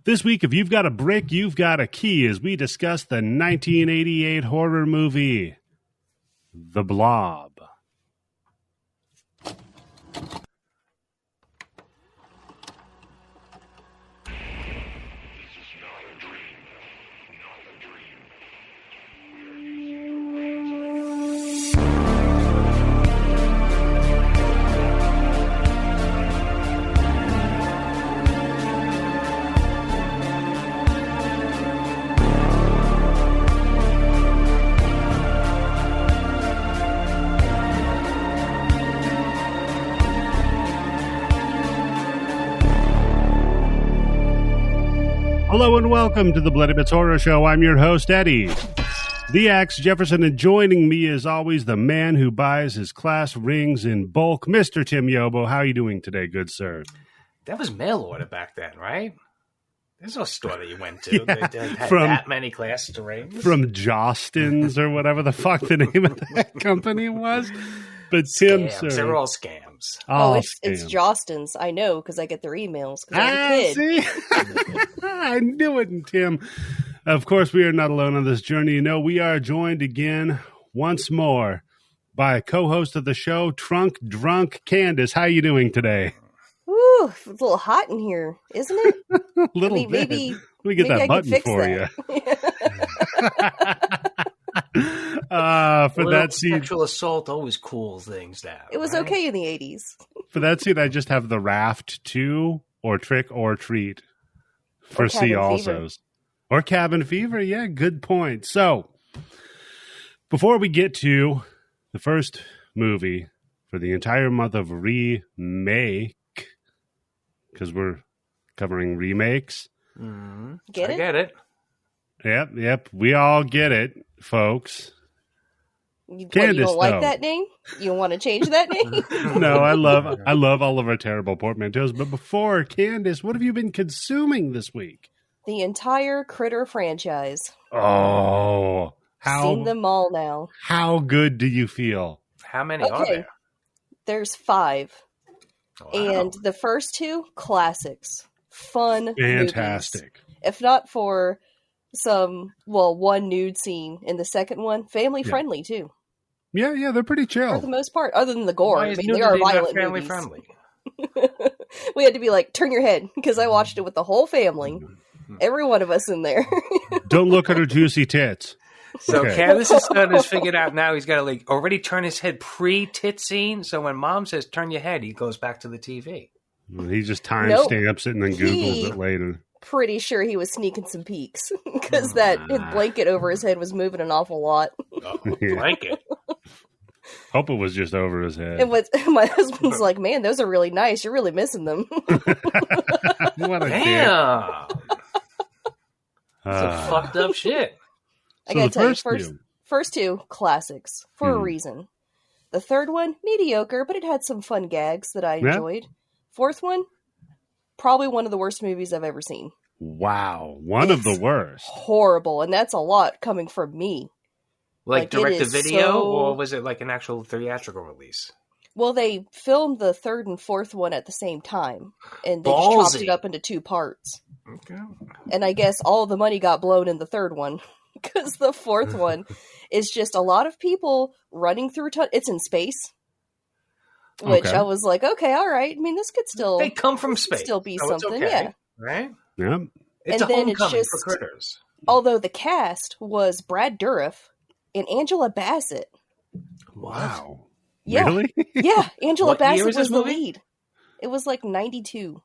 This week, if you've got a brick, you've got a key, as we discuss the 1988 horror movie, The Blob. Hello and welcome to the BloodyBits Horror Show. I'm your host, Eddie, the Axe Jefferson, and joining me as always, the man who buys his class rings in bulk, Mr. Tim Yobo. How are you doing today, good sir? That was mail order back then, right? There's no store that you went to that had that many class rings. From Jostens or whatever the fuck the name of that company was. But Tim, scams. Sir, They were all scams. It's Jostens. I know because I get their emails because I'm a kid. See? I knew it, and Tim. Of course, we are not alone on this journey. You know, we are joined again once more by a co-host of the show, Trunk Drunk Candice. How are you doing today? Ooh, it's a little hot in here, isn't it? A little bit. Maybe, let me get that button for you. For that scene, sexual assault always cools things down. It was okay in the 80s. For that scene, I just have the Raft 2 or Trick or Treat for C alsos. Or Cabin Fever. Yeah, good point. So, before we get to the first movie for the entire month of remake, because we're covering remakes. Get it? Get it. Yep. We all get it, folks. Candice, you don't like that name? You don't want to change that name? No, I love all of our terrible portmanteaus. But before, Candice, what have you been consuming this week? The entire Critter franchise. Oh, seen them all now. How good do you feel? How many are there? There's 5. Wow. And the first 2, classics. Fun, fantastic. Movies. If not for one nude scene in the second one, family friendly too. Yeah, they're pretty chill. For the most part, other than the gore. I mean, they are violent family movies. Friendly. We had to be like, turn your head, because I watched it with the whole family. Every one of us in there. Don't look at her juicy tits. So Candice's son has figured out now he's got to already turn his head pre-tit scene. So when mom says turn your head, he goes back to the TV. He just timestamps it and then Googles it later. Pretty sure he was sneaking some peeks because that blanket over his head was moving an awful lot. Blanket? Hope it was just over his head. And my husband's like, man, those are really nice. You're really missing them. What a damn. Some fucked up shit. I gotta tell you, first 2 classics for a reason. The third one, mediocre, but it had some fun gags that I enjoyed. Fourth one, probably one of the worst movies I've ever seen. Wow. One of the worst. Horrible. And that's a lot coming from me. Like direct-to-video, or was it like an actual theatrical release? Well, they filmed the third and fourth one at the same time. And they just chopped it up into 2 parts. Okay. And I guess all the money got blown in the third one. Because the fourth one is just a lot of people running through... it's in space. Which I was like, okay, all right. I mean, this could still... They come from space. Still be so something, okay, yeah. Right? Yeah. It's and a then homecoming for critters. Although the cast was Brad Dourif and Angela Bassett. Wow. Yeah. Really? Yeah, Angela Bassett was the movie? lead. It was like 92.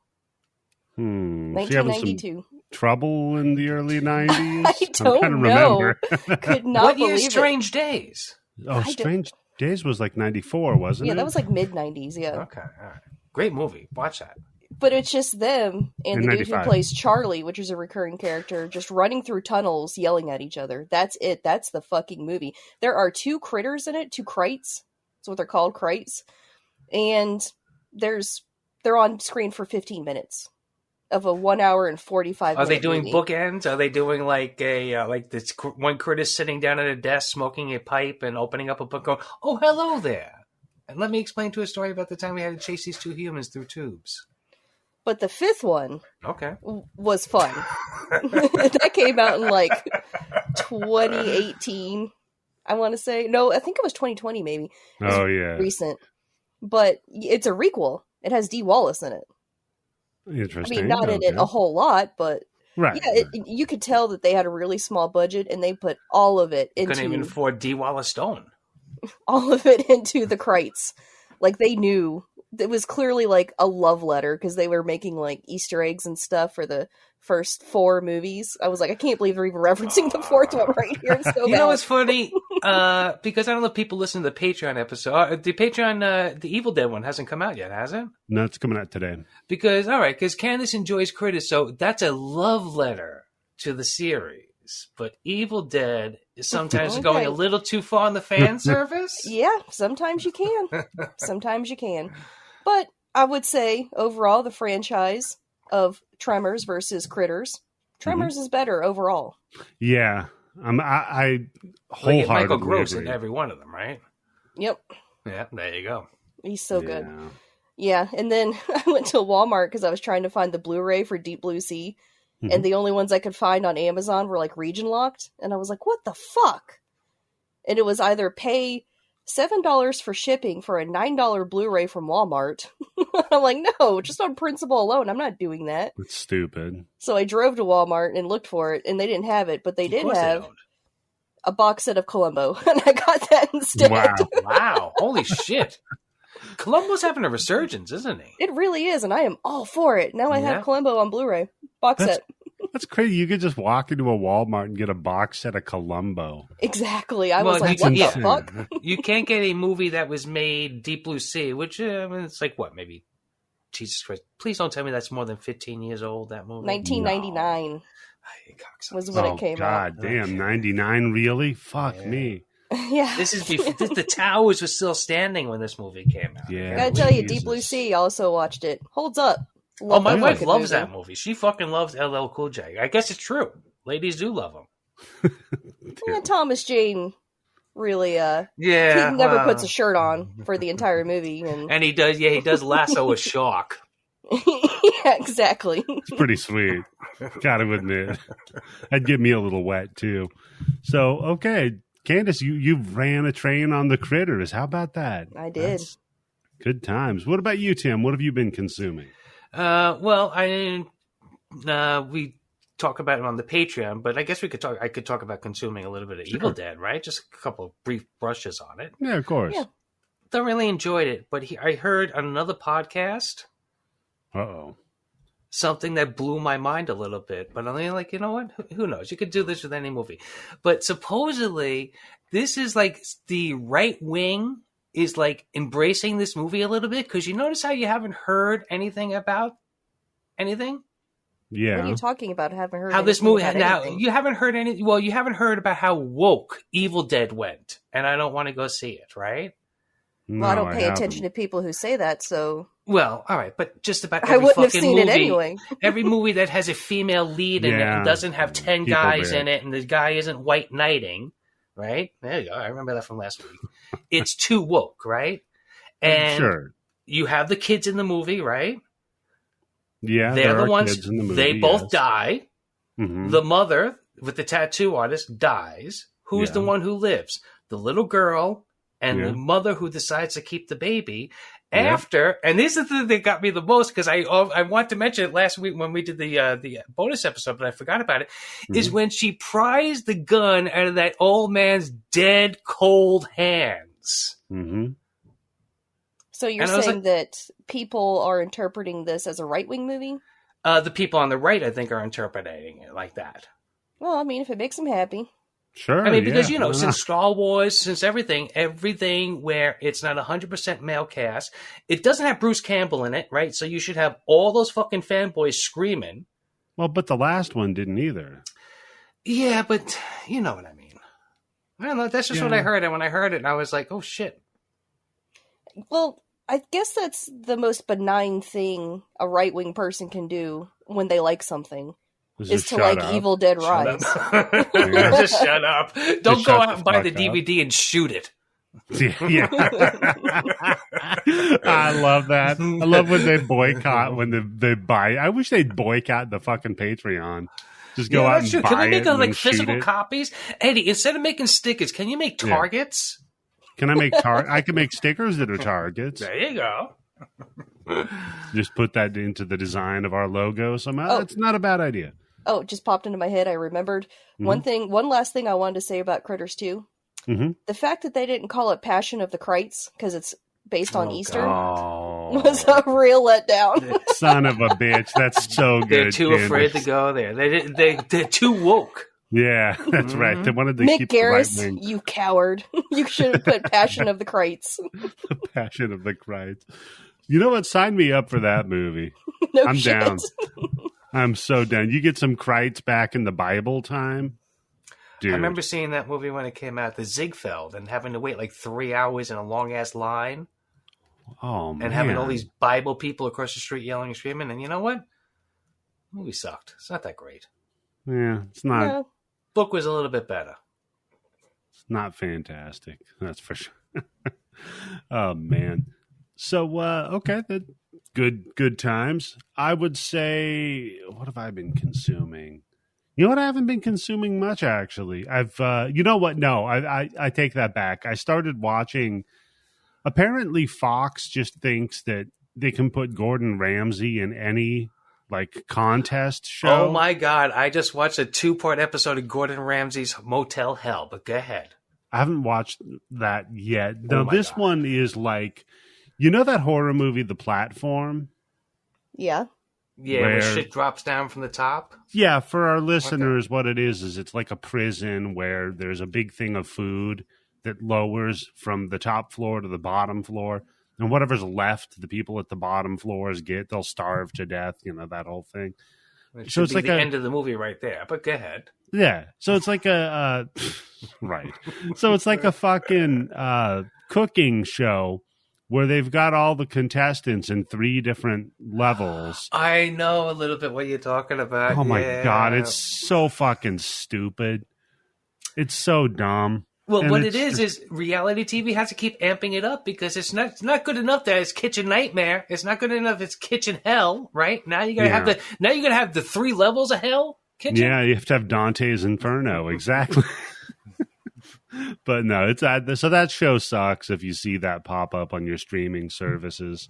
1992. Some trouble in the early 90s? I don't know. Could not what believe year it. Strange Days? Oh, Strange Days was like 94, wasn't it? Yeah, that was like mid-90s, yeah. Okay, all right. Great movie. Watch that. But it's just them and the dude who 95. plays Charlie, which is a recurring character, just running through tunnels, yelling at each other. That's it. That's the fucking movie. There are 2 critters in it, 2 krites. That's what they're called, krites. And they're on screen for 15 minutes of a 1 hour and 45 minute Are they doing movie. bookends? Are they doing like this one critter sitting down at a desk, smoking a pipe and opening up a book going, oh, hello there. And let me explain to a story about the time we had to chase these 2 humans through tubes. But the fifth one was fun. That came out in like 2018, I want to say. No, I think it was 2020 maybe. Oh, yeah. Recent. But it's a requel. It has Dee Wallace in it. Interesting. I mean, not in it a whole lot, but right. Yeah, you could tell that they had a really small budget and they put all of it into... Couldn't even afford Dee Wallace Stone. All of it into the Krites. Like, they knew. It was clearly like a love letter because they were making like Easter eggs and stuff for the first 4 movies. I was like, I can't believe they're even referencing the 4th one right here. It's so you bad. know what's funny? Because I don't know if people listen to the Patreon episode. The Patreon, the Evil Dead one hasn't come out yet, has it? No, it's coming out today. Because Candice enjoys Critters, so that's a love letter to the series. But Evil Dead is sometimes going a little too far on the fan service. Yeah, sometimes you can. Sometimes you can. But I would say, overall, the franchise of Tremors versus Critters, Tremors is better overall. Yeah. I wholeheartedly Michael Gross agree. in every one of them, right? Yep. Yeah, there you go. He's so good. Yeah, and then I went to Walmart because I was trying to find the Blu-ray for Deep Blue Sea, and the only ones I could find on Amazon were like region locked, and I was like, what the fuck? And it was either pay $7 for shipping for a $9 Blu-ray from Walmart. I'm like, no, just on principle alone, I'm not doing that. It's stupid. So I drove to Walmart and looked for it, and they didn't have it, but they did have a box set of Columbo, and I got that instead. Wow. Holy shit. Columbo's having a resurgence, isn't he? It really is, and I am all for it. Now I have Columbo on Blu-ray. Box set. That's crazy. You could just walk into a Walmart and get a box set of Columbo. Exactly. I was like, what the fuck? You can't get a movie that was made Deep Blue Sea, which it's like, what, maybe, Jesus Christ. Please don't tell me that's more than 15 years old, that movie. 1999 was when it came out. God damn, 99 really? Fuck me. Yeah. This is before, the towers were still standing when this movie came out. Yeah. I gotta tell you, Deep Blue Sea, also watched it. Holds up. My wife loves that movie. She fucking loves LL Cool J. I guess it's true. Ladies do love him. Yeah, Thomas Jane really, he never puts a shirt on for the entire movie. And he does lasso a shark. Yeah, exactly. It's pretty sweet. Gotta admit. That'd get me a little wet, too. So, okay. Candice, you ran a train on the Critters. How about that? I did. That's good times. What about you, Tim? What have you been consuming? We talk about it on the Patreon, but I guess I could talk about consuming a little bit of Evil Dead, right? Just a couple of brief brushes on it. Yeah, of course. Yeah. Don't really enjoyed it, but I heard on another podcast something that blew my mind a little bit. But I'm like, you know what? Who knows? You could do this with any movie. But supposedly, this is like the right wing is like embracing this movie a little bit, because you notice how you haven't heard anything about anything? Yeah. What are you talking about? I haven't heard how this movie now anything. You haven't heard any. Well, you haven't heard about how woke Evil Dead went, and I don't want to go see it, right? No, well, I don't pay attention to people who say that, so. Well, all right, but just about every I wouldn't fucking have seen movie, it anyway. Every movie that has a female lead in it and doesn't have 10 guys in it, and the guy isn't white knighting, right? There you go. I remember that from last week. It's too woke, right? And you have the kids in the movie, right? Yeah, they're the ones. Kids in the movie, they both die. Mm-hmm. The mother with the tattoo artist dies. Who's the one who lives? The little girl and the mother who decides to keep the baby. After, and this is the thing that got me the most, because I want to mention it last week when we did the bonus episode, but I forgot about it, is when she pries the gun out of that old man's dead, cold hands. Mm-hmm. So you're saying that people are interpreting this as a right-wing movie? The people on the right, I think, are interpreting it like that. Well, I mean, if it makes them happy. Sure. I mean, because, since Star Wars, since everything where it's not 100% male cast, it doesn't have Bruce Campbell in it, right? So you should have all those fucking fanboys screaming. Well, but the last one didn't either. Yeah, but you know what I mean. I don't know. That's just what I heard. And when I heard it, I was like, oh, shit. Well, I guess that's the most benign thing a right-wing person can do when they like something. Is to like Evil Dead Rise. Just shut up. Don't go out and buy the DVD and shoot it. Yeah. I love that. I love when they boycott, when they buy. I wish they'd boycott the fucking Patreon. Just go out and buy it. Can we make like physical copies? Eddie, instead of making stickers, can you make targets? Can I make I can make stickers that are targets. There you go. Just put that into the design of our logo somehow. That's not a bad idea. Oh, it just popped into my head. I remembered one last thing I wanted to say about Critters 2. Mm-hmm. The fact that they didn't call it Passion of the Krites because it's based on Easter was a real letdown. Son of a bitch. That's so good. They're too afraid to go there. They're too woke. Yeah, that's right. They wanted to Mick keep Garris, the right wing. you coward. You should have put Passion of the Krites. The Passion of the Krites. You know what? Sign me up for that movie. I'm shit. down. I'm so down. You get some Krites back in the Bible time. Dude. I remember seeing that movie when it came out, the Ziegfeld, and having to wait like 3 hours in a long-ass line. Oh, man. And having all these Bible people across the street yelling and screaming. And you know what? The movie sucked. It's not that great. Yeah, it's not. No. Book was a little bit better. It's not fantastic. That's for sure. Oh, man. So, okay, good times. I would say, what have I been consuming? You know what? I haven't been consuming much, actually. I've, you know what? No, I take that back. I started watching. Apparently, Fox just thinks that they can put Gordon Ramsay in any contest show. Oh my God! I just watched a 2-part episode of Gordon Ramsay's Motel Hell. But go ahead. I haven't watched that yet. No, this one is you know that horror movie, The Platform? Yeah. Yeah, where shit drops down from the top? Yeah, for our listeners, what it is it's like a prison where there's a big thing of food that lowers from the top floor to the bottom floor. And whatever's left, the people at the bottom floors they'll starve to death, that whole thing. So it's like the end of the movie right there, but go ahead. Yeah, so it's like a, right. So it's like a fucking cooking show where they've got all the contestants in 3 different levels. I know a little bit what you're talking about. Oh, my God. It's so fucking stupid. It's so dumb. Well, and what it is reality TV has to keep amping it up because it's not good enough that it's kitchen nightmare. It's not good enough it's kitchen hell, right? Now you're gonna have the 3 levels of hell kitchen. Yeah, you have to have Dante's Inferno, exactly. But no, it's so that show sucks. If you see that pop up on your streaming services,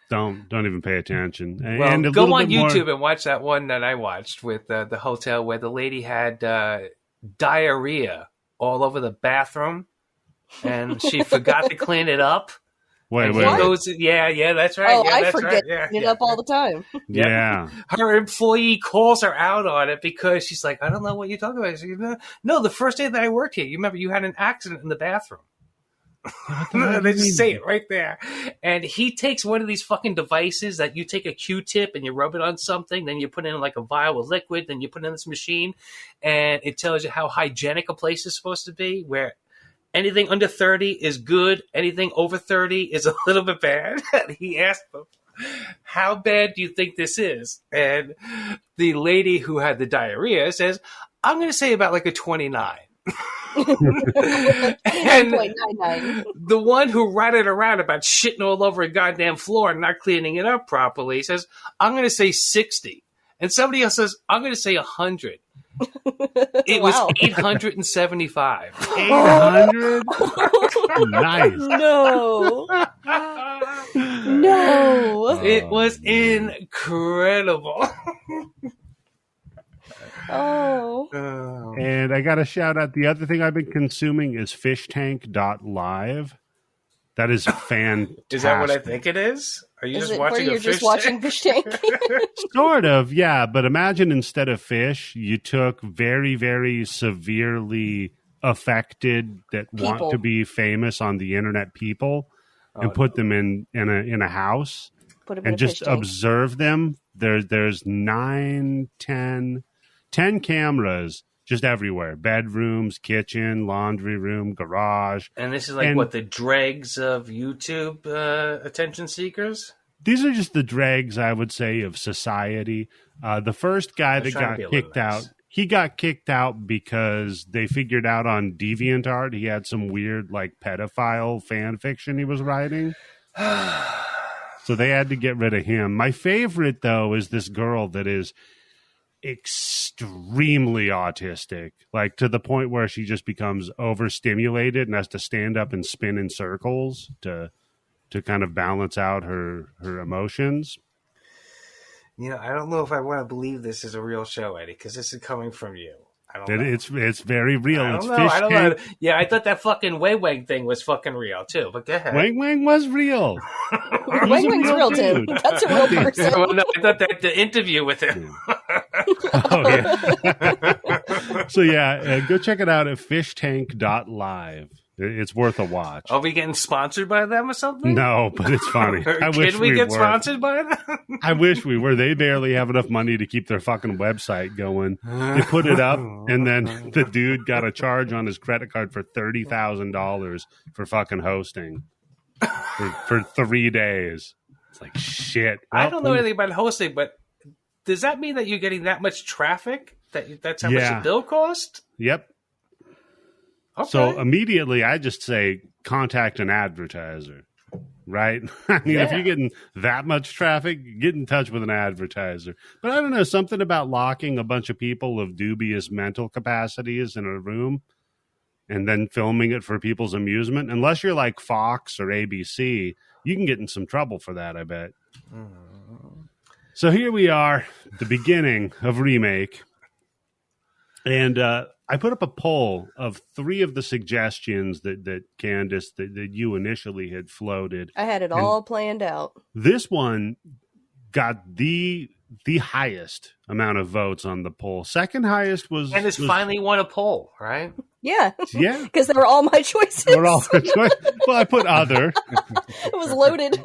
don't even pay attention. And go on YouTube and watch that one that I watched with the hotel where the lady had diarrhea all over the bathroom, and she forgot to clean it up. Wait. Yeah, that's right. Oh, yeah, I forget to clean it up all the time. Yeah. Her employee calls her out on it because she's like, I don't know what you're talking about. She's like, no, the first day that I worked here, you remember you had an accident in the bathroom. They just say it right there. And he takes one of these fucking devices that you take a Q-tip and you rub it on something, then you put in like a vial of liquid, then you put it in this machine, and it tells you how hygienic a place is supposed to be, where anything under 30 is good, anything over 30 is a little bit bad. And he asked them, how bad do you think this is? And the lady who had the diarrhea says, I'm going to say about like a 29. And the one who ratted around about shitting all over a goddamn floor and not cleaning it up properly says, I'm going to say 60. And somebody else says, I'm going to say 100. It was 875. 800? Nice. No. It was incredible. Oh. And I got to shout out, the other thing I've been consuming is fishtank.live. That is fantastic. Is that what I think it is? Are you just watching Fish Tank? Sort of, yeah. But imagine instead of fish, you took very, very severely affected that want to be famous on the internet people and put them in a house and just observe them. There's 10 cameras just everywhere. Bedrooms, kitchen, laundry room, garage. And this is like the dregs of YouTube attention seekers? These are just the dregs, I would say, of society. The first guy that got kicked out, he got kicked out because they figured out on DeviantArt he had some weird like pedophile fan fiction he was writing. So they had to get rid of him. My favorite, though, is this girl that is extremely autistic, like to the point where she just becomes overstimulated and has to stand up and spin in circles to kind of balance out her emotions. You know, I don't know if I want to believe this is a real show, Eddie, because this is coming from you. I don't know. It's very real. I don't know. Yeah, I thought that fucking Wang Wang thing was fucking real, too, but go ahead. Wang Wang was real. Wang Wang's real, Tim. That's a real person. Well, no, I thought that the interview with him. Oh, yeah. So, go check it out at fishtank.live. It's worth a watch. Are we getting sponsored by them or something? No, but it's funny. Can we get sponsored by them? I wish we were. They barely have enough money to keep their fucking website going. They put it up, and then the dude got a charge on his credit card for $30,000 for fucking hosting for 3 days. It's like, shit. Well, I don't know anything about hosting, but does that mean that you're getting that much traffic? That's how much the bill cost? Yep. Okay. So immediately I just say contact an advertiser, right? I mean, if you're getting that much traffic, get in touch with an advertiser. But I don't know, something about locking a bunch of people of dubious mental capacities in a room and then filming it for people's amusement. Unless you're like Fox or ABC, you can get in some trouble for that, I bet. So here we are, the beginning of Remake. And I put up a poll of 3 of the suggestions that Candice, that you initially had floated. I had it all planned out. This one got the highest amount of votes on the poll. Second highest was... And it's finally won a poll, right? Yeah. Yeah. Because they were all my choices. Well, I put other. It was loaded.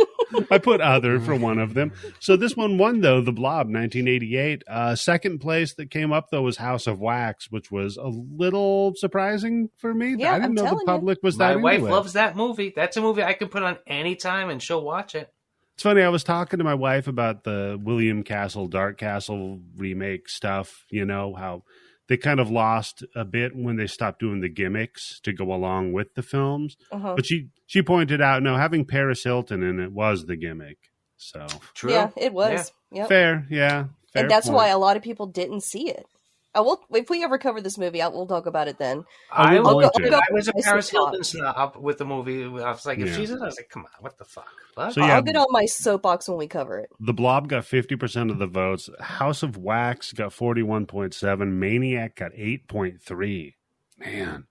I put other for one of them. So this one won, though, The Blob, 1988. Second place that came up, though, was House of Wax, which was a little surprising for me. Yeah, I didn't know the public was that into My wife it. loves that movie. That's a movie I can put on any time and she'll watch it. It's funny, I was talking to my wife about the William Castle, Dark Castle remake stuff, you know, how they kind of lost a bit when they stopped doing the gimmicks to go along with the films. Uh-huh. But she pointed out, no, having Paris Hilton in it was the gimmick. So true. Yeah, it was. Yeah. Yep. Fair, yeah. Fair and that's point. why a lot of people didn't see it. If we ever cover this movie, we'll talk about it then. I was a Paris Hilton snob with the movie. I was like, if she's in it, I was like, come on, what the fuck? What? So, I'll get on my soapbox when we cover it. The Blob got 50% of the votes. House of Wax got 41.7. Maniac got 8.3. Man,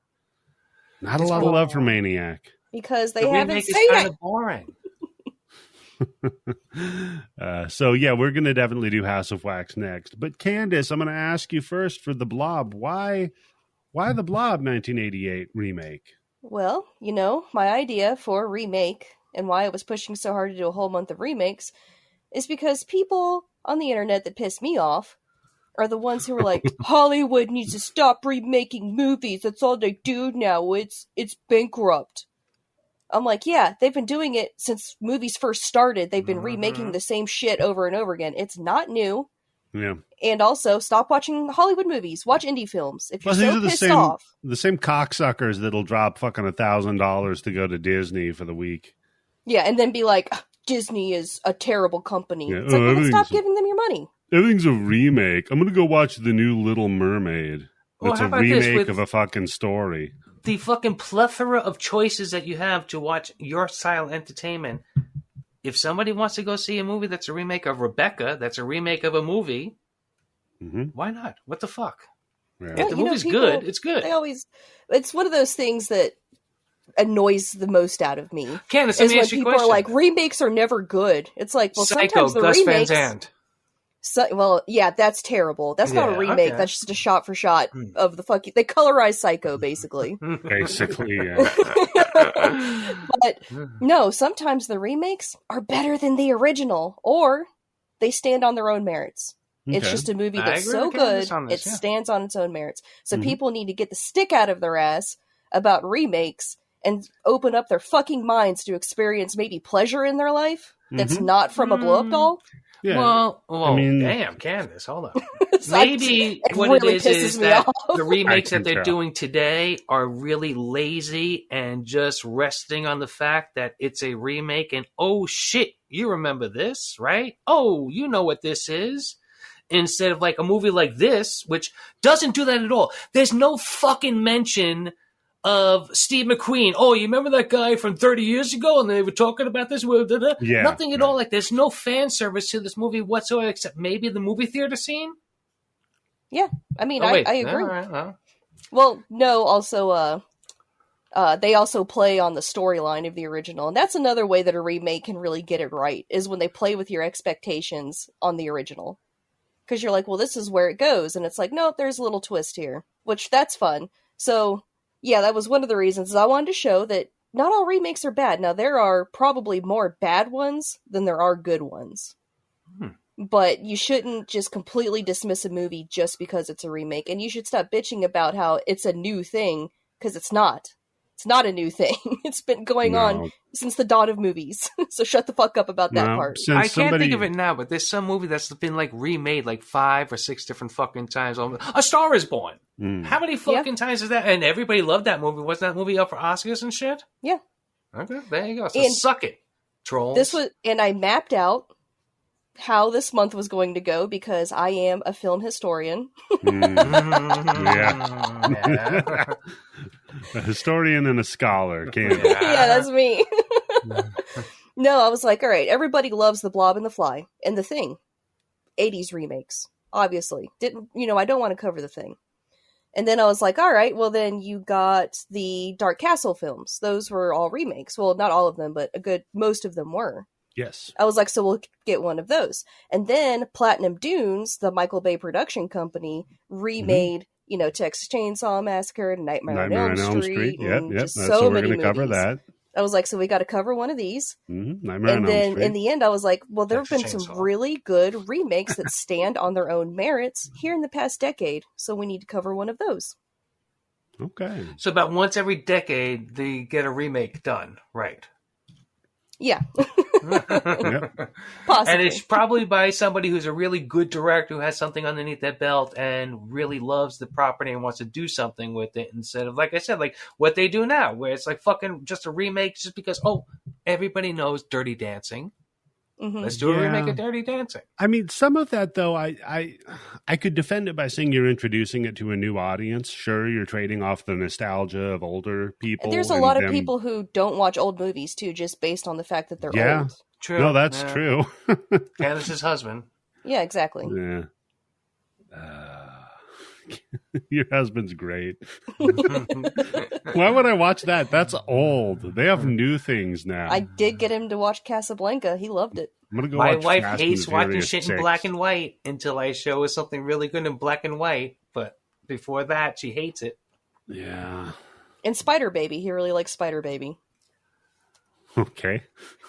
not a lot of love for Maniac. Because they haven't seen it. Kind of boring. So we're going to definitely do House of Wax next. But Candice, I'm going to ask you first for The Blob. Why The Blob 1988 remake? Well, you know, my idea for a remake and why I was pushing so hard to do a whole month of remakes is because people on the internet that piss me off are the ones who are like, Hollywood needs to stop remaking movies. That's all they do now. It's bankrupt. I'm like, yeah, they've been doing it since movies first started. They've been remaking the same shit over and over again. It's not new. Yeah. And also, stop watching Hollywood movies. Watch indie films. If you're so pissed off. The same cocksuckers that'll drop fucking $1,000 to go to Disney for the week. Yeah, and then be like, Disney is a terrible company. Yeah. It's like, well, stop giving them your money. Everything's a remake. I'm going to go watch the new Little Mermaid. It's a remake of a fucking story. The fucking plethora of choices that you have to watch your style entertainment. If somebody wants to go see a movie that's a remake of Rebecca, that's a remake of a movie, why not? What the fuck? Yeah. If the movie's good, it's good. It's one of those things that annoys the most out of me. Candice, let me ask you a question. People are like, remakes are never good. It's like, well, Psycho, sometimes the Gus remakes... Van Sant. Well, yeah, that's terrible. That's not a remake. Okay. That's just a shot for shot of the fucking... They colorize Psycho, basically. Basically, yeah. But, no, sometimes the remakes are better than the original, or they stand on their own merits. Okay. It's just a movie that's so good, it stands on its own merits. So people need to get the stick out of their ass about remakes and open up their fucking minds to experience maybe pleasure in their life that's not from a blow-up doll. Yeah. Well, I mean, damn, Candice, hold on. Maybe what really it is me that off. the remakes that they're doing today are really lazy and just resting on the fact that it's a remake and, oh shit, you remember this, right? Oh, you know what this is. Instead of like a movie like this, which doesn't do that at all. There's no fucking mention of Steve McQueen. Oh, you remember that guy from 30 years ago? And they were talking about this. Yeah, nothing at all. Like, there's no fan service to this movie whatsoever, except maybe the movie theater scene. Yeah, I mean, I agree. Right. Well, no, also, they also play on the storyline of the original, and that's another way that a remake can really get it right, is when they play with your expectations on the original. Because you're like, well, this is where it goes. And it's like, no, there's a little twist here. Which, that's fun. So, yeah, that was one of the reasons I wanted to show that not all remakes are bad. Now, there are probably more bad ones than there are good ones. But you shouldn't just completely dismiss a movie just because it's a remake. And you should stop bitching about how it's a new thing, because it's not. It's not a new thing. It's been going on since the dawn of movies. So shut the fuck up about that part. I can't think of it now, but there's some movie that's been like remade like 5 or 6 different fucking times. A Star is Born. How many fucking times is that? And everybody loved that movie. Wasn't that movie up for Oscars and shit? Yeah. Okay, there you go. So suck it, trolls. And I mapped out how this month was going to go because I am a film historian. Yeah. A historian and a scholar, Candice. Yeah, that's me. No, I was like, all right, everybody loves The Blob and The Fly and The Thing. 80s remakes, obviously. I don't want to cover The Thing. And then I was like, all right, well then you got the Dark Castle films. Those were all remakes. Well, not all of them, but most of them were. Yes. I was like, so we'll get one of those. And then Platinum Dunes, the Michael Bay production company, remade, Texas Chainsaw Massacre and Nightmare on Elm Street. Yep. Just That's so we're many going to cover that. I was like, so we got to cover one of these. Nightmare on Elm then Street. in the end, I was like, well, there have been some really good remakes that stand on their own merits here in the past decade. So we need to cover one of those. Okay. So about once every decade, they get a remake done, right? Yeah. Yep. Possibly. And it's probably by somebody who's a really good director who has something underneath their belt and really loves the property and wants to do something with it instead of, like I said, like what they do now, where it's like fucking just a remake just because, everybody knows Dirty Dancing. Let's do a remake of Dirty Dancing. I mean, some of that, though, I could defend it by saying you're introducing it to a new audience. Sure, you're trading off the nostalgia of older people. And there's a lot of people who don't watch old movies, too, just based on the fact that they're old. True. No, that's true. Candice's husband. Yeah, exactly. Yeah. Your husband's great. Why would I watch that? That's old. They have new things now. I did get him to watch Casablanca. He loved it. I'm gonna go My watch wife Fast hates and watching Furious shit 6. in black and white until I show her something really good in black and white. But before that, she hates it. Yeah. And Spider Baby. He really likes Spider Baby. Okay.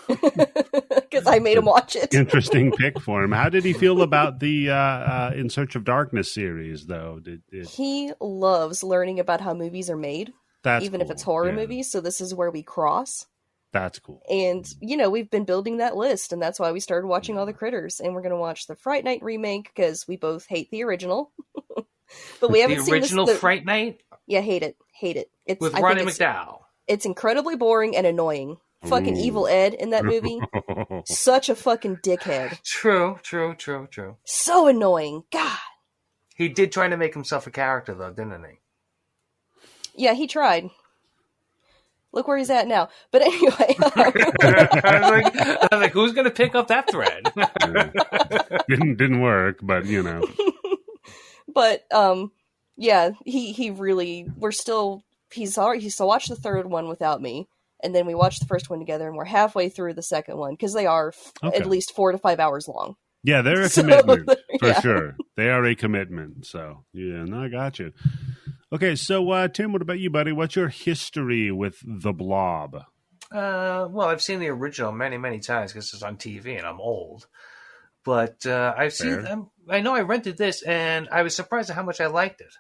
Because I made him watch it. Interesting pick for him. How did he feel about the In Search of Darkness series, though? He loves learning about how movies are made. That's even cool. if it's horror movies. So this is where we cross. That's cool. And, we've been building that list, and that's why we started watching all the Critters. And we're going to watch the Fright Night remake, because we both hate the original. But we haven't seen the original Fright Night? Yeah, hate it. It's, with Roddy McDowall. It's incredibly boring and annoying. Fucking Evil Ed in that movie. Such a fucking dickhead. True. So annoying. God. He did try to make himself a character, though, didn't he? Yeah, he tried. Look where he's at now. But anyway. I was like, who's going to pick up that thread? Didn't work, but, But, yeah, he really, he's watched the third one without me. And then we watched the first one together, and we're halfway through the second one, because they are at least 4 to 5 hours long. Yeah, they're a commitment, for sure. They are a commitment. So, yeah, no, I got you. Okay, so, Tim, what about you, buddy? What's your history with The Blob? Well, I've seen the original many, many times, because it's on TV, and I'm old. But I've seen them. I know I rented this, and I was surprised at how much I liked it.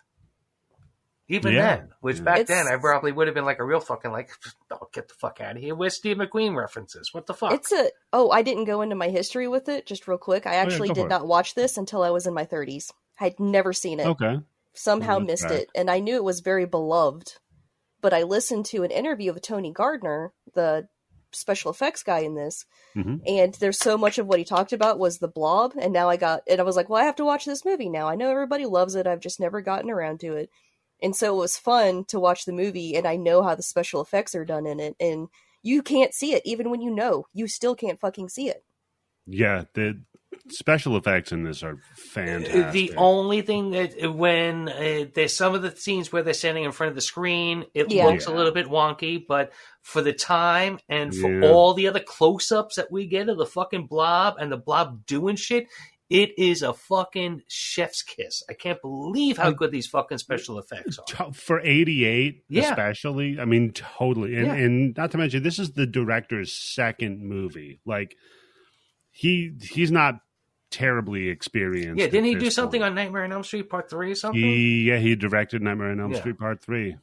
Even then, which back then I probably would have been like a real fucking get the fuck out of here. Where's Steve McQueen references? What the fuck? I didn't go into my history with it, just real quick. I actually did not watch this until I was in my 30s. I'd never seen it. Okay. Somehow missed it. And I knew it was very beloved. But I listened to an interview with Tony Gardner, the special effects guy in this, and there's so much of what he talked about was the Blob, and now I was like, well, I have to watch this movie now. I know everybody loves it. I've just never gotten around to it. And so it was fun to watch the movie, and I know how the special effects are done in it, and you can't see it. Even when you still can't fucking see it. Yeah, the special effects in this are fantastic. The only thing that when there's some of the scenes where they're standing in front of the screen, it looks a little bit wonky, but for the time and for all the other close-ups that we get of the fucking Blob and the Blob doing shit, it is a fucking chef's kiss. I can't believe how good these fucking special effects are. For 88, especially. I mean, totally. And not to mention, this is the director's second movie. Like, he's not terribly experienced. Yeah, didn't he do something on Nightmare on Elm Street Part 3 or something? He directed Nightmare on Elm Street Part 3.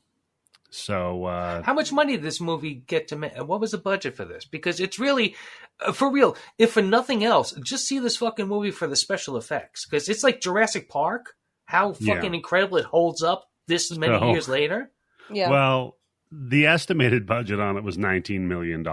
So, how much money did this movie get to make? What was the budget for this? Because it's really, for real, if for nothing else, just see this fucking movie for the special effects. Because it's like Jurassic Park, how fucking incredible it holds up this many years later. Yeah. Well, the estimated budget on it was $19 million.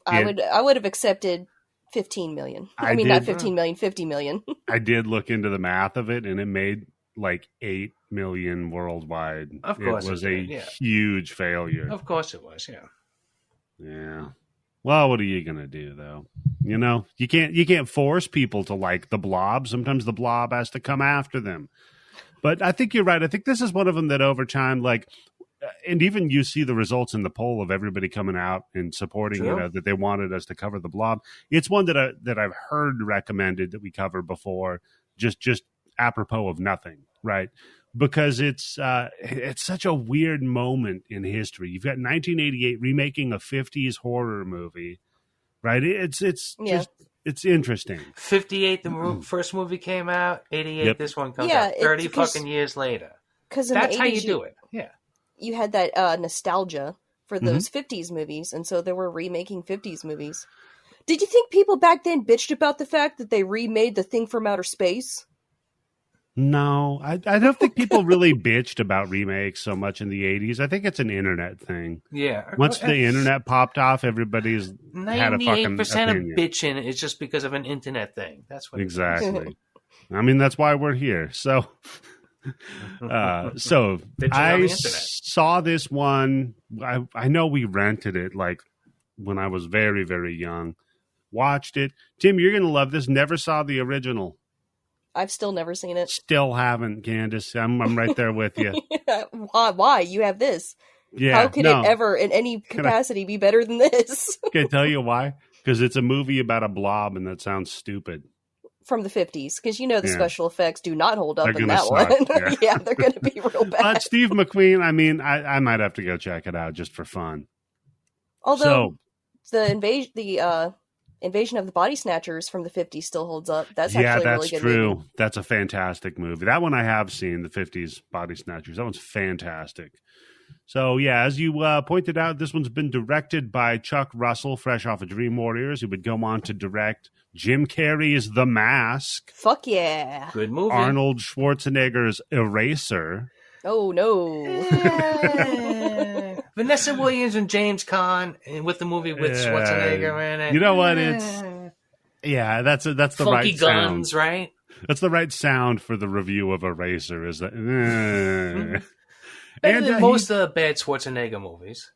I would have accepted 15 million. I mean, not 15 million, 50 million. I did look into the math of it, and it made like 8 million worldwide. Of course, it was a huge failure. Of course, it was. Yeah. Well, what are you gonna do, though? You know, you can't force people to like the Blob. Sometimes the Blob has to come after them. But I think you're right. I think this is one of them that over time, like. And even you see the results in the poll of everybody coming out and supporting, that they wanted us to cover the Blob. It's one that I've heard recommended that we cover before, just apropos of nothing, right? Because it's such a weird moment in history. You've got 1988 remaking a 50s horror movie, right? It's just it's interesting. 58, the first movie came out. 88, this one comes out 30 fucking years later. Because that's how you do it. Yeah. You had that nostalgia for those 50s movies, and so they were remaking 50s movies. Did you think people back then bitched about the fact that they remade The Thing from Outer Space? No, I don't think people really bitched about remakes so much in the 80s. I think it's an internet thing. Yeah. Once the internet popped off, everybody's had a fucking 98% opinion. of bitching is just because of an internet thing. That's what exactly. I mean, that's why we're here. So... I saw this one. I know we rented it like when I was very, very young. Watched it. Tim, you're going to love this. Never saw the original. I've still never seen it. Still haven't, Candice. I'm right there with you. Why? You have this. Yeah. How could it ever, in any capacity, be better than this? Can I tell you why? Because it's a movie about a blob, and that sounds stupid. From the 50s, because the special effects do not hold up in that one. Yeah, they're going to be real bad. But Steve McQueen, I mean, I might have to go check it out just for fun. Although the Invasion of the Body Snatchers from the 50s still holds up. That's actually a really good true. movie. That's a fantastic movie. That one I have seen, the 50s Body Snatchers. That one's fantastic. So, yeah, as you pointed out, this one's been directed by Chuck Russell, fresh off of Dream Warriors, who would go on to direct Jim Carrey's The Mask. Fuck yeah. Good movie. Arnold Schwarzenegger's Eraser. Oh, no. Vanessa Williams and James Caan with the movie with Schwarzenegger in it. You know what? It's... Yeah, that's the Funky right guns, sound. Right? That's the right sound for the review of Eraser, is that... Better than most of the bad Schwarzenegger movies.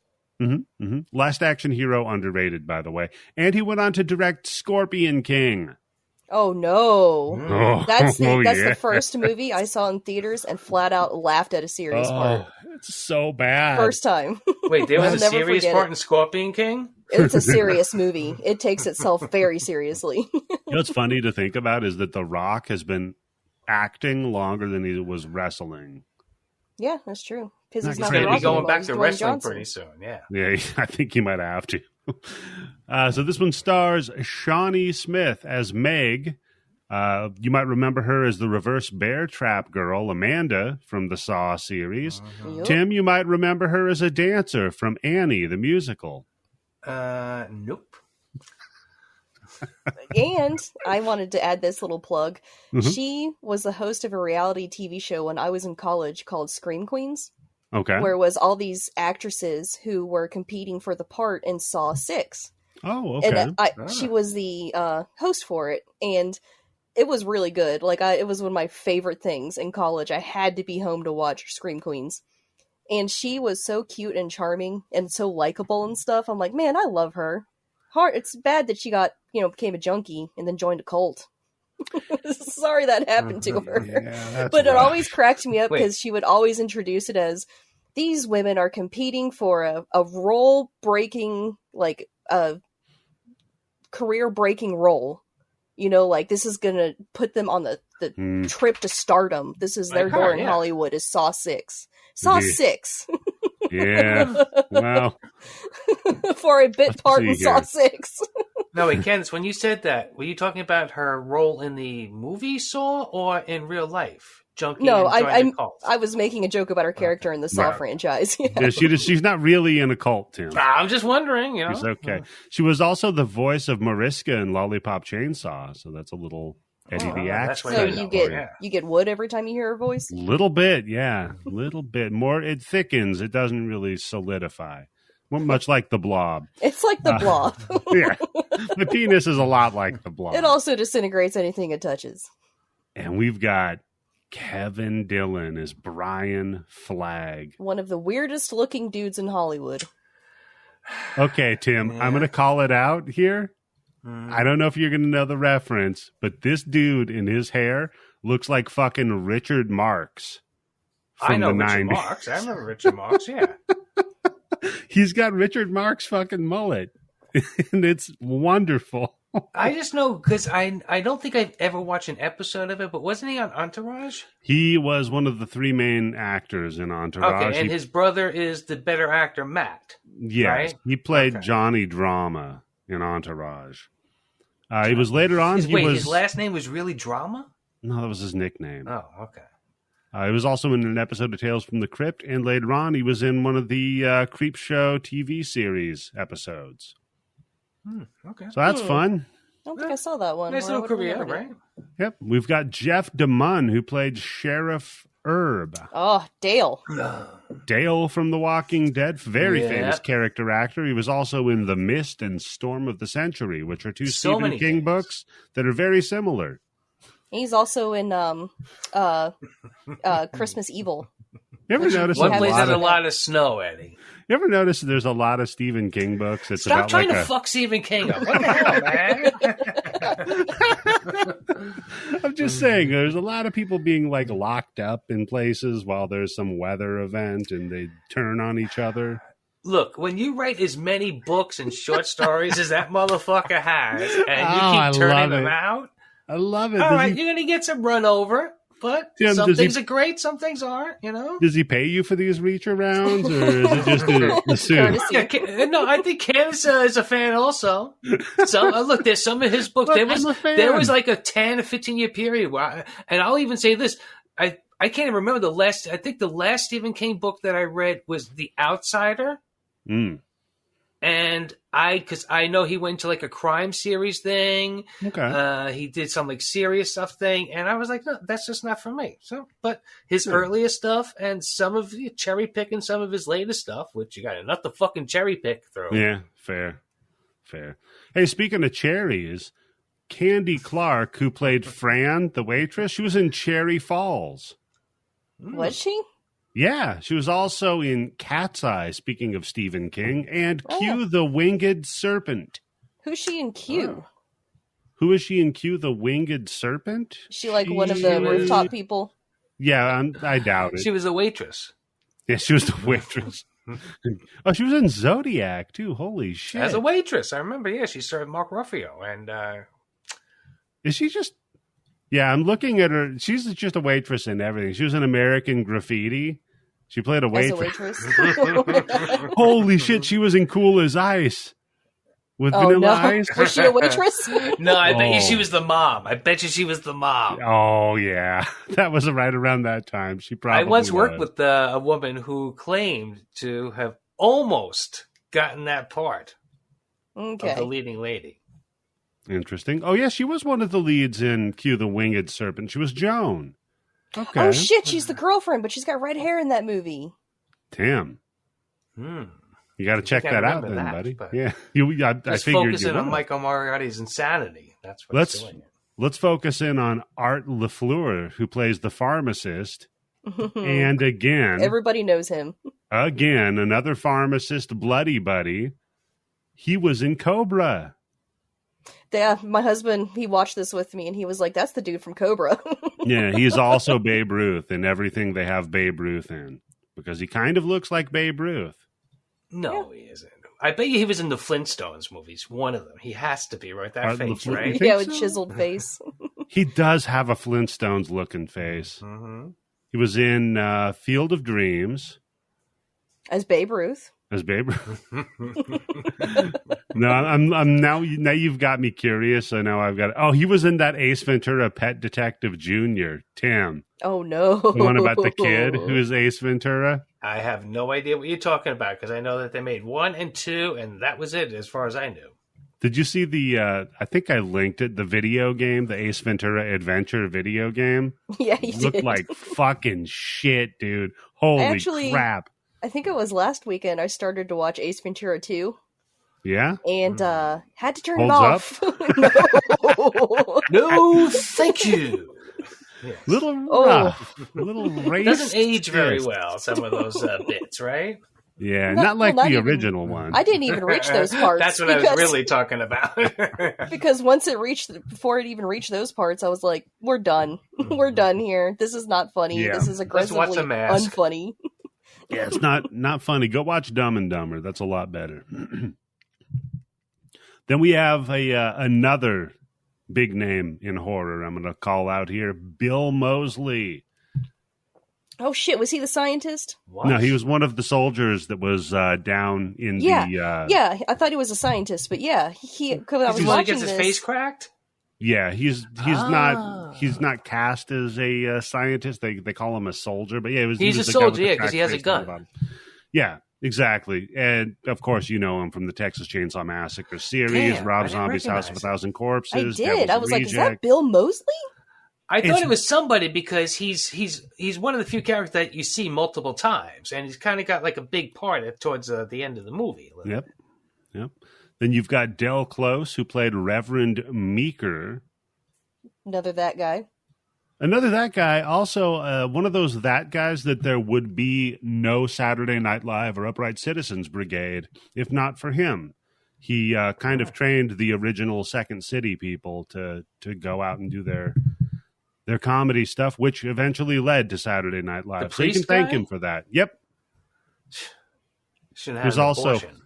Last Action Hero, underrated, by the way. And he went on to direct Scorpion King. Oh, no. Oh, that's the first movie I saw in theaters and flat out laughed at a serious part. It's so bad. First time. Wait, there was a serious part in Scorpion King? It's a serious movie. It takes itself very seriously. You know what's funny to think about is that The Rock has been acting longer than he was wrestling. Yeah, that's true. Because he's going to be going back to wrestling pretty soon. Yeah, I think he might have to. So this one stars Shawnee Smith as Meg. You might remember her as the reverse bear trap girl, Amanda, from the Saw series. Yep. Tim, you might remember her as a dancer from Annie, the musical. Nope. And I wanted to add this little plug. Mm-hmm. She was the host of a reality TV show when I was in college called Scream Queens. Okay. Where it was all these actresses who were competing for the part in Saw 6. Oh, okay. And she was the host for it, and it was really good. Like, it was one of my favorite things in college. I had to be home to watch Scream Queens. And she was so cute and charming and so likable and stuff. I'm like, man, I love her. It's bad that she became a junkie and then joined a cult. Sorry that happened to her. Yeah, but it always cracked me up because she would always introduce it as, these women are competing for a role-breaking, like, a career-breaking role. Like, this is gonna put them on the trip to stardom. This is their door in Hollywood, is Saw 6. Saw 6! Yeah, wow. For a bit part in Saw 6. No, wait, Candice, when you said that, were you talking about her role in the movie Saw or in real life? Junkie. No, I was making a joke about her character in the Saw franchise. Yeah, she's not really in a cult, Tim. I'm just wondering, She's okay. She was also the voice of Mariska in Lollipop Chainsaw, so that's a little Eddie the Axe. So you get wood every time you hear her voice? Little bit, yeah. Little bit. More, it thickens. It doesn't really solidify. Much like the Blob. It's like the Blob. Yeah. The penis is a lot like the Blob. It also disintegrates anything it touches. And we've got Kevin Dillon as Brian Flagg. One of the weirdest looking dudes in Hollywood. Okay, Tim, I'm going to call it out here. I don't know if you're going to know the reference, but this dude in his hair looks like fucking Richard Marx. I know Richard Marx. I remember Richard Marx, yeah. He's got Richard Marx fucking mullet, and it's wonderful. I just know because I don't think I've ever watched an episode of it, but wasn't he on Entourage? He was one of the three main actors in Entourage. Okay, and his brother is the better actor, Matt. Yes, right? He played Johnny Drama in Entourage. He was later on. His last name was really Drama? No, that was his nickname. Oh, okay. He was also in an episode of Tales from the Crypt, and later on, he was in one of the Creep Show TV series episodes. Okay. So that's fun. I don't think I saw that one. Nice little career, right? Yep. We've got Jeff DeMunn, who played Sheriff Herb. Oh, Dale. Dale from The Walking Dead. Very famous character actor. He was also in The Mist and Storm of the Century, which are two Stephen King books that are very similar. He's also in Christmas Evil. You ever notice one place has a lot of snow, Eddie? You ever notice there's a lot of Stephen King books? It's Stop trying to fuck Stephen King up. What the hell, man? I'm just saying, there's a lot of people being like locked up in places while there's some weather event and they turn on each other. Look, when you write as many books and short stories as that motherfucker has, and you keep turning them out, I love it. All right, you're going to get some run over. But some things are great, some things aren't, Does he pay you for these reach arounds, or is it just a suit? No, I think Candice is a fan also. So, look, there's some of his books. There was like a 10 or 15-year period where and I'll even say this. I can't even remember the last. I think the last Stephen King book that I read was The Outsider. And because I know he went to like a crime series thing. Okay. He did some like serious stuff thing. And I was like, no, that's just not for me. So, but his earliest stuff and some of cherry picking some of his latest stuff, which you got enough to fucking cherry pick through. Yeah, fair. Hey, speaking of cherries, Candy Clark, who played Fran, the waitress, she was in Cherry Falls. Was she? Yeah, she was also in Cat's Eye, speaking of Stephen King, and Q the Winged Serpent. Who's she in Q? Who is she in Q the Winged Serpent? She like one of the rooftop people? Yeah, I doubt it. She was a waitress. Yeah, she was the waitress. Oh, she was in Zodiac, too. Holy shit. As a waitress, I remember, she served Mark Ruffalo. And is she just... Yeah, I'm looking at her. She's just a waitress in everything. She was in American Graffiti. She played a waitress. Holy shit, she was in Cool as Ice with Vanilla Ice. Was she a waitress? No, I bet you she was the mom. I bet you she was the mom. Oh, yeah. That was right around that time. She probably I once worked with a woman who claimed to have almost gotten that part of the leading lady. Interesting. Oh, yeah, she was one of the leads in Q the Winged Serpent. She was Joan. Okay. Oh, shit, she's the girlfriend, but she's got red hair in that movie. Damn. You got to check that out then, buddy. Yeah. I figured focusing on Michael Moriarty's insanity. That's what's doing it. Let's focus in on Art LaFleur, who plays the pharmacist. And again... Everybody knows him. Again, another pharmacist, Bloody Buddy. He was in Cobra. Yeah, my husband, he watched this with me, and he was like, that's the dude from Cobra. Yeah, he's also Babe Ruth in everything they have Babe Ruth in. Because he kind of looks like Babe Ruth. No, he isn't. I bet you he was in the Flintstones movies. One of them. He has to be, right? That face, right? Yeah, with chiseled face. He does have a Flintstones-looking face. Mm-hmm. He was in Field of Dreams. As Babe Ruth. As Babe Ruth. No, I'm now you've got me curious. So now I've got... Oh, he was in that Ace Ventura Pet Detective Jr., Tim. Oh, no. The one about the kid who's Ace Ventura? I have no idea what you're talking about, because I know that they made 1 and 2, and that was it as far as I knew. Did you see the, I think I linked it, the video game, the Ace Ventura Adventure video game? Yeah, you looked did. like fucking shit, dude. Holy crap. I think it was last weekend I started to watch Ace Ventura 2. Yeah? And had to turn Holds it off. No, thank you. Yes. Little rough. Little racist. Doesn't age very well, some of those bits, right? Yeah, not like the original one. I didn't even reach those parts. That's what I was really talking about. Because before it even reached those parts, I was like, we're done. We're done here. This is not funny. Yeah. This is aggressively unfunny. Yeah, it's not funny. Go watch Dumb and Dumber. That's a lot better. Then we have another big name in horror I'm going to call out here, Bill Moseley. Oh, shit. Was he the scientist? What? No, he was one of the soldiers that was down in Yeah, I thought he was a scientist, but yeah. He gets his face cracked? Yeah, he's not cast as a scientist. They call him a soldier, but yeah, he's a soldier, yeah, because he has a gun. Yeah, exactly. And of course, you know him from the Texas Chainsaw Massacre series, Damn, Rob Zombie's House of a Thousand Corpses. I did. I was like, is that Bill Moseley? I thought it was somebody because he's one of the few characters that you see multiple times, and he's kind of got like a big part towards the end of the movie. Yep. Then you've got Del Close, who played Reverend Meeker. Another that guy. Also, one of those that guys that there would be no Saturday Night Live or Upright Citizens Brigade if not for him. He kind of trained the original Second City people to go out and do their comedy stuff, which eventually led to Saturday Night Live. So you can thank him for that. Yep. Shouldn't have an abortion.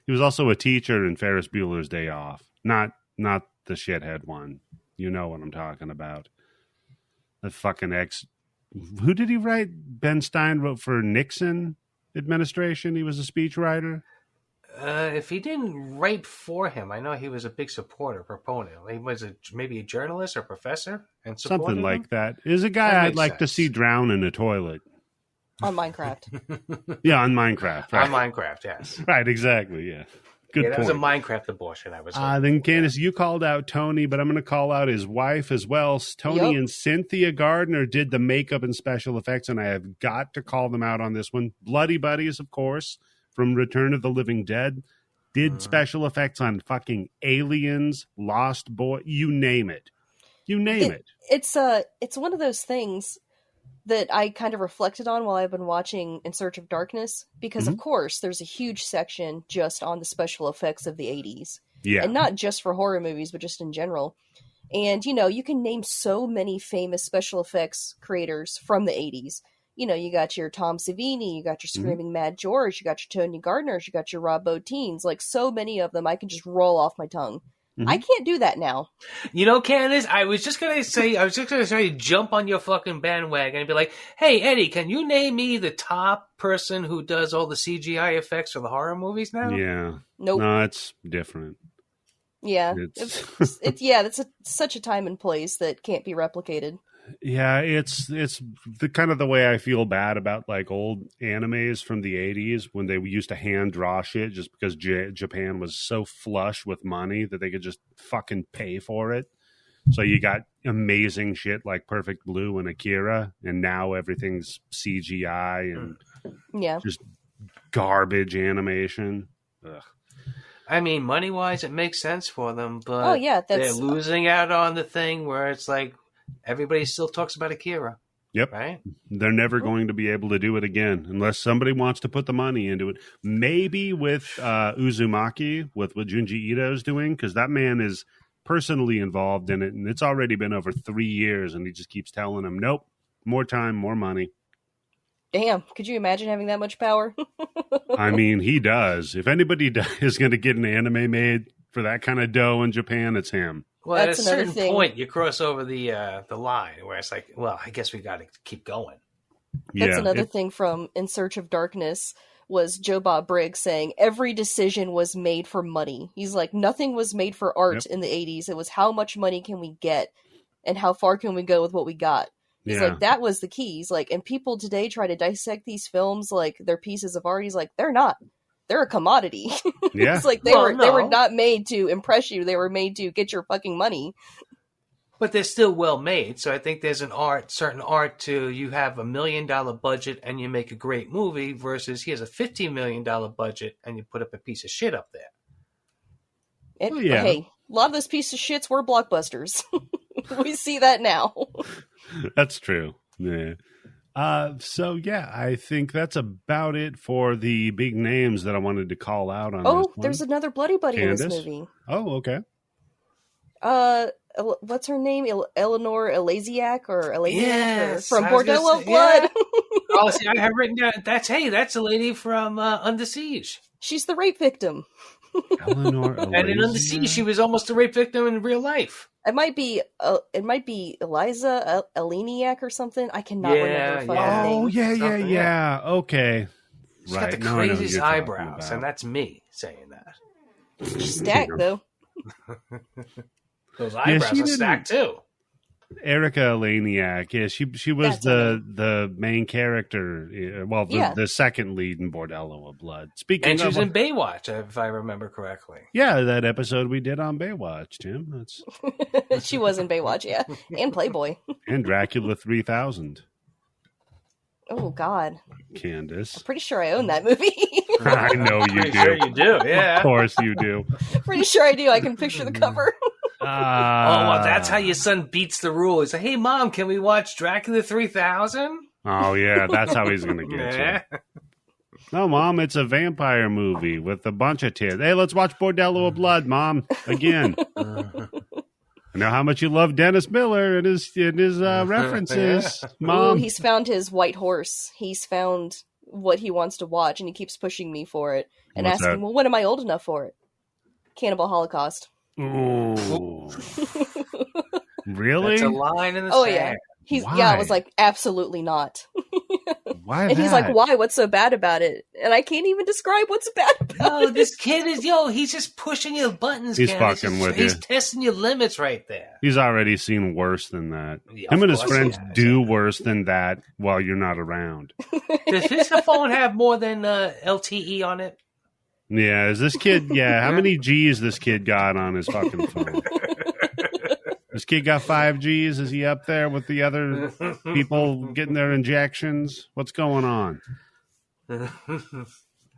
He was also a teacher in Ferris Bueller's Day Off. Not the shithead one. You know what I'm talking about. The fucking who did he write? Ben Stein wrote for Nixon administration. He was a speechwriter. If he didn't write for him, I know he was a big proponent. He was maybe a journalist or professor and something like that. Is a guy I'd like to see drown in a toilet. On Minecraft. Yeah, on Minecraft. Right. On Minecraft, yes. Right, exactly, yeah. Good point. That was a Minecraft abortion I was then, Candice, you called out Tony, but I'm going to call out his wife as well. Tony and Cynthia Gardner did the makeup and special effects, and I have got to call them out on this one. Bloody Buddies, of course, from Return of the Living Dead, did special effects on fucking Aliens, Lost Boy, you name it. It's one of those things that I kind of reflected on while I've been watching In Search of Darkness, because of course there's a huge section just on the special effects of the 80s. Yeah. And not just for horror movies, but just in general. And, you can name so many famous special effects creators from the 80s. You got your Tom Savini, you got your Screaming Mad George, you got your Tony Gardners, you got your Rob Bottin's, like so many of them I can just roll off my tongue. I can't do that now. Candice, I was just going to say, jump on your fucking bandwagon and be like, hey, Eddie, can you name me the top person who does all the CGI effects for the horror movies now? Yeah. Nope. No, it's different. Yeah. It's such a time and place that can't be replicated. Yeah, it's the kind of the way I feel bad about like old animes from the 80s when they used to hand draw shit just because Japan was so flush with money that they could just fucking pay for it. So you got amazing shit like Perfect Blue and Akira, and now everything's CGI and just garbage animation. Ugh. I mean, money-wise, it makes sense for them, but they're losing out on the thing where it's like everybody still talks about Akira. Yep. Right? They're never going to be able to do it again unless somebody wants to put the money into it. Maybe with Uzumaki, with what Junji Ito is doing, because that man is personally involved in it, and it's already been over 3 years, and he just keeps telling him, nope, more time, more money. Damn, could you imagine having that much power? I mean, he does. If anybody is going to get an anime made for that kind of dough in Japan, it's him. Well, that's at a certain point, you cross over the line where it's like, well, I guess we got to keep going. That's another thing from In Search of Darkness was Joe Bob Briggs saying every decision was made for money. He's like, nothing was made for art in the 80s. It was how much money can we get and how far can we go with what we got. He's like, that was the key. He's like, and people today try to dissect these films like they're pieces of art. He's like, they're not. They're a commodity. Yeah. It's like they were not made to impress you. They were made to get your fucking money. But they're still well made. So I think there's certain art to you have $1 million budget and you make a great movie versus here's a $50 million budget and you put up a piece of shit up there. Hey, a lot of those pieces of shits were blockbusters. We see that now. That's true. Yeah. So I think that's about it for the big names that I wanted to call out on. Oh, there's another Bloody Buddy Candice in this movie. Oh, okay. What's her name? Eleanor Elaziak or Elaziak from Bordello of Blood. Oh, see, I have written down that's a lady from Under Siege. She's the rape victim. Eleanor Elaziak. And in Under Siege, she was almost a rape victim in real life. It might be Eliza Eleniak or something. I cannot remember her name. Oh, yeah. Okay. She's got the craziest eyebrows, and that's me saying that. She's stacked, though. Those eyebrows are stacked, too. Erica Eleniak, she was the main character, the second lead in Bordello of Blood. And she was in Baywatch, if I remember correctly. Yeah, that episode we did on Baywatch, Tim. She was in Baywatch, yeah, and Playboy, and Dracula 3000. Oh God, Candice, I'm pretty sure I own that movie. I know you do. Sure you do, yeah. Of course you do. Pretty sure I do. I can picture the cover. Well, that's how your son beats the rule. He's like, hey, Mom, can we watch Dracula 3000? Oh, yeah, that's how he's going to get you. No, Mom, it's a vampire movie with a bunch of tits. Hey, let's watch Bordello of Blood, Mom, again. I know how much you love Dennis Miller and his references, Mom. Ooh, he's found his white horse. He's found what he wants to watch, and he keeps pushing me for it and asking, well, when am I old enough for it? Cannibal Holocaust. Ooh. Really? That's a line in the Yeah. sand. I was like, absolutely not. Why? And he's like, why? What's so bad about it? And I can't even describe what's bad about it. This kid is, he's just pushing your buttons. He's fucking with you. He's testing your limits right there. He's already seen worse than that. Yeah, him and his friends do worse than that while you're not around. Does his phone have more than LTE on it? Yeah, is this kid, how many G's this kid got on his fucking phone? This kid got 5 Gs? Is he up there with the other people getting their injections? What's going on?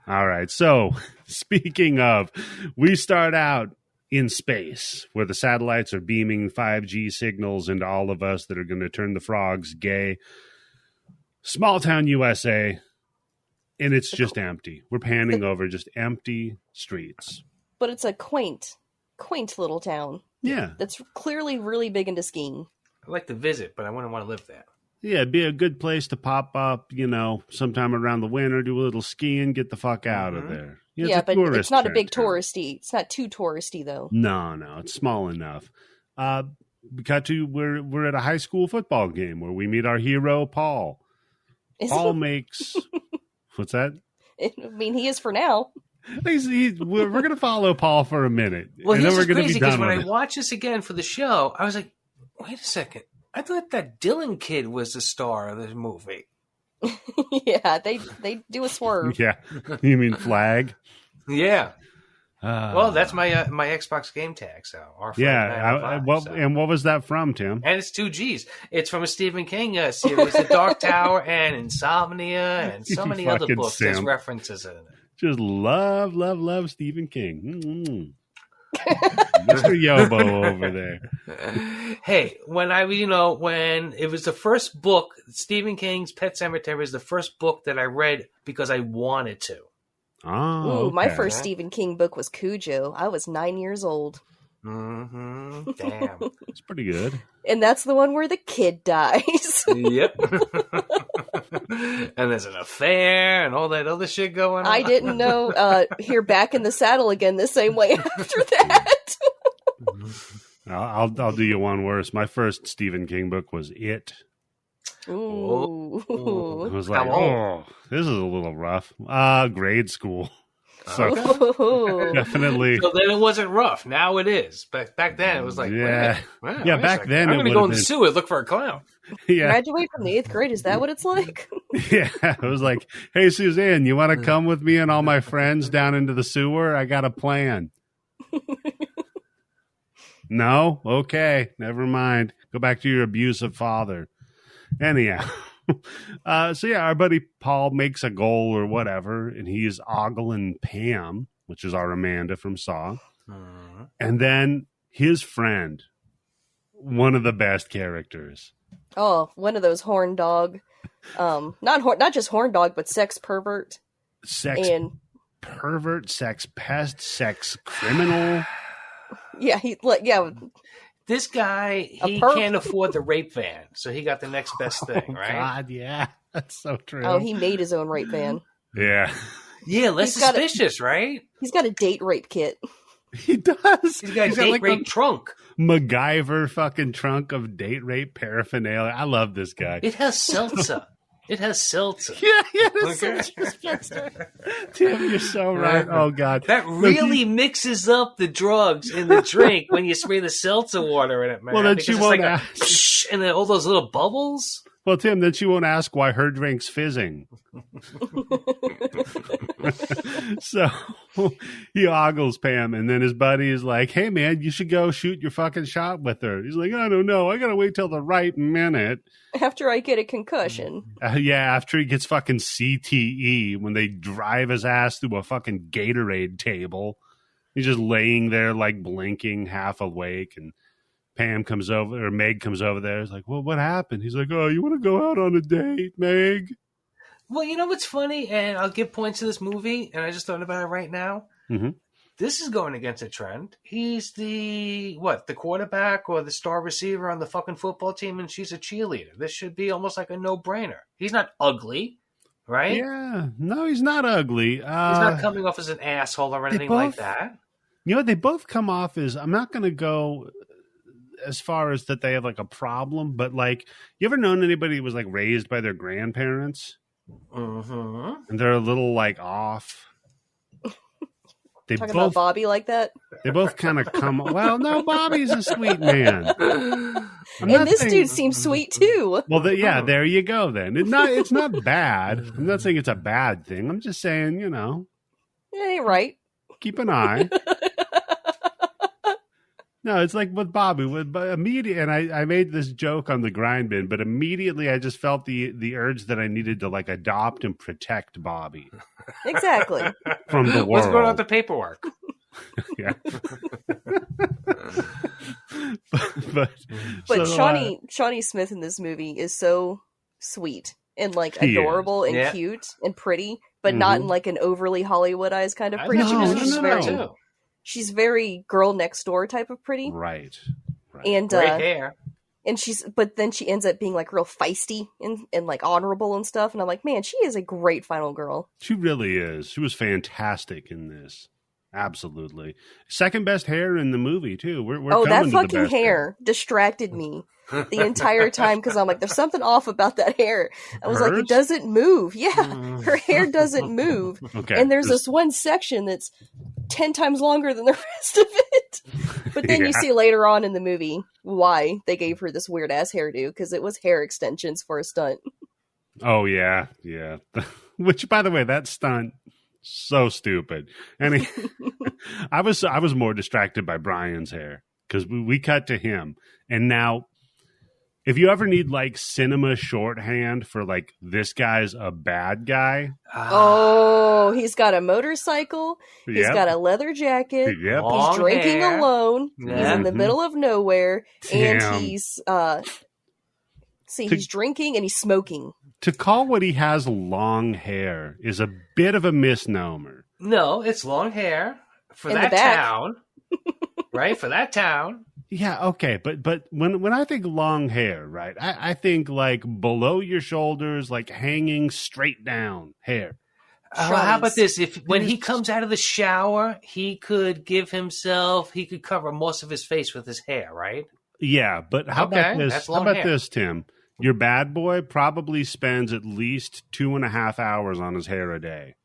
All right, so speaking of, we start out in space where the satellites are beaming 5G signals into all of us that are going to turn the frogs gay. Small town USA. And it's just empty. We're panning over just empty streets. But it's a quaint little town. Yeah. That's clearly really big into skiing. I'd like to visit, but I wouldn't want to live there. Yeah, it'd be a good place to pop up, sometime around the winter, do a little skiing, get the fuck out of there. But it's not a big touristy. It's not too touristy, though. No, it's small enough. We're at a high school football game where we meet our hero, Paul. Paul makes... What's that? I mean, he is for now. We're going to follow Paul for a minute. Well, and then here's we're going to crazy be done because when with I watched this again for the show, I was like, wait a second. I thought that Dylan kid was the star of this movie. Yeah, they do a swerve. Yeah, you mean Flag? Yeah. Well, that's my my Xbox game tag. So and what was that from, Tim? And it's 2 G's. It's from a Stephen King series, The Dark Tower and Insomnia, and so many other books. There's references in it. Just love Stephen King. Mm-hmm. Mr. Yobo over there. Hey, when it was the first book, Stephen King's Pet Sematary was the first book that I read because I wanted to. Oh, my first Stephen King book was Cujo. I was 9 years old. Mm-hmm. Damn. It's pretty good. And that's the one where the kid dies. Yep. And there's an affair and all that other shit going on. I didn't know you're back in the saddle again the same way after that. I'll do you one worse. My first Stephen King book was It. Ooh. I was like, this is a little rough. Grade school. So definitely. So then it wasn't rough. Now it is. But back then it was like, wow, back then I'm going to go in the sewer and look for a clown. Yeah. Graduate from the 8th grade. Is that what it's like? Yeah. It was like, hey, Suzanne, you want to come with me and all my friends down into the sewer? I got a plan. No? Okay. Never mind. Go back to your abusive father. Anyhow. Our buddy Paul makes a goal or whatever, and he's ogling Pam, which is our Amanda from Saw. And then his friend, one of the best characters. Oh, one of those horn dog. Not just horn dog, but sex pervert. Pervert, sex pest, sex criminal. Yeah, this guy, he can't afford the rape van, so he got the next best thing, right? God, yeah. That's so true. Oh, he made his own rape van. Yeah. Yeah, less suspicious, right? He's got a date rape kit. He does. He's got a date rape trunk. MacGyver fucking trunk of date rape paraphernalia. I love this guy. It has seltzer. It has seltzer. Yeah, seltzer. Tim, you're so right. Oh, God. That really mixes up the drugs in the drink when you spray the seltzer water in it, man. Well, then she won't ask. And then all those little bubbles. Well, Tim, then she won't ask why her drink's fizzing. So he ogles Pam, and then his buddy is like, hey, man, you should go shoot your fucking shot with her. He's like, I don't know. I got to wait till the right minute. After I get a concussion. After he gets fucking CTE when they drive his ass through a fucking Gatorade table. He's just laying there like blinking, half awake, and Pam comes over, or Meg comes over there. He's like, well, what happened? He's like, oh, you want to go out on a date, Meg? Well, you know what's funny? And I'll give points to this movie, and I just thought about it right now. Mm-hmm. This is going against a trend. He's the quarterback or the star receiver on the fucking football team, and she's a cheerleader. This should be almost like a no-brainer. He's not ugly, right? Yeah. No, he's not ugly. He's not coming off as an asshole or anything like that. You know, they both come off as, I'm not going to go as far as that they have like a problem, but like, you ever known anybody who was like raised by their grandparents? Mm-hmm. And they're a little like off. They talking about Bobby like that? They both kind of come. Well, no, Bobby's a sweet man. And this dude seems sweet too. Well, there you go. Then it's not bad. I'm not saying it's a bad thing. I'm just saying, you know, it ain't right. Keep an eye. No, it's like with Bobby. Immediately, and I made this joke on the grind bin, but immediately I just felt the urge that I needed to like adopt and protect Bobby. Exactly. From the world. What's going on with the paperwork? Yeah. but Shawnee Smith in this movie is so sweet and like adorable and cute and pretty, but not in like an overly Hollywoodized kind of pretty. She's very girl next door type of pretty. Right. And great hair. And but then she ends up being like real feisty and like honorable and stuff. And I'm like, man, she is a great final girl. She really is. She was fantastic in this. Absolutely. Second best hair in the movie too. We're that fucking hair distracted me the entire time because I'm like, there's something off about that hair. I was like, it doesn't move. Yeah, her hair doesn't move. Okay. And there's this one section that's 10 times longer than the rest of it. But then you see later on in the movie why they gave her this weird ass hairdo, because it was hair extensions for a stunt. Oh yeah. Which, by the way, that stunt, so stupid. And I was more distracted by Brian's hair, because we cut to him, and now, if you ever need like cinema shorthand for like, this guy's a bad guy. Oh, he's got a motorcycle. He's got a leather jacket. Yep. He's drinking alone. Yeah. He's in the middle of nowhere. Damn. And he's he's drinking and he's smoking. To call what he has long hair is a bit of a misnomer. No, it's long hair for In the that back. town. Right? For that town. Yeah, okay, but when I think long hair, right, I think like below your shoulders, like hanging straight down hair. How about this? When he comes out of the shower, he could cover most of his face with his hair, right? Yeah, but how about this? That's How long about hair. this, Tim? Your bad boy probably spends at least 2.5 hours on his hair a day.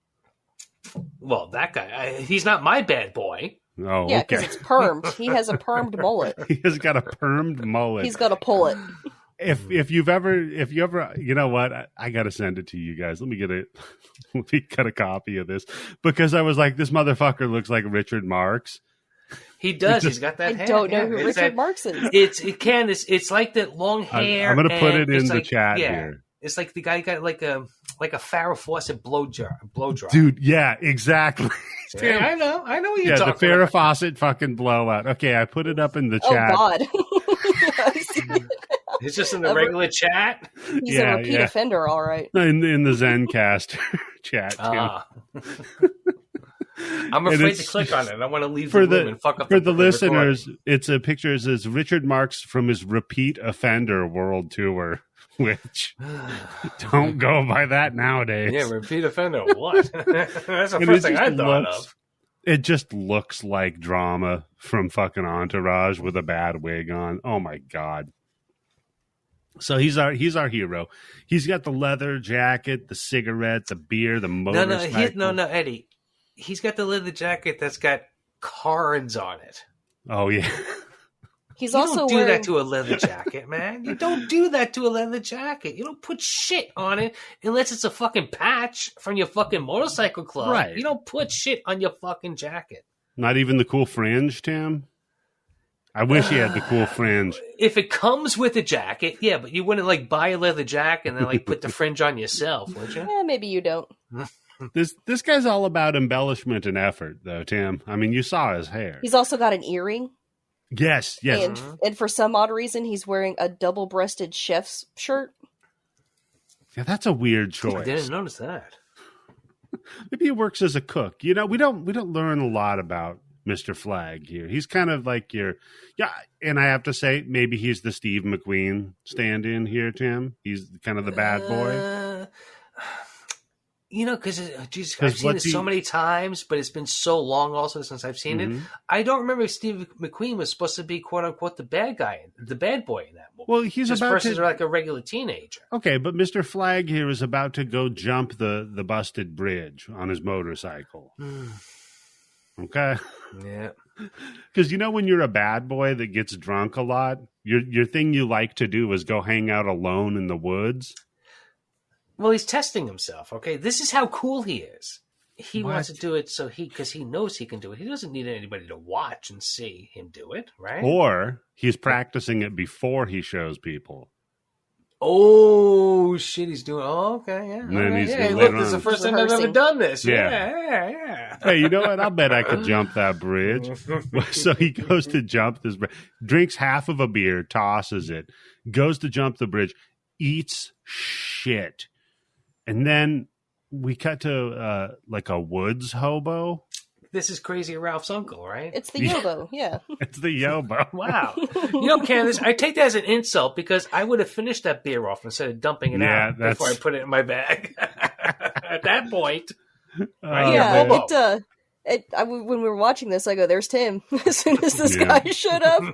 Well, that guy, he's not my bad boy. Oh, Yeah, okay. because it's permed. He has a permed mullet. He has got a permed mullet. He's got to pull it. If you ever, you know what? I got to send it to you guys. Let me cut a copy of this, because I was like, this motherfucker looks like Richard Marx. He does. He's got that hair. I don't know who It's Richard that- Marx is. Candice, it's like that long hair. I'm going to put it and in it's the like, chat here. It's like the guy got like a Farrah Fawcett blow dry. Dude, yeah, exactly. Yeah, I know what you're Yeah, the talking Farrah about. Fawcett fucking blowout. Okay, I put it up in the chat. Oh, God. It's just in the regular chat. He's a repeat offender, all right. In the Zencast chat, too. I'm afraid to click on it. I want to leave for the room and fuck up for the recording. listeners. It's a picture. It says Richard Marx from his repeat offender world tour, which don't go by that nowadays. Yeah, repeat offender. What? That's the And first it thing I just thought looks- of. It just looks like drama from fucking Entourage with a bad wig on. Oh my God. So he's our hero. He's got the leather jacket, the cigarette, the beer, the motorcycle. No, Eddie. He's got the leather jacket that's got cards on it. Oh yeah. He's You also don't do wearing... that to a leather jacket, man. You don't do that to a leather jacket. You don't put shit on it unless it's a fucking patch from your fucking motorcycle club. Right. You don't put shit on your fucking jacket. Not even the cool fringe, Tim. I wish he had the cool fringe. If it comes with a jacket, yeah, but you wouldn't like buy a leather jacket and then like put the fringe on yourself, would you? Yeah, maybe you don't. This guy's all about embellishment and effort, though, Tim. I mean, you saw his hair. He's also got an earring. Yes. And for some odd reason, he's wearing a double-breasted chef's shirt. Yeah, that's a weird I choice. didn't notice that. Maybe he works as a cook. You know, we don't learn a lot about Mr. Flag here. He's kind of like and I have to say, maybe he's the Steve McQueen stand-in here, Tim. He's kind of the bad boy. You know, because I've seen it so many times, but it's been so long also since I've seen it. I don't remember if Steve McQueen was supposed to be quote unquote the bad guy, the bad boy in that movie. Well, he's just about versus to like a regular teenager. Okay, but Mr. Flag here is about to go jump the busted bridge on his motorcycle. Okay. Yeah. Because you know when you're a bad boy that gets drunk a lot, your thing you like to do is go hang out alone in the woods. Well, he's testing himself. Okay, this is how cool he is. He wants to do it because he knows he can do it. He doesn't need anybody to watch and see him do it, right? Or he's practicing it before he shows people. Oh shit, he's doing. Oh, okay, yeah. And then he's yeah, later look, this is the on- first time I've ever done this. Yeah. Yeah. Hey, you know what? I'll bet I could jump that bridge. So he goes to jump this bridge, drinks half of a beer, tosses it, goes to jump the bridge, eats shit. And then we cut to like a woods hobo. This is Crazy Ralph's uncle, right? It's the Yobo, yeah. It's the Yobo. Wow. You know, Candice, I take that as an insult because I would have finished that beer off instead of dumping it out before I put it in my bag. At that point. Right Yeah, here, when we were watching this, I go, there's Tim. As soon as this guy showed up,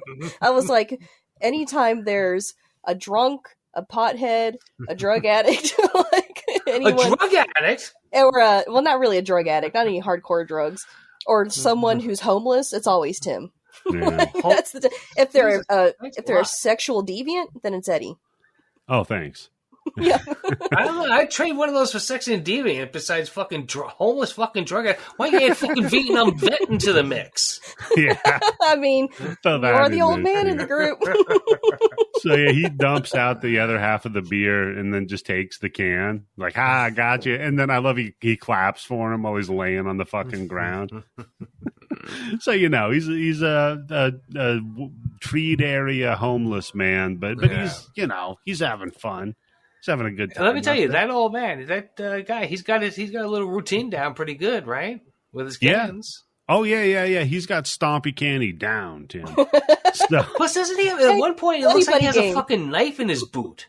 I was like, anytime there's a drunk, a pothead, a drug addict, like anyone. A drug addict? Or, well, not really a drug addict, not any hardcore drugs. or someone who's homeless, it's always Tim. Yeah. That's if they're a sexual deviant, then it's Eddie. Oh, thanks. Yeah. I don't know. I'd trade one of those for sex and deviant besides fucking homeless fucking drug addict. Why you add fucking Vietnam vet into the mix? Yeah. I mean, you're the old man in the group. So, yeah, he dumps out the other half of the beer and then just takes the can. Like, I got you. And then I love he claps for him while he's laying on the fucking ground. So, he's a treat area homeless man, but he's having fun. He's having a good time. And let me tell you, that old man, that guy, he's got a little routine down pretty good, right? With his cans. Oh, yeah. He's got Stompy Candy down, Tim. Plus, doesn't he have, at one point, it looks like he has a fucking knife in his boot.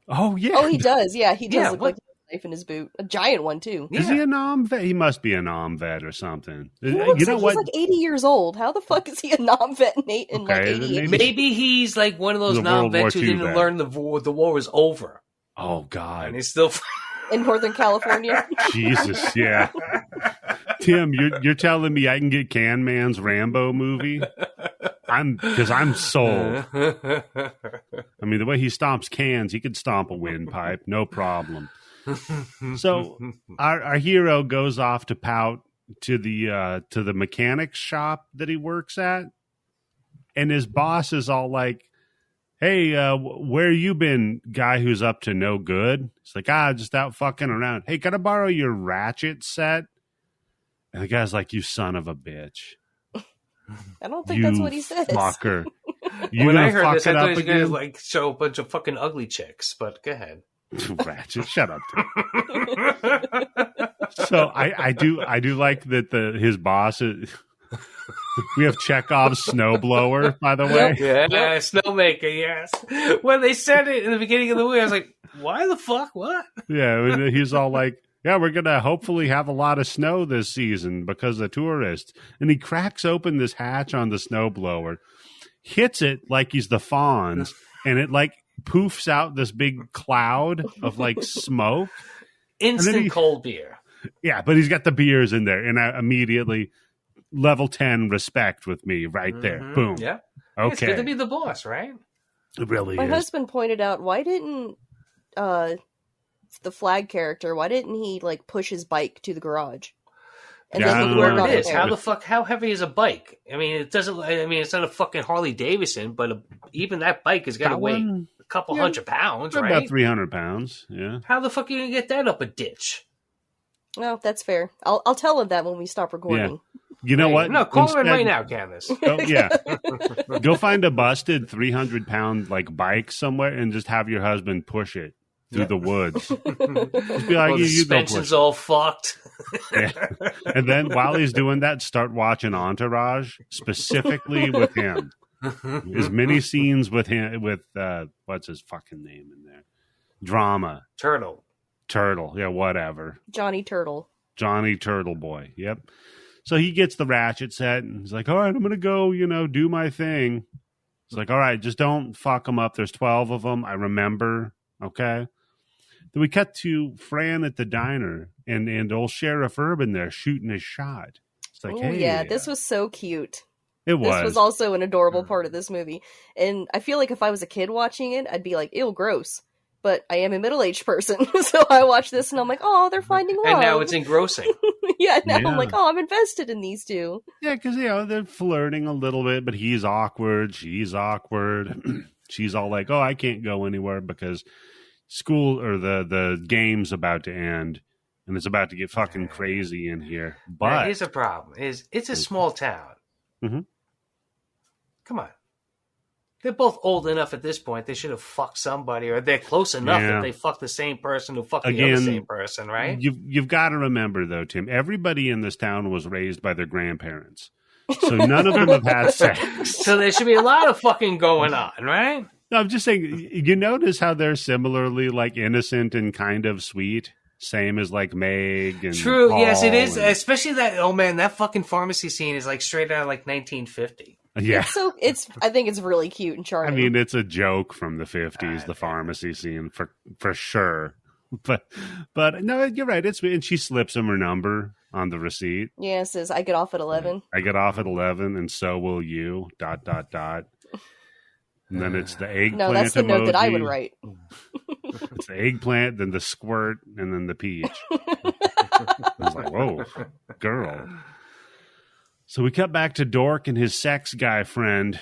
Oh, yeah. Oh, he does. Yeah, he does look like he has a knife in his boot. A giant one, too. Is he a nom vet? He must be a nom vet or something. He looks like he's like 80 years old. How the fuck is he a nom vet in like 88? Maybe he's like one of those nom vets who didn't learn the war was over. Oh, God. And he's still... in Northern California. Jesus, yeah. Tim, you're telling me I can get Can Man's Rambo movie? Because I'm sold. I mean, the way he stomps cans, he could stomp a windpipe, no problem. So our hero goes off to pout to the mechanics shop that he works at, and his boss is all like, "Hey, where you been, guy who's up to no good?" It's like, just out fucking around. Hey, can I borrow your ratchet set? And the guy's like, "You son of a bitch." I don't think that's what he says. Fucker. When I heard this, I thought he was going to like show a bunch of fucking ugly chicks, but go ahead. Ratchet, shut up, Tim. So I do like that his boss is... We have Chekhov's snowblower, by the way. Yeah, snowmaker, yes. When they said it in the beginning of the movie, I was like, why the fuck? What? Yeah, he's all like, yeah, we're going to hopefully have a lot of snow this season because of tourists. And he cracks open this hatch on the snowblower, hits it like he's the Fonz, and it like poofs out this big cloud of like smoke. Instant cold beer. Yeah, but he's got the beers in there, and I immediately... level 10 respect with me right there. Mm-hmm. Boom. Yeah. Okay. It's good to be the boss, right? It really My is. My husband pointed out, why didn't the flag character, why didn't he like push his bike to the garage? And then where it is. How heavy is a bike? I mean, it's not a fucking Harley Davidson, but even that bike has got to weigh a couple hundred pounds, right? About 300 pounds, yeah. How the fuck are you going to get that up a ditch? No, that's fair. I'll tell him that when we stop recording. Yeah. You know what? No, call him right now, Candice. Oh, yeah. Go find a busted 300-pound like bike somewhere and just have your husband push it through the woods. Just be like, the suspension's all fucked. Yeah. And then while he's doing that, start watching Entourage, specifically with him. As many scenes with him, with what's his fucking name in there? Drama. Turtle. Yeah, whatever. Johnny Turtle Boy. Yep. So he gets the ratchet set and he's like, all right, I'm going to go, do my thing. He's like, all right, just don't fuck them up. There's 12 of them. I remember. Okay. Then we cut to Fran at the diner and old Sheriff Urban there shooting his shot. It's like, hey. Yeah, this was so cute. It was. This was also an adorable part of this movie. And I feel like if I was a kid watching it, I'd be like, ew, gross. But I am a middle-aged person, so I watch this and I'm like, oh, they're finding love. And now it's engrossing. I'm like, oh, I'm invested in these two. Yeah, because, they're flirting a little bit, but he's awkward, she's awkward. She's all like, oh, I can't go anywhere because school or the game's about to end, and it's about to get fucking crazy in here. But now, here's a problem, it's a small town. Mm-hmm. Come on. They're both old enough at this point. They should have fucked somebody, or they're close enough that they fucked the same person who fucked the other same person, right? You've got to remember, though, Tim, everybody in this town was raised by their grandparents. So none of them have had sex. So there should be a lot of fucking going on, right? No, I'm just saying, you notice how they're similarly like innocent and kind of sweet? Same as like Meg and True, Paul yes, it is. Especially that fucking pharmacy scene is like straight out of like 1950. Yeah. I think it's really cute and charming. I mean, it's a joke from the 50s, the pharmacy scene, for sure. but no, you're right. And she slips him her number on the receipt. Yeah, it says, I get off at 11. I get off at 11, and so will you, ... And then it's the eggplant No, that's the emoji. note that I would write. It's the eggplant, then the squirt, and then the peach. I was like, whoa, girl. So we cut back to Dork and his sex guy friend,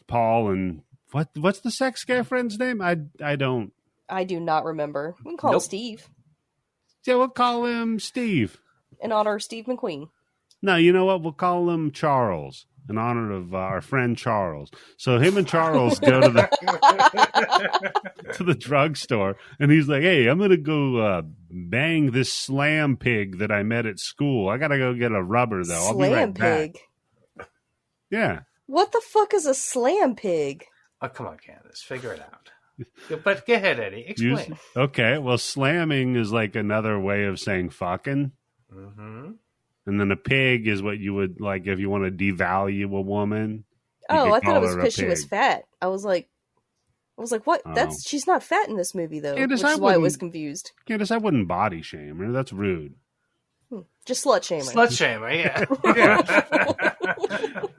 Paul, and what's the sex guy friend's name? I don't. I do not remember. We can call him Steve. Yeah, we'll call him Steve. In honor of Steve McQueen. No, you know what? We'll call him Charles. In honor of our friend Charles. So him and Charles go to the drugstore, and he's like, hey, I'm going to go bang this slam pig that I met at school. I got to go get a rubber, though. I'll be right pig? Back. Yeah. What the fuck is a slam pig? Oh, come on, Candice. Figure it out. But go ahead, Eddie. Explain. Okay, well, slamming is like another way of saying fucking. Mm-hmm. And then a pig is what you would like if you want to devalue a woman. Oh, I thought it was because she was fat. I was like, what? Oh. She's not fat in this movie, though. Candice, which is why I was confused. Candice, I wouldn't body shame her. That's rude. Just slut shaming. Slut shamer, yeah.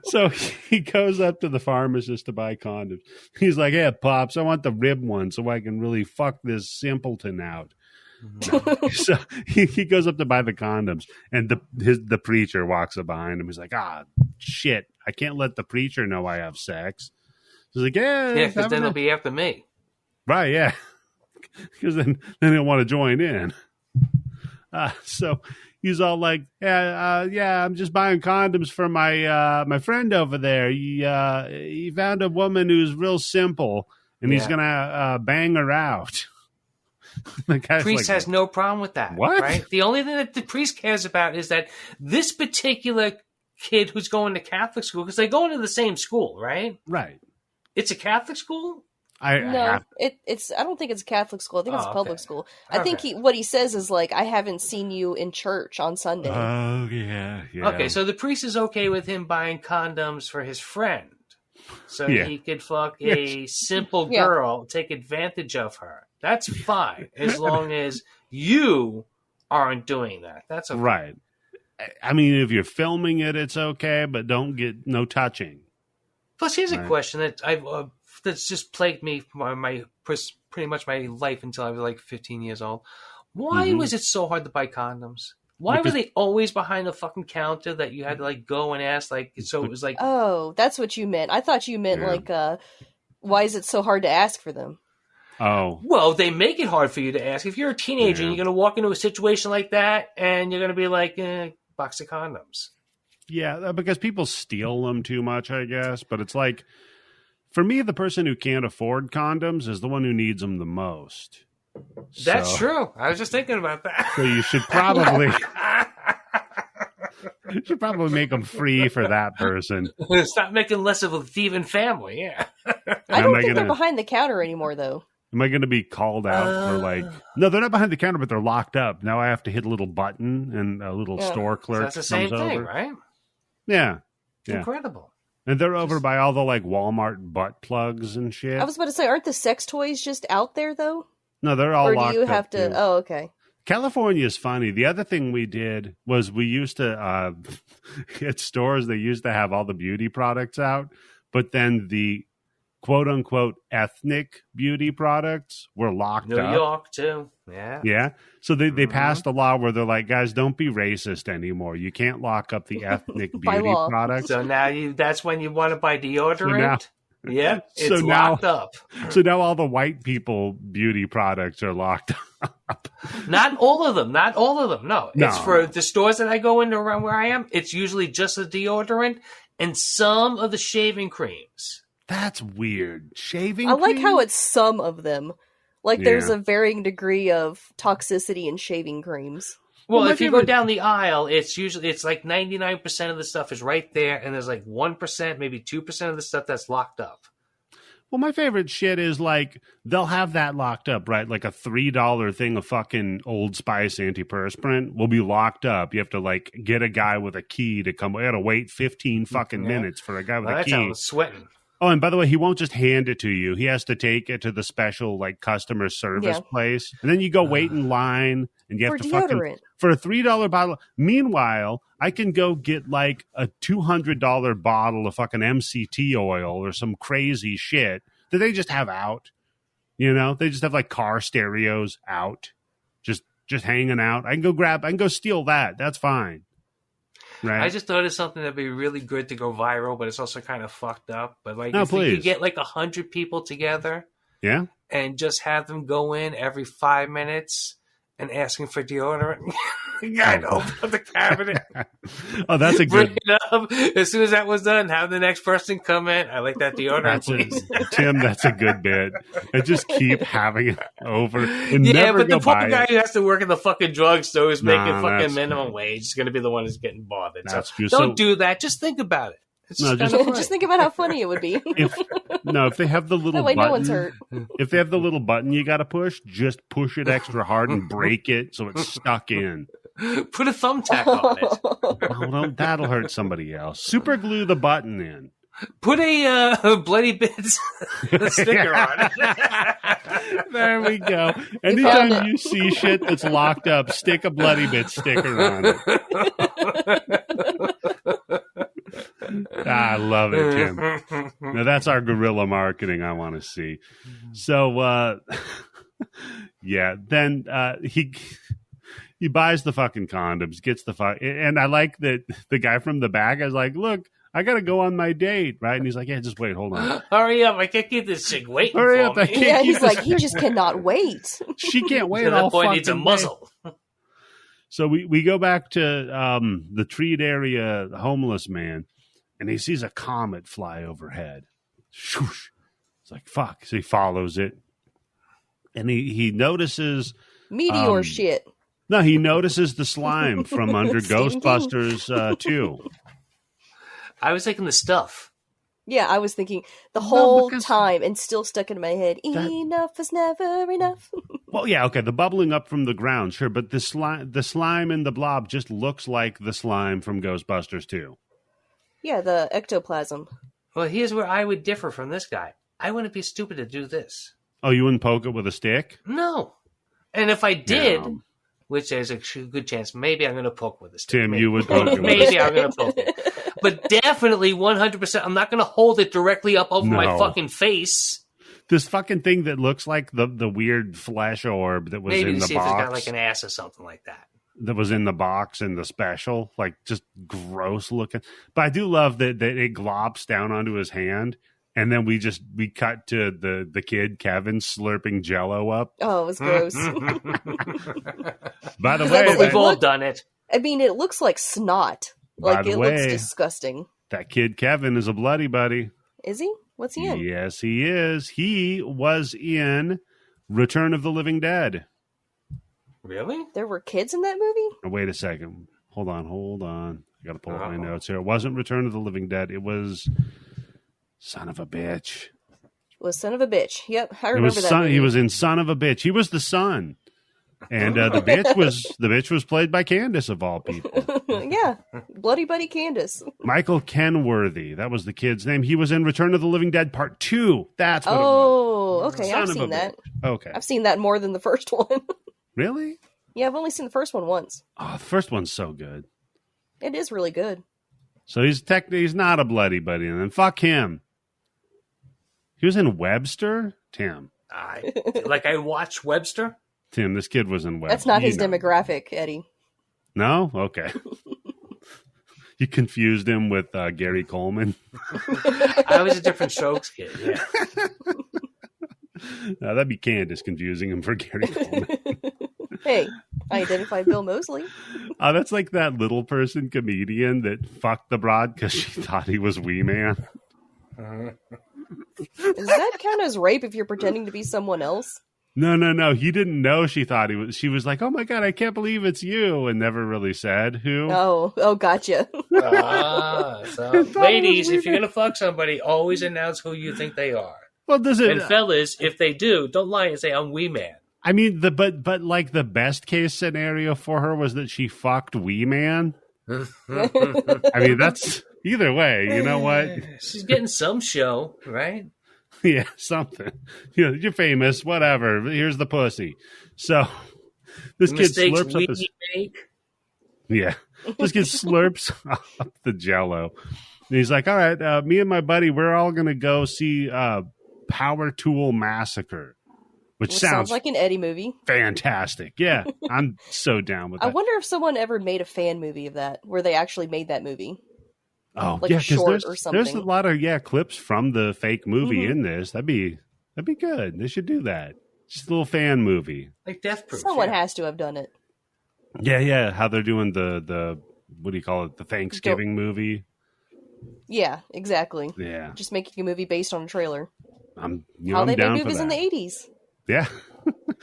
So he goes up to the pharmacist to buy condoms. He's like, "Yeah, Pops, I want the rib one so I can really fuck this simpleton out." So he goes up to buy the condoms, and the preacher walks up behind him. He's like, shit, I can't let the preacher know I have sex. He's like, yeah, because then he'll be after me. Right, yeah. Because then he'll want to join in. So he's all like, yeah, I'm just buying condoms for my friend over there. He found a woman who's real simple, and he's gonna bang her out. The priest has no problem with that. What? Right? The only thing that the priest cares about is that this particular kid who's going to Catholic school, because they go into the same school, right? Right. It's a Catholic school? It's. I don't think it's a Catholic school. I think it's a public school. I think what he says is like, I haven't seen you in church on Sunday. Oh, yeah. Okay, so the priest is okay with him buying condoms for his friend. So he could fuck a simple girl, take advantage of her. That's fine, as long as you aren't doing that. That's okay. Right. I mean, if you're filming it, it's okay, but don't get no touching. Plus, here's a question that that's just plagued me for pretty much my life until I was like 15 years old. Why was it so hard to buy condoms? Why were they always behind the fucking counter that you had to like go and ask? Like, so it was like, oh, that's what you meant. I thought you meant like, why is it so hard to ask for them? Oh, well, they make it hard for you to ask. If you're a teenager and you're going to walk into a situation like that, and you're going to be like, box of condoms. Yeah, because people steal them too much, I guess. But it's like, for me, the person who can't afford condoms is the one who needs them the most. That's true. I was just thinking about that. So you should probably make them free for that person. Stop making less of a thieving family. Yeah. I don't think they're behind the counter anymore, though. Am I going to be called out for like? No, they're not behind the counter, but they're locked up. Now I have to hit a little button, and a little store clerk. So that's the same thing, over. Right? Yeah. Incredible. And they're over by all the like Walmart butt plugs and shit. I was about to say, aren't the sex toys just out there though? No, they're all locked up. Or do you have to? Too. Oh, okay. California is funny. The other thing we did was we used to at stores, they used to have all the beauty products out, but then the quote unquote ethnic beauty products were locked up. New York too. Yeah. Yeah. So they passed a law where they're like, guys, don't be racist anymore. You can't lock up the ethnic beauty products. So now that's when you want to buy deodorant. Yeah, it's locked up. So now all the white people beauty products are locked up. Not all of them. No. It's for the stores that I go into around where I am. It's usually just the deodorant and some of the shaving creams. That's weird. Shaving I like how it's some of them. Like there's a varying degree of toxicity in shaving creams. Well, if you go down the aisle, it's like 99% of the stuff is right there, and there's like 1%, maybe 2% of the stuff that's locked up. Well, my favorite shit is like they'll have that locked up, right? Like a $3 thing of fucking Old Spice antiperspirant will be locked up. You have to like get a guy with a key to come. I got to wait 15 fucking minutes for a guy with a key. That's how I was sweating. Oh, and by the way, he won't just hand it to you. He has to take it to the special like customer service place. And then you go wait in line and you have to deodorant. For a $3 bottle. Meanwhile, I can go get like a $200 bottle of fucking MCT oil or some crazy shit that they just have out. You know, they just have like car stereos out, just hanging out. I can go steal that. That's fine. Right. I just thought it's something that'd be really good to go viral, but it's also kind of fucked up. But like, no, if please. you could get like 100 people together, yeah, and just have them go in every 5 minutes and asking for deodorant. Gotta open up the cabinet. Oh, that's a good. Bring it up. As soon as that was done, have the next person come in. I like that deodorant, please. Tim, that's a good bit. And just keep having it over. And yeah, never but the go poor guy who has to work in the fucking drugstore who's making fucking minimum true. wage is going to be the one who's getting bothered. That's so true. Don't do that. Just think about it. Just think about how funny it would be. If they have the little that way button, no one's hurt. If they have the little button you got to push, just push it extra hard and break it so it's stuck in. Put a thumbtack on it. No, that'll hurt somebody else. Super glue the button in. Put a BloodyBits sticker on it. There we go. Anytime you see shit that's locked up, stick a BloodyBits sticker on it. I love it, Tim. Now that's our guerrilla marketing I want to see. So, yeah, then he buys the fucking condoms, gets the and I like that the guy from the back is like, look, I got to go on my date, right? And he's like, yeah, just wait, hold on. Hurry up, I can't keep this chick waiting Hurry for up, me. Yeah, he's like, he just cannot wait. She can't wait So all that boy fucking needs a day. muzzle. So we go back to the treat area, the homeless man, and he sees a comet fly overhead. Shoosh. It's like, fuck. So he follows it. And he notices... Meteor shit. No, he notices the slime from under Stephen Ghostbusters 2. I was thinking the stuff. Yeah, I was thinking the whole time and still stuck in my head. Enough is never enough. Well, yeah, okay, the bubbling up from the ground, sure, but the slime in the blob just looks like the slime from Ghostbusters 2. Yeah, the ectoplasm. Well, here's where I would differ from this guy. I wouldn't be stupid to do this. Oh, you wouldn't poke it with a stick? No. And if I did, No. which there's a good chance, maybe I'm going to poke with a stick. Tim, maybe. you would poke it with a Maybe stick. I'm going to poke it. But definitely 100%, I'm not going to hold it directly up over my fucking face. This fucking thing that looks like the weird flesh orb that was Maybe in to the see if it's box. got like an ass or something like that. That was in the box in the special, like just gross looking. But I do love that it glops down onto his hand, and then we cut to the kid Kevin slurping Jello up. Oh, it was gross. By the That's way, We've all done it. I mean, it looks like snot. Like, it looks disgusting. that kid Kevin is a bloody buddy. Is he? What's he in? Yes, he is. He was in Return of the Living Dead. Really? There were kids in that movie? Oh, wait a second. Hold on. I got to pull up my notes here. It wasn't Return of the Living Dead. It was Son of a Bitch. It was Son of a Bitch. Yep, I remember that movie. He was in Son of a Bitch. He was the son. And the bitch was played by Candice of all people. Yeah, Bloody Buddy Candice. Michael Kenworthy. That was the kid's name. He was in Return of the Living Dead Part 2. That's what it was. Oh, okay. Son I've of a seen that. bitch. Okay. I've seen that more than the first one. Really? Yeah, I've only seen the first one once. Oh, the first one's so good. It is really good. So he's not a bloody buddy, and then fuck him. He was in Webster? Tim. I watched Webster. Tim, this kid was in Webster. That's not his demographic, Eddie. No? Okay. You confused him with Gary Coleman? I was a different Strokes kid, yeah. No, that'd be Candice confusing him for Gary Coleman. Hey, I identified Bill Moseley. That's like that little person comedian that fucked the broad because she thought he was Wee Man. Does that count as rape if you're pretending to be someone else? No. He didn't know she thought he was. She was like, "Oh my god, I can't believe it's you," and never really said who. Oh, gotcha. So ladies, if you're gonna fuck somebody, always announce who you think they are. Well, does it? And fellas, if they do, don't lie and say I'm Wee Man. I mean, but like the best case scenario for her was that she fucked Wee Man. I mean, that's Either way, you know what? She's getting some show, right? Yeah, something. You're famous, whatever. Here's the pussy. So this kid slurps up his... Yeah. This kid slurps up the Jell-O. And he's like, all right, me and my buddy, we're all going to go see Power Tool Massacre. Which sounds like an Eddie movie. Fantastic. Yeah, I'm so down with that. I wonder if someone ever made a fan movie of that, where they actually made that movie. Oh, like yeah, a short or something. There's a lot of clips from the fake movie in this. That'd be good. They should do that. Just a little fan movie. Like Death Proof. Someone has to have done it. Yeah. How they're doing the what do you call it? The Thanksgiving movie. Yeah, exactly. Yeah. Just making a movie based on a trailer. I'm they down made for movies that. In the 80s. Yeah.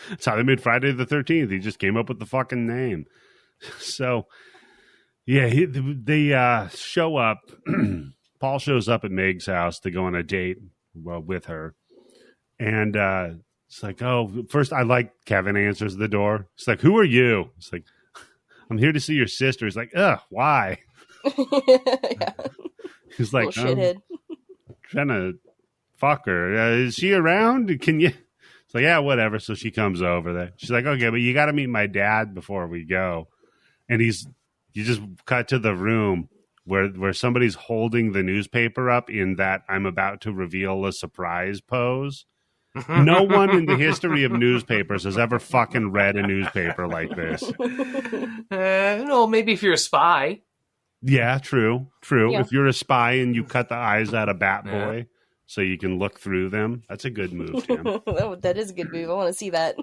That's how they made Friday the 13th. He just came up with the fucking name. So, yeah, they show up. Paul shows up at Meg's house to go on a date with her. And it's like, oh, first I like Kevin answers the door. It's like, who are you? It's like, I'm here to see your sister. He's like, ugh, why? Yeah. He's like, shithead. Trying to fuck her. Is she around? Can you? It's like, yeah, whatever. So she comes over there. She's like, okay, but you got to meet my dad before we go. And you just cut to the room where somebody's holding the newspaper up in that I'm about to reveal a surprise pose. No one in the history of newspapers has ever fucking read a newspaper like this. No, maybe if you're a spy. Yeah, true. Yeah. If you're a spy and you cut the eyes out of Bat Boy so you can look through them, that's a good move, Tim. That is a good move. I want to see that.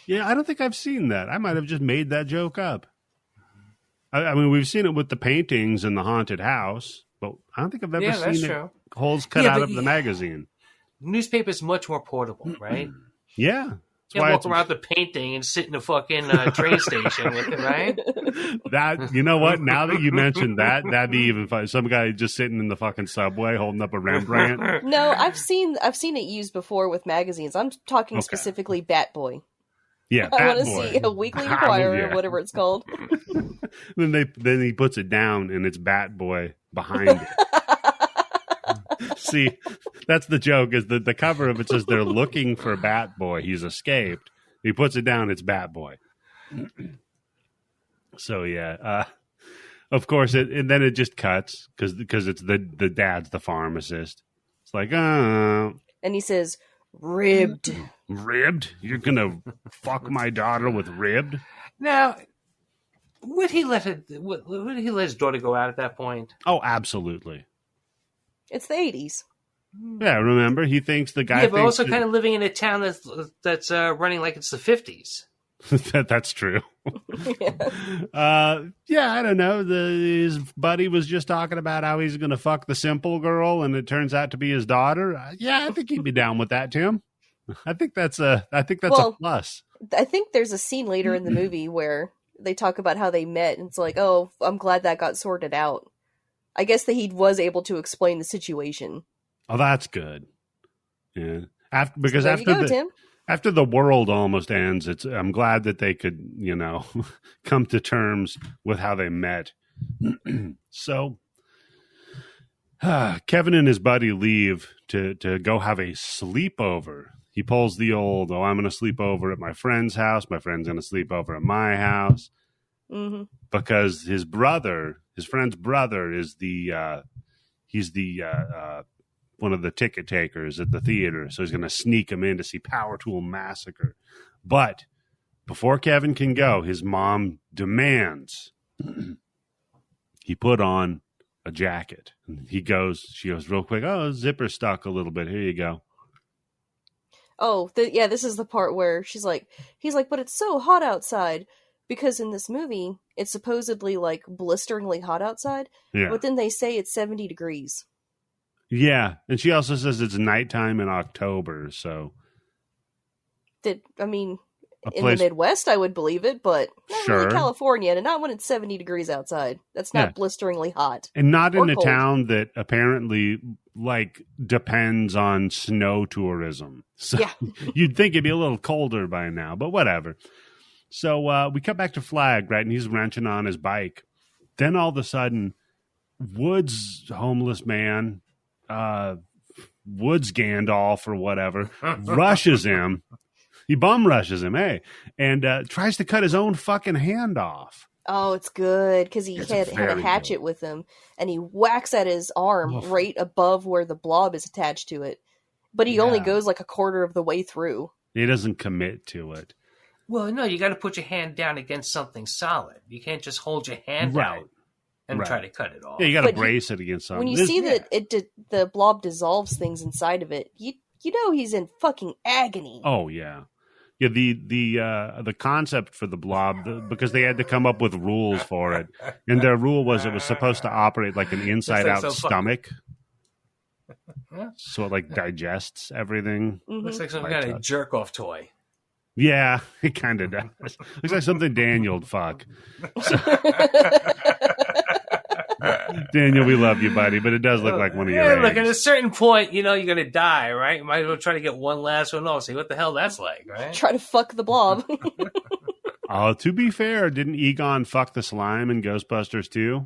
Yeah, I don't think I've seen that. I might have just made that joke up. I mean, we've seen it with the paintings in the haunted house, but I don't think I've ever seen it holes cut out of the magazine. Newspaper's much more portable, right? Yeah. You can walk around the painting and sit in a fucking train station with it, right? That, you know what? Now that you mentioned that, that'd be even fun. Some guy just sitting in the fucking subway holding up a Rembrandt. No, I've seen it used before with magazines. I'm talking specifically Bat Boy. Yeah, I want to see a Weekly Inquirer or whatever it's called. Then he puts it down and it's Bat Boy behind it. See, that's the joke, is that the cover of it says they're looking for Bat Boy. He's escaped. He puts it down, it's Bat Boy. So, yeah. Of course, and then it just cuts because it's the dad's the pharmacist. It's like, And he says, ribbed. Ribbed? You're going to fuck my daughter with ribbed? Now, would he let his daughter go out at that point? Oh, absolutely. It's the 80s. Yeah, remember? He thinks the guy. Yeah, but also kind of living in a town that's running like it's the 50s. That's true. Yeah, I don't know. His buddy was just talking about how he's going to fuck the simple girl, and it turns out to be his daughter. Yeah, I think he'd be down with that, Tim. I think that's a plus. I think there's a scene later in the movie where they talk about how they met, and it's like, oh, I'm glad that got sorted out. I guess that he was able to explain the situation. Oh, that's good. Yeah, after the world almost ends, I'm glad that they could, come to terms with how they met. So, Kevin and his buddy leave to go have a sleepover. He pulls the old, I'm going to sleep over at my friend's house. My friend's going to sleep over at my house. Mm-hmm. Because his friend's brother is he's the one of the ticket takers at the theater. So he's going to sneak him in to see Power Tool Massacre. But before Kevin can go, his mom demands he put on a jacket. She goes real quick. Oh, zipper stuck a little bit. Here you go. Oh, this is the part where he's like, but it's so hot outside. Because in this movie, it's supposedly like blisteringly hot outside. Yeah. But then they say it's 70 degrees. Yeah. And she also says it's nighttime in October. So. In the Midwest, I would believe it, but not really California, and not when it's 70 degrees outside. That's not blisteringly hot. And not in a town that apparently depends on snow tourism. So you'd think it'd be a little colder by now, but whatever. So we cut back to Flag, right? And he's wrenching on his bike. Then all of a sudden, Woods homeless man, Woods Gandalf or whatever, rushes him. He bum rushes him, and tries to cut his own fucking hand off. Oh, it's good because he had a hatchet with him, and he whacks at his arm right above where the blob is attached to it. But he only goes like a quarter of the way through. He doesn't commit to it. Well, no, you got to put your hand down against something solid. You can't just hold your hand out and try to cut it off. Yeah, you got to brace it against something. When you see that the blob dissolves things inside of it, you know he's in fucking agony. Oh yeah. Yeah, the concept for the blob, because they had to come up with rules for it, and their rule was it was supposed to operate like an inside-out stomach, so it like digests everything. Mm-hmm. Looks like some kind of jerk-off toy. Yeah, it kind of does. Looks like something Daniel'd fuck. So, Daniel, we love you, buddy, but it does look like one of your eggs. Look, at a certain point, you know you're going to die, right? You might as well try to get one last one off. See what the hell that's like, right? Try to fuck the blob. To be fair, didn't Egon fuck the slime in Ghostbusters 2?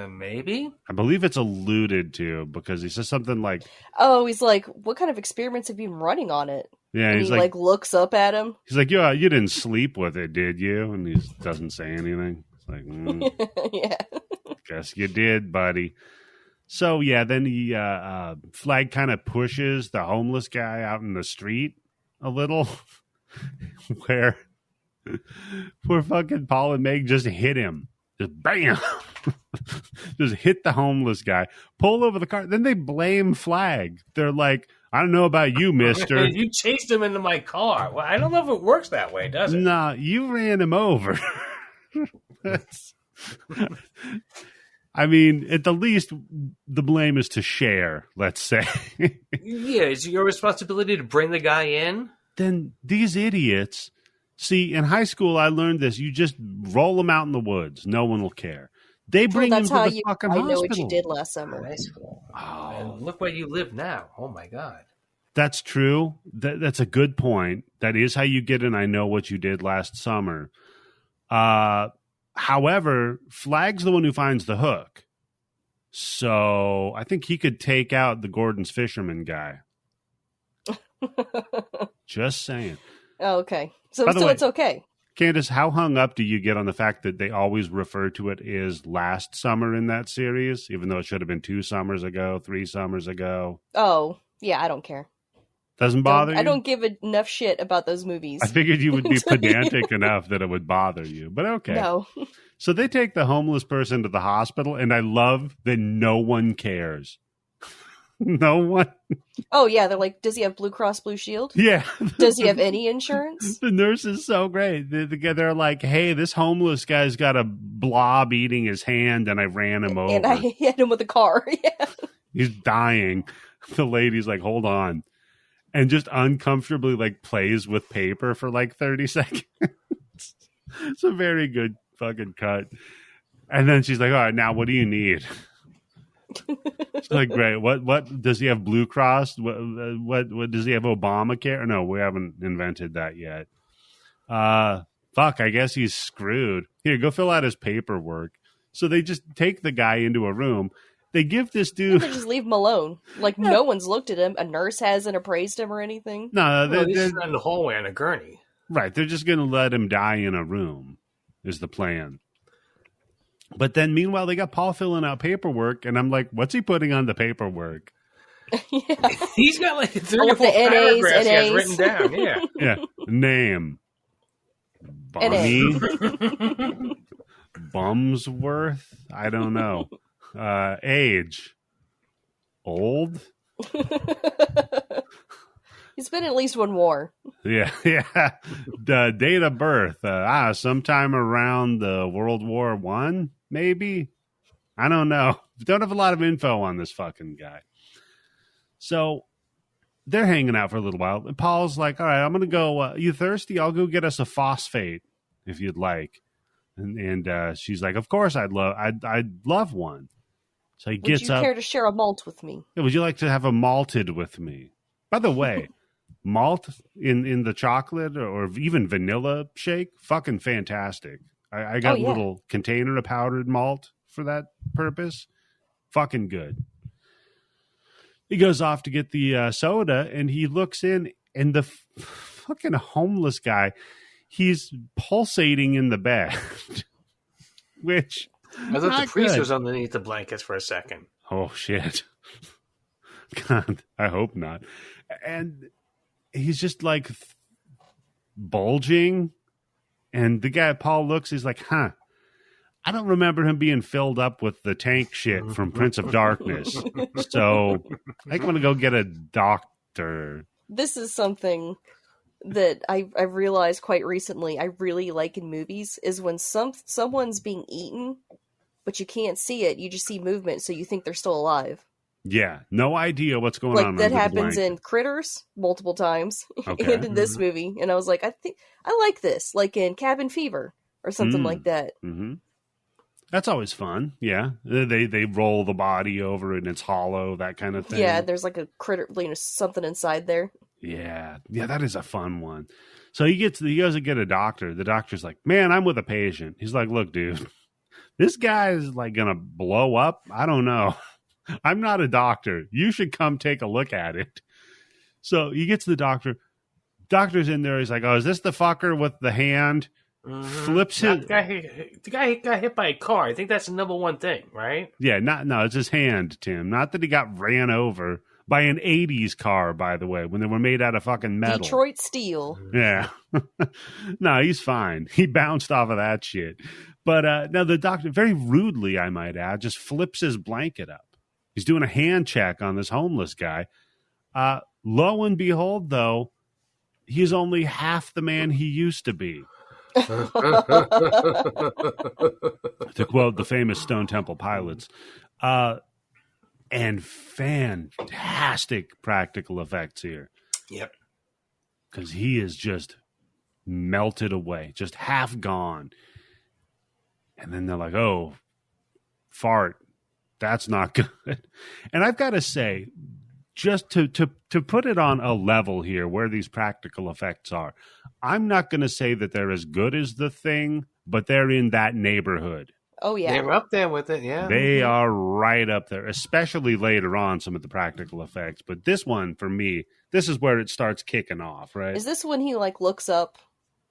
Maybe. I believe it's alluded to because he says something like... Oh, he's like, what kind of experiments have you been running on it? Yeah, and he like looks up at him. He's like, yeah, you didn't sleep with it, did you? And he doesn't say anything. It's like, yeah. Guess you did, buddy. So, yeah, then he, Flag kind of pushes the homeless guy out in the street a little where fucking Paul and Meg just hit him. Just bam! Just hit the homeless guy. Pull over the car. Then they blame Flag. They're like, I don't know about you, mister. You chased him into my car. Well, I don't know if it works that way, does it? Nah, you ran him over. I mean, at the least, the blame is to share, let's say. Yeah, it's your responsibility to bring the guy in. Then these idiots... See, in high school, I learned this. You just roll them out in the woods. No one will care. They bring him to the fucking hospital. I know what you did last summer. High school. Oh. And look where you live now. Oh, my God. That's true. That's a good point. That is how you get in I know what you did last summer. However, Flag's the one who finds the hook. So I think he could take out the Gordon's Fisherman guy. Just saying. Oh, okay. So it's okay. Candice, how hung up do you get on the fact that they always refer to it as last summer in that series, even though it should have been 2 summers ago, 3 summers ago? Oh, yeah, I don't care. Doesn't bother you? I don't give enough shit about those movies. I figured you would be pedantic enough that it would bother you, but okay. No. So they take the homeless person to the hospital, and I love that no one cares. No one. Oh, yeah. They're like, does he have Blue Cross Blue Shield? Yeah. Does he have any insurance? The nurse is so great. They're like, hey, this homeless guy's got a blob eating his hand, and I ran him over. And I hit him with a car. Yeah. He's dying. The lady's like, hold on. And just uncomfortably like plays with paper for like 30 seconds. It's a very good fucking cut. And then she's like, all right, now what do you need? It's like, great. What does he have? Blue Cross? What does he have? Obamacare? No, we haven't invented that yet. Fuck, I guess he's screwed. Here, go fill out his paperwork. So they just take the guy into a room. They give this dude... They just leave him alone. Like, no one's looked at him. A nurse hasn't appraised him or anything. No, they're in the hallway on a gurney. Right, they're just going to let him die in a room, is the plan. But then, meanwhile, they got Paul filling out paperwork, and I'm like, what's he putting on the paperwork? Yeah. He's got like 3 or 4 paragraphs he has written down. Yeah. Yeah. Name. Bonnie. Bumsworth? I don't know. Age. Old? He's been at least one war. Yeah. The date of birth. Sometime around the World War I, maybe? I don't know. Don't have a lot of info on this fucking guy. So they're hanging out for a little while. And Paul's like, all right, I'm going to go. You thirsty? I'll go get us a phosphate if you'd like. And she's like, of course I'd love one. So he gets up. Would you care to share a malt with me? Yeah, would you like to have a malted with me? By the way, malt in the chocolate or even vanilla shake, fucking fantastic. I got a little container of powdered malt for that purpose. Fucking good. He goes off to get the soda, and he looks in, and the fucking homeless guy, he's pulsating in the bed. Which I thought the priest was underneath the blankets for a second. Oh, shit. God, I hope not. And he's just like bulging. And the guy, Paul, looks, he's like, huh. I don't remember him being filled up with the tank shit from Prince of Darkness. So I think I'm going to go get a doctor. This is something that I've realized quite recently I really like in movies is when someone's being eaten, but you can't see it. You just see movement, so you think they're still alive. Yeah, no idea what's going on. Like that happens in Critters multiple times, okay. And in this movie. And I was like, I think I like this, like in Cabin Fever or something like that. Mm-hmm. That's always fun. Yeah, they roll the body over and it's hollow, that kind of thing. Yeah, there's like a critter, something inside there. Yeah, that is a fun one. So he goes to get a doctor. The doctor's like, man, I'm with a patient. He's like, look, dude, this guy is like gonna blow up. I don't know. I'm not a doctor. You should come take a look at it. So he gets the doctor. Doctor's in there. He's like, oh, is this the fucker with the hand? Mm-hmm. Flips it. The guy got hit by a car. I think that's the number one thing, right? Yeah, no, it's his hand, Tim. Not that he got ran over by an 80s car, by the way, when they were made out of fucking metal. Detroit steel. Yeah. No, he's fine. He bounced off of that shit. But now the doctor, very rudely, I might add, just flips his blanket up. He's doing a hand check on this homeless guy. Lo and behold, though, he's only half the man he used to be. To quote the famous Stone Temple Pilots. And fantastic practical effects here. Yep. Because he is just melted away, just half gone. And then they're like, oh, fart. That's not good. And I've got to say, just to put it on a level here where these practical effects are, I'm not going to say that they're as good as The Thing, but they're in that neighborhood. Oh, yeah. They're up there with it, yeah. They are right up there, especially later on, some of the practical effects. But this one, for me, this is where it starts kicking off, right? Is this when he, like, looks up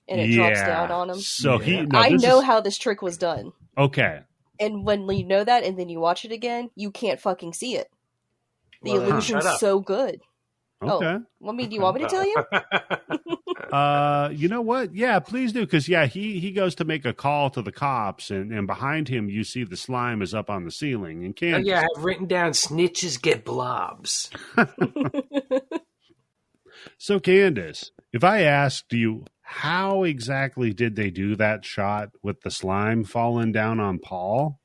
and it drops down on him? So I know how this trick was done. Okay. And when you know that and then you watch it again, you can't fucking see it. The illusion's so good. Okay. Oh, do you want me to tell you? You know what? Yeah, please do. Because, he goes to make a call to the cops, and behind him, you see the slime is up on the ceiling. And Candice, I've written down snitches get blobs. So, Candice, if I asked you, how exactly did they do that shot with the slime falling down on Paul?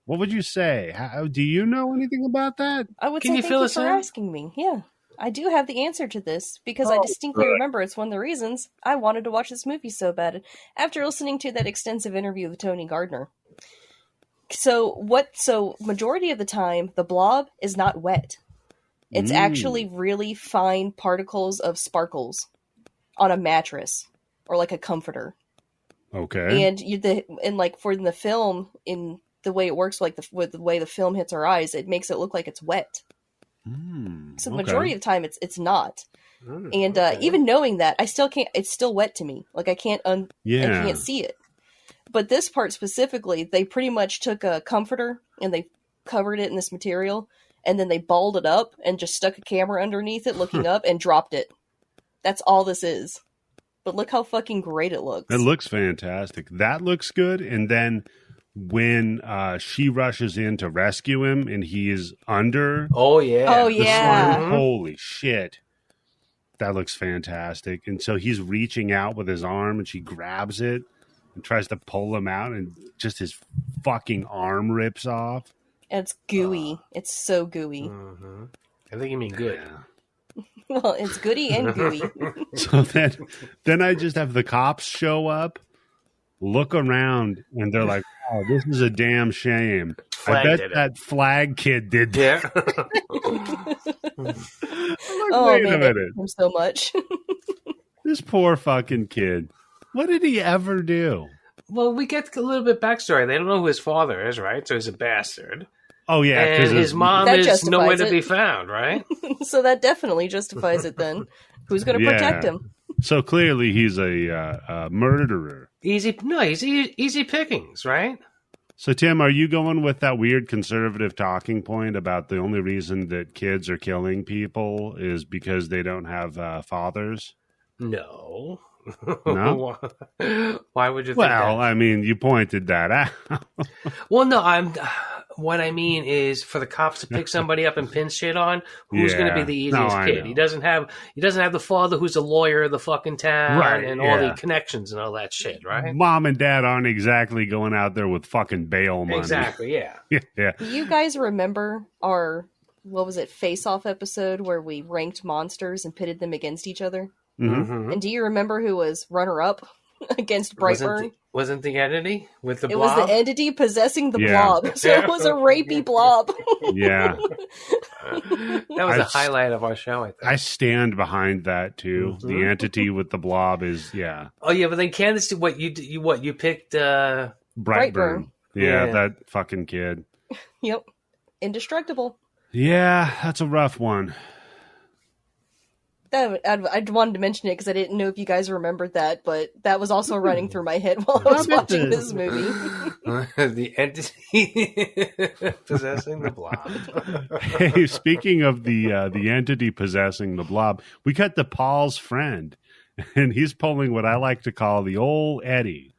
What would you say? Do you know anything about that? I would say thank you for asking me. Yeah. I do have the answer to this because I distinctly remember it's one of the reasons I wanted to watch this movie so bad after listening to that extensive interview with Tony Gardner. So majority of the time, the blob is not wet. It's actually really fine particles of sparkles on a mattress or like a comforter. Okay. And for the film, in the way it works, with the way the film hits our eyes, it makes it look like it's wet. So the majority of the time it's not. And even knowing that, I still can't, it's still wet to me. Like I can't I can't see it. But this part specifically, they pretty much took a comforter and they covered it in this material and then they balled it up and just stuck a camera underneath it looking up and dropped it. That's all this is. But look how fucking great it looks. It looks fantastic. That looks good. And then when she rushes in to rescue him and he is under. Oh, yeah. Oh, yeah. Slime, holy shit. That looks fantastic. And so he's reaching out with his arm and she grabs it and tries to pull him out and just his fucking arm rips off. And it's gooey. It's so gooey. Mm-hmm. I think you mean good. Yeah. Well, it's goody and gooey. So then I just have the cops show up, look around, and they're like, oh, this is a damn shame. I bet that Flag kid did that. Yeah. Wait a minute. Him so much. This poor fucking kid. What did he ever do? Well, we get a little bit backstory. They don't know who his father is, right? So he's a bastard. Oh, yeah. And his mom is nowhere to be found, right? So that definitely justifies it then. Who's going to protect him? So clearly he's a murderer. Easy pickings, right? So, Tim, are you going with that weird conservative talking point about the only reason that kids are killing people is because they don't have fathers? No. No? Why would you think that? Well, I mean, you pointed that out. Well, no, what I mean is for the cops to pick somebody up and pin shit on, who's going to be the easiest kid? He doesn't have the father who's a lawyer of the fucking town and all the connections and all that shit, right? Mom and dad aren't exactly going out there with fucking bail money. Exactly, yeah. Yeah. Do you guys remember our, face-off episode where we ranked monsters and pitted them against each other? Mm-hmm. And do you remember who was runner-up against Brightburn? Wasn't the entity with the blob? It was the entity possessing the blob. So it was a rapey blob. Yeah. That was a highlight of our show, I think. I stand behind that, too. Mm-hmm. The entity with the blob is, Oh, yeah, but then Candice, you picked... Brightburn. Yeah, that fucking kid. Yep. Indestructible. Yeah, that's a rough one. I wanted to mention it because I didn't know if you guys remembered that, but that was also running through my head while I was watching this movie. The entity possessing the blob. Hey, speaking of the entity possessing the blob, we cut to Paul's friend, and he's pulling what I like to call the old Eddie.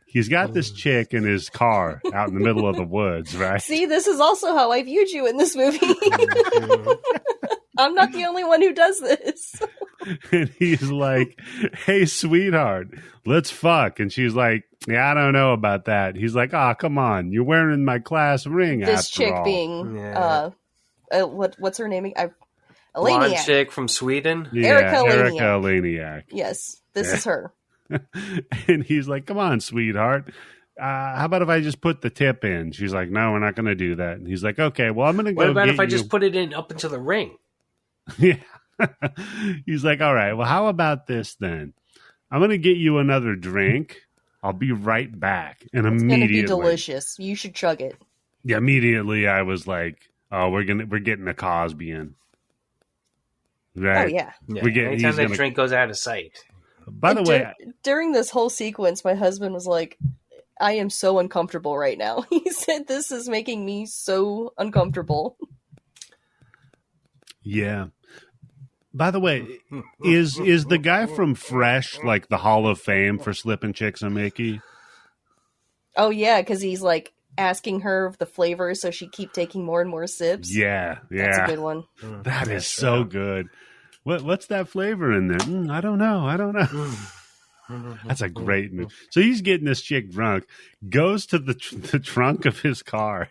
He's got this chick in his car out in the middle of the woods, right? See, this is also how I viewed you in this movie. I'm not the only one who does this. And he's like, hey, sweetheart, let's fuck. And she's like, yeah, I don't know about that. He's like, come on. You're wearing my class ring this after all. Chick being, what's her name? Blonde chick from Sweden? Yeah, Erica Laniak. Yes, this is her. And he's like, come on, sweetheart. How about if I just put the tip in? She's like, no, we're not going to do that. And he's like, okay, well, I'm going to go. What about if I just put it in up into the ring? Yeah. He's like, all right, well, how about this then? I'm going to get you another drink. I'll be right back. And it's immediately, going to be delicious. You should chug it. Yeah, immediately I was like, oh, we're getting a Cosby in. Right? Oh, yeah. Anytime that drink goes out of sight. By the way, during this whole sequence, my husband was like, I am so uncomfortable right now. He said, this is making me so uncomfortable. Yeah. By the way, is the guy from Fresh like the Hall of Fame for slipping chicks a Mickey? Oh, yeah, because he's like asking her of the flavors so she keep taking more and more sips. Yeah. That's a good one. That is so good. What's that flavor in there? I don't know. That's a great move. So he's getting this chick drunk, goes to the trunk of his car,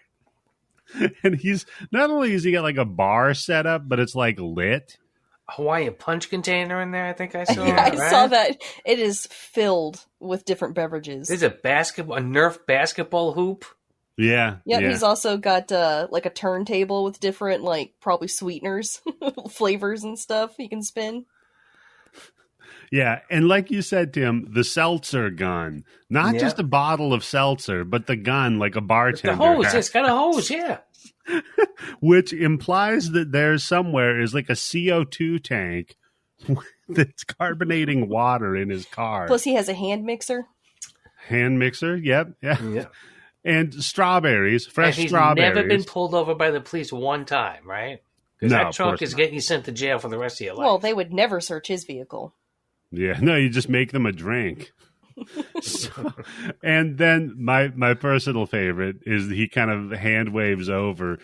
and he's not only has he got like a bar set up, but it's like lit. Hawaiian punch container in there, I think I saw. Yeah, I saw that. It is filled with different beverages. There's a Nerf basketball hoop. Yeah. Yep, he's also got like a turntable with different, like, probably sweeteners, flavors and stuff you can spin. Yeah, and like you said, Tim, the seltzer gun. Not just a bottle of seltzer, but the gun like a bartender. The hose, it's got a hose, yeah. Which implies that there's somewhere is like a CO2 tank that's carbonating water in his car. Plus he has a hand mixer. Hand mixer, yep. Yeah. And strawberries, fresh strawberries. He's never been pulled over by the police one time, right? Because that trunk is getting you sent to jail for the rest of your life. Well, they would never search his vehicle. Yeah, no, you just make them a drink. And then my personal favorite is he kind of hand waves over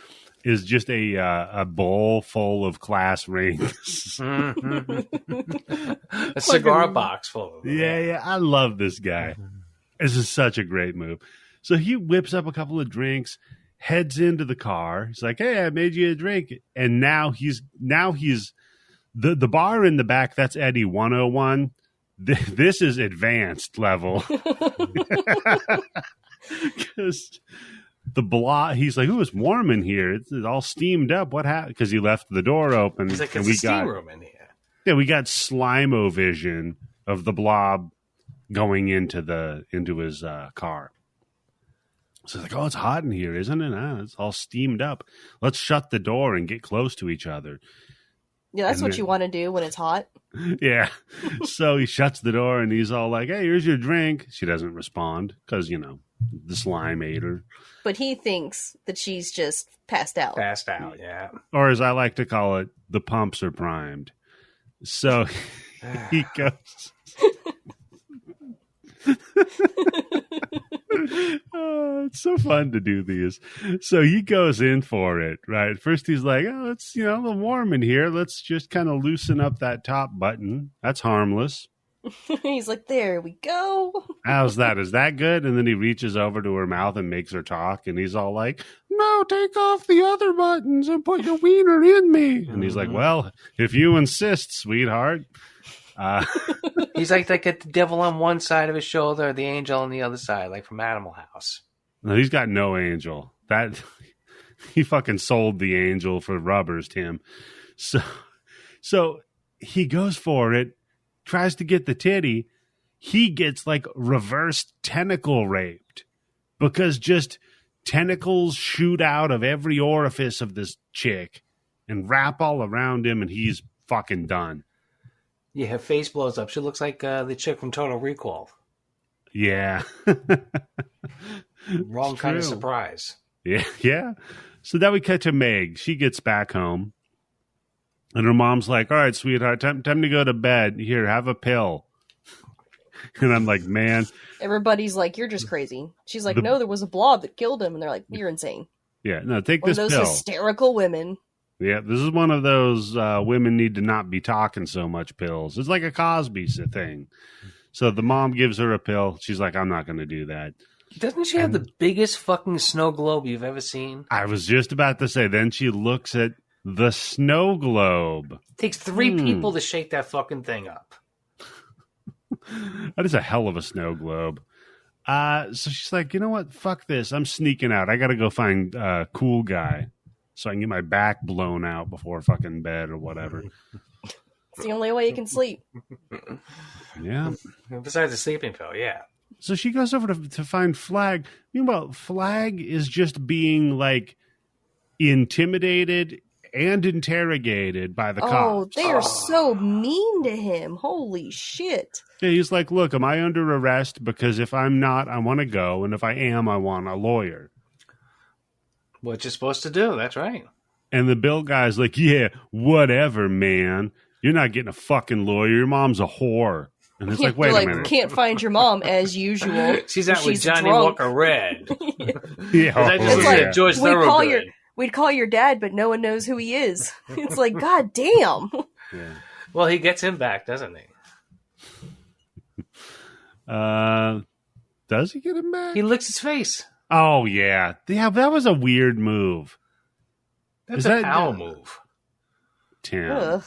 is just a bowl full of class rings. A cigar box full of them. Yeah, I love this guy. This is such a great move. So he whips up a couple of drinks, heads into the car. He's like, hey, I made you a drink. And now he's the bar in the back, that's Eddie 101. This is advanced level. Because the blob, he's like, ooh, it's warm in here. It's all steamed up. What happened? Because he left the door open. He's like, there's a steam room in here. Yeah, we got slime-o vision of the blob going into his car. So it's like, oh, it's hot in here, isn't it? It's all steamed up. Let's shut the door and get close to each other. Yeah, that's what you want to do when it's hot. Yeah. So he shuts the door and he's all like, hey, here's your drink. She doesn't respond because, the slime ate her. But he thinks that she's just passed out. Passed out, yeah. Or as I like to call it, the pumps are primed. So he goes... Oh, it's so fun to do these. So he goes in for it, right? First he's like, oh, it's a little warm in here. Let's just kind of loosen up that top button. That's harmless. He's like, there we go. How's that? Is that good? And then he reaches over to her mouth and makes her talk. And he's all like, no, take off the other buttons and put your wiener in me. And he's like, well, if you insist, sweetheart. He's like they get the devil on one side of his shoulder, the angel on the other side, like from Animal House. No, he's got no angel. That he fucking sold the angel for rubbers, Tim. So he goes for it, tries to get the titty. He gets like reverse tentacle raped because just tentacles shoot out of every orifice of this chick and wrap all around him, and he's fucking done. Yeah, her face blows up. She looks like the chick from Total Recall. Yeah. Wrong kind of surprise. Yeah. So then we cut to Meg. She gets back home. And her mom's like, all right, sweetheart, time to go to bed. Here, have a pill. And I'm like, man. Everybody's like, you're just crazy. She's like, no, there was a blob that killed him. And they're like, you're insane. Yeah, no, take one this pill. One of those hysterical women. Yeah, this is one of those women need to not be talking so much pills. It's like a Cosby thing. So the mom gives her a pill. She's like, I'm not going to do that. Doesn't she have the biggest fucking snow globe you've ever seen? I was just about to say, then she looks at the snow globe. It takes 3 people to shake that fucking thing up. That is a hell of a snow globe. So she's like, you know what? Fuck this. I'm sneaking out. I got to go find a cool guy. So I can get my back blown out before fucking bed or whatever. It's the only way you can sleep. Yeah. Besides the sleeping pill, yeah. So she goes over to find Flag. Meanwhile, Flag is just being like intimidated and interrogated by the cops. Oh, they are so mean to him. Holy shit. Yeah, he's like, look, am I under arrest? Because if I'm not, I want to go. And if I am, I want a lawyer. What you're supposed to do, that's right. And the Bill guy's like, yeah, whatever, man. You're not getting a fucking lawyer. Your mom's a whore. And it's like, wait a minute. Can't find your mom as usual. She's out with Johnny drunk. Walker Red. Yeah. George we'd call your dad, but no one knows who he is. It's like, God damn. Yeah. Well, he gets him back, doesn't he? Does he get him back? He licks his face. Oh, yeah. Yeah, that was a weird move. That's a power move. Tim. Ugh.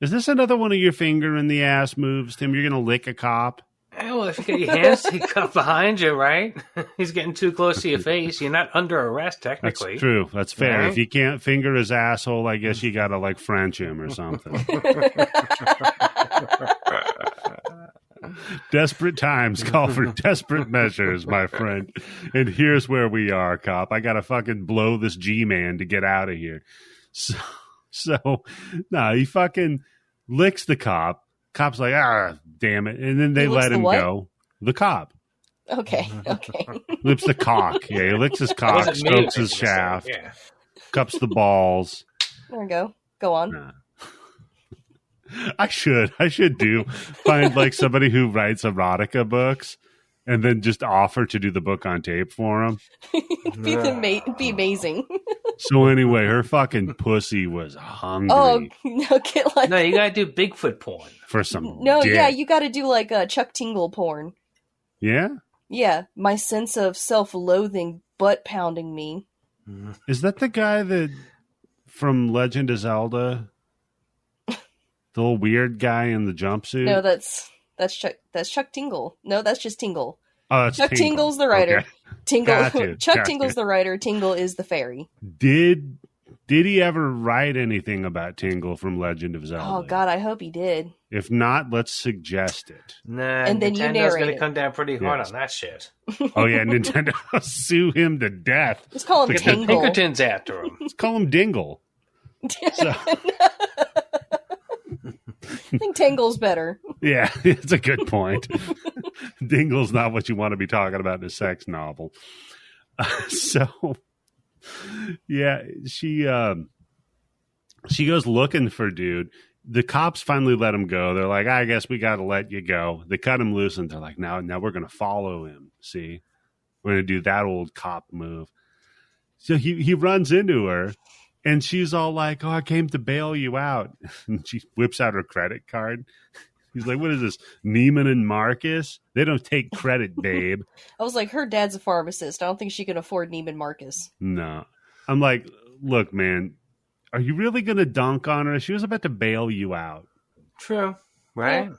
Is this another one of your finger in the ass moves, Tim? You're going to lick a cop? Well, if you get your hands cuffed behind you, right? He's getting too close to your face. You're not under arrest, technically. That's true. That's fair. Right? If you can't finger his asshole, I guess you got to, like, French him or something. Desperate times call for desperate measures, my friend. And here's where we are, cop. I got to fucking blow this G-man to get out of here. So he fucking licks the cop. Cop's like, damn it. And then they let him go. The cop. Okay. Lips the cock. Yeah, he licks his cock, strokes his shaft, cups the balls. There we go. Go on. Nah. I should find like somebody who writes erotica books and then just offer to do the book on tape for him. It'd be amazing. So anyway, her fucking pussy was hungry. Oh, no, no, you gotta do Bigfoot porn. For some dick. Yeah, you gotta do like a Chuck Tingle porn. Yeah? Yeah, my sense of self-loathing butt pounding me. Is that the guy that from Legend of Zelda? The little weird guy in the jumpsuit? No, that's Chuck Tingle. No, that's just Tingle. Oh, that's Chuck Tingle's the writer. Okay. Tingle. Chuck Tingle's the writer. Tingle is the fairy. Did Did he ever write anything about Tingle from Legend of Zelda? Oh, God, I hope he did. If not, let's suggest it. Nah, and then Nintendo's going to come down pretty hard on that shit. Oh, yeah, Nintendo will sue him to death. Let's call him Tingle. Pinkerton's after him. Let's call him Dingle. So. I think Tingle's better. Yeah, it's a good point. Dingle's not what you want to be talking about in a sex novel. So, yeah, she goes looking for dude. The cops finally let him go. They're like, I guess we got to let you go. They cut him loose, and they're like, now we're going to follow him. See, we're going to do that old cop move. So he runs into her. And she's all like, oh, I came to bail you out. And she whips out her credit card. He's like, what is this, Neiman and Marcus? They don't take credit, babe. I was like, her dad's a pharmacist. I don't think she can afford Neiman Marcus. No. I'm like, look, man, are you really going to dunk on her? She was about to bail you out. True. Right? Yeah.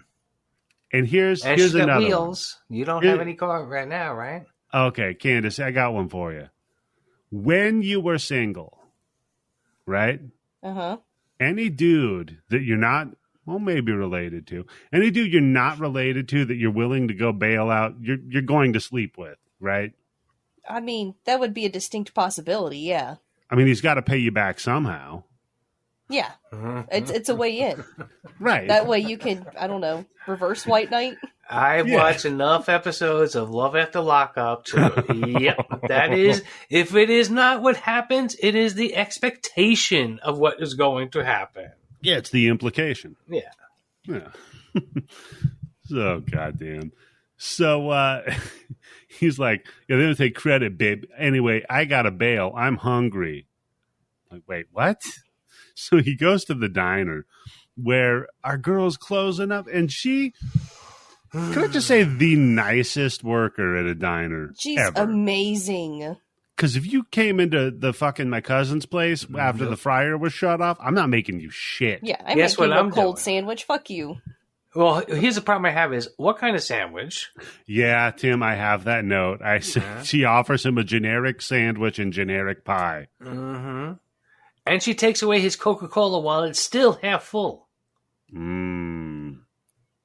And here's another wheels. One. You don't have any car right now, right? Okay, Candice, I got one for you. When you were single, right? Uh-huh. Any dude that you're not, well, maybe related to, any dude you're not related to that you're willing to go bail out, you're going to sleep with, right? I mean, that would be a distinct possibility, yeah. I mean, he's got to pay you back somehow. Yeah. It's a way in. Right. That way you can, I don't know, reverse White Knight. I've watched enough episodes of Love After Lockup that is, if it is not what happens, it is the expectation of what is going to happen. Yeah, it's the implication. Yeah. Yeah. So, goddamn. So, he's like, yeah, they don't take credit, babe. Anyway, I got to bail. I'm hungry. Like, wait, what? So he goes to the diner where our girl's closing up, and she... Can I just say the nicest worker at a diner She's ever? Amazing. Because if you came into the fucking my cousin's place after the fryer was shut off, I'm not making you shit. Yeah, I'm making you a cold sandwich. Fuck you. Well, here's the problem I have is, what kind of sandwich? Yeah, Tim, I have that note. I said she offers him a generic sandwich and generic pie. Mm-hmm. And she takes away his Coca-Cola while it's still half full.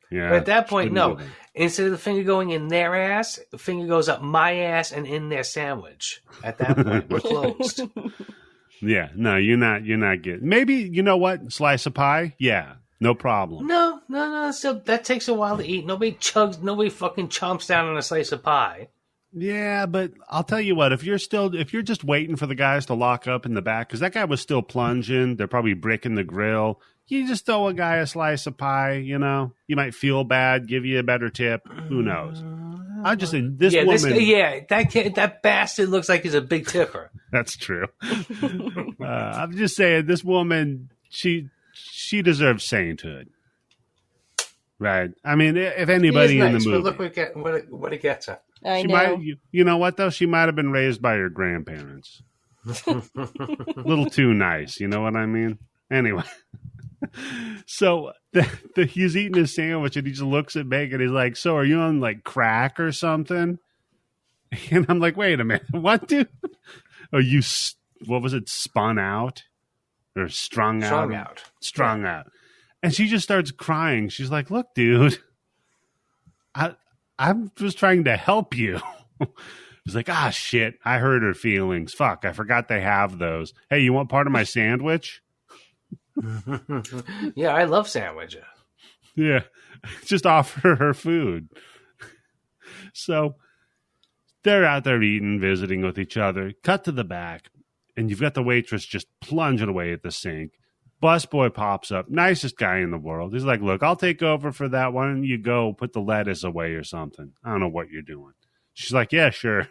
Yeah, but at that point, no. Instead of the finger going in their ass, the finger goes up my ass and in their sandwich. At that point, we're closed. Yeah, no, you're not getting. Maybe, you know what? Slice of pie? Yeah, no problem. No. Still, that takes a while to eat. Nobody fucking chomps down on a slice of pie. Yeah, but I'll tell you what, if you're just waiting for the guys to lock up in the back, because that guy was still plunging, they're probably bricking the grill. You just throw a guy a slice of pie, you know, you might feel bad, give you a better tip. Who knows? I just say this woman. That bastard looks like he's a big tipper. That's true. I'm just saying this woman, she deserves sainthood. Right. I mean, if anybody in the movie. But look what it gets at. I know. You know what, though? She might have been raised by her grandparents. A little too nice. You know what I mean? Anyway. So he's eating his sandwich and he just looks at Meg and he's like, so are you on like crack or something? And I'm like, wait a minute. What, dude? Oh, what was it? Spun out? Or strung out? Strung out. And she just starts crying. She's like, look, dude, I'm just trying to help you. He's like, shit, I hurt her feelings. Fuck, I forgot they have those. Hey, you want part of my sandwich? Yeah, I love sandwiches. Yeah, just offer her food. So they're out there eating, visiting with each other. Cut to the back, and you've got the waitress just plunging away at the sink. Busboy pops up, nicest guy in the world. He's like, look, I'll take over for that. Why don't you go put the lettuce away or something? I don't know what you're doing. She's like, yeah, sure.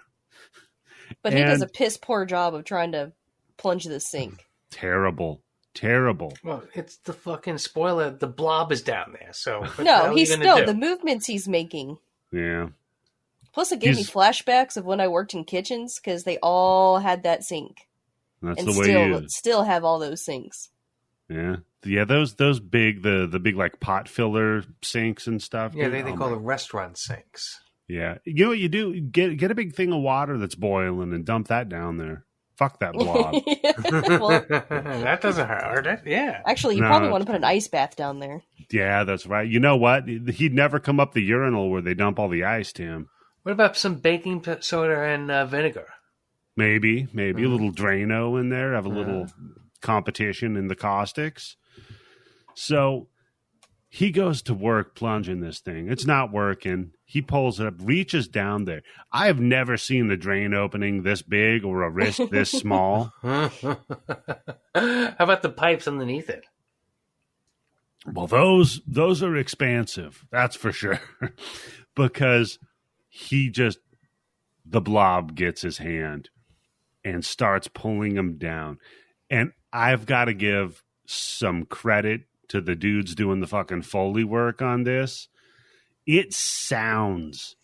But he does a piss poor job of trying to plunge the sink. Terrible. Well, it's the fucking spoiler. The Blob is down there, so the movements he's making. Yeah. Plus, it gave me flashbacks of when I worked in kitchens because they all had that sink. That's and the way you still have all those sinks. Yeah. Those big the big like pot filler sinks and stuff. Yeah, they call them restaurant sinks. Yeah, you know what you do? Get a big thing of water that's boiling and dump that down there. Fuck that blob. Well, that doesn't hurt it. Yeah. Actually, you probably want to put an ice bath down there. Yeah, that's right. You know what? He'd never come up the urinal where they dump all the ice, Tim. What about some baking soda and vinegar? Maybe a little Drano in there. Have a little competition in the caustics. So he goes to work plunging this thing. It's not working. He pulls it up, reaches down there. I have never seen the drain opening this big or a wrist this small. How about the pipes underneath it? Well, those are expansive. That's for sure. Because the blob gets his hand and starts pulling him down. And I've got to give some credit to the dudes doing the fucking Foley work on this. It sounds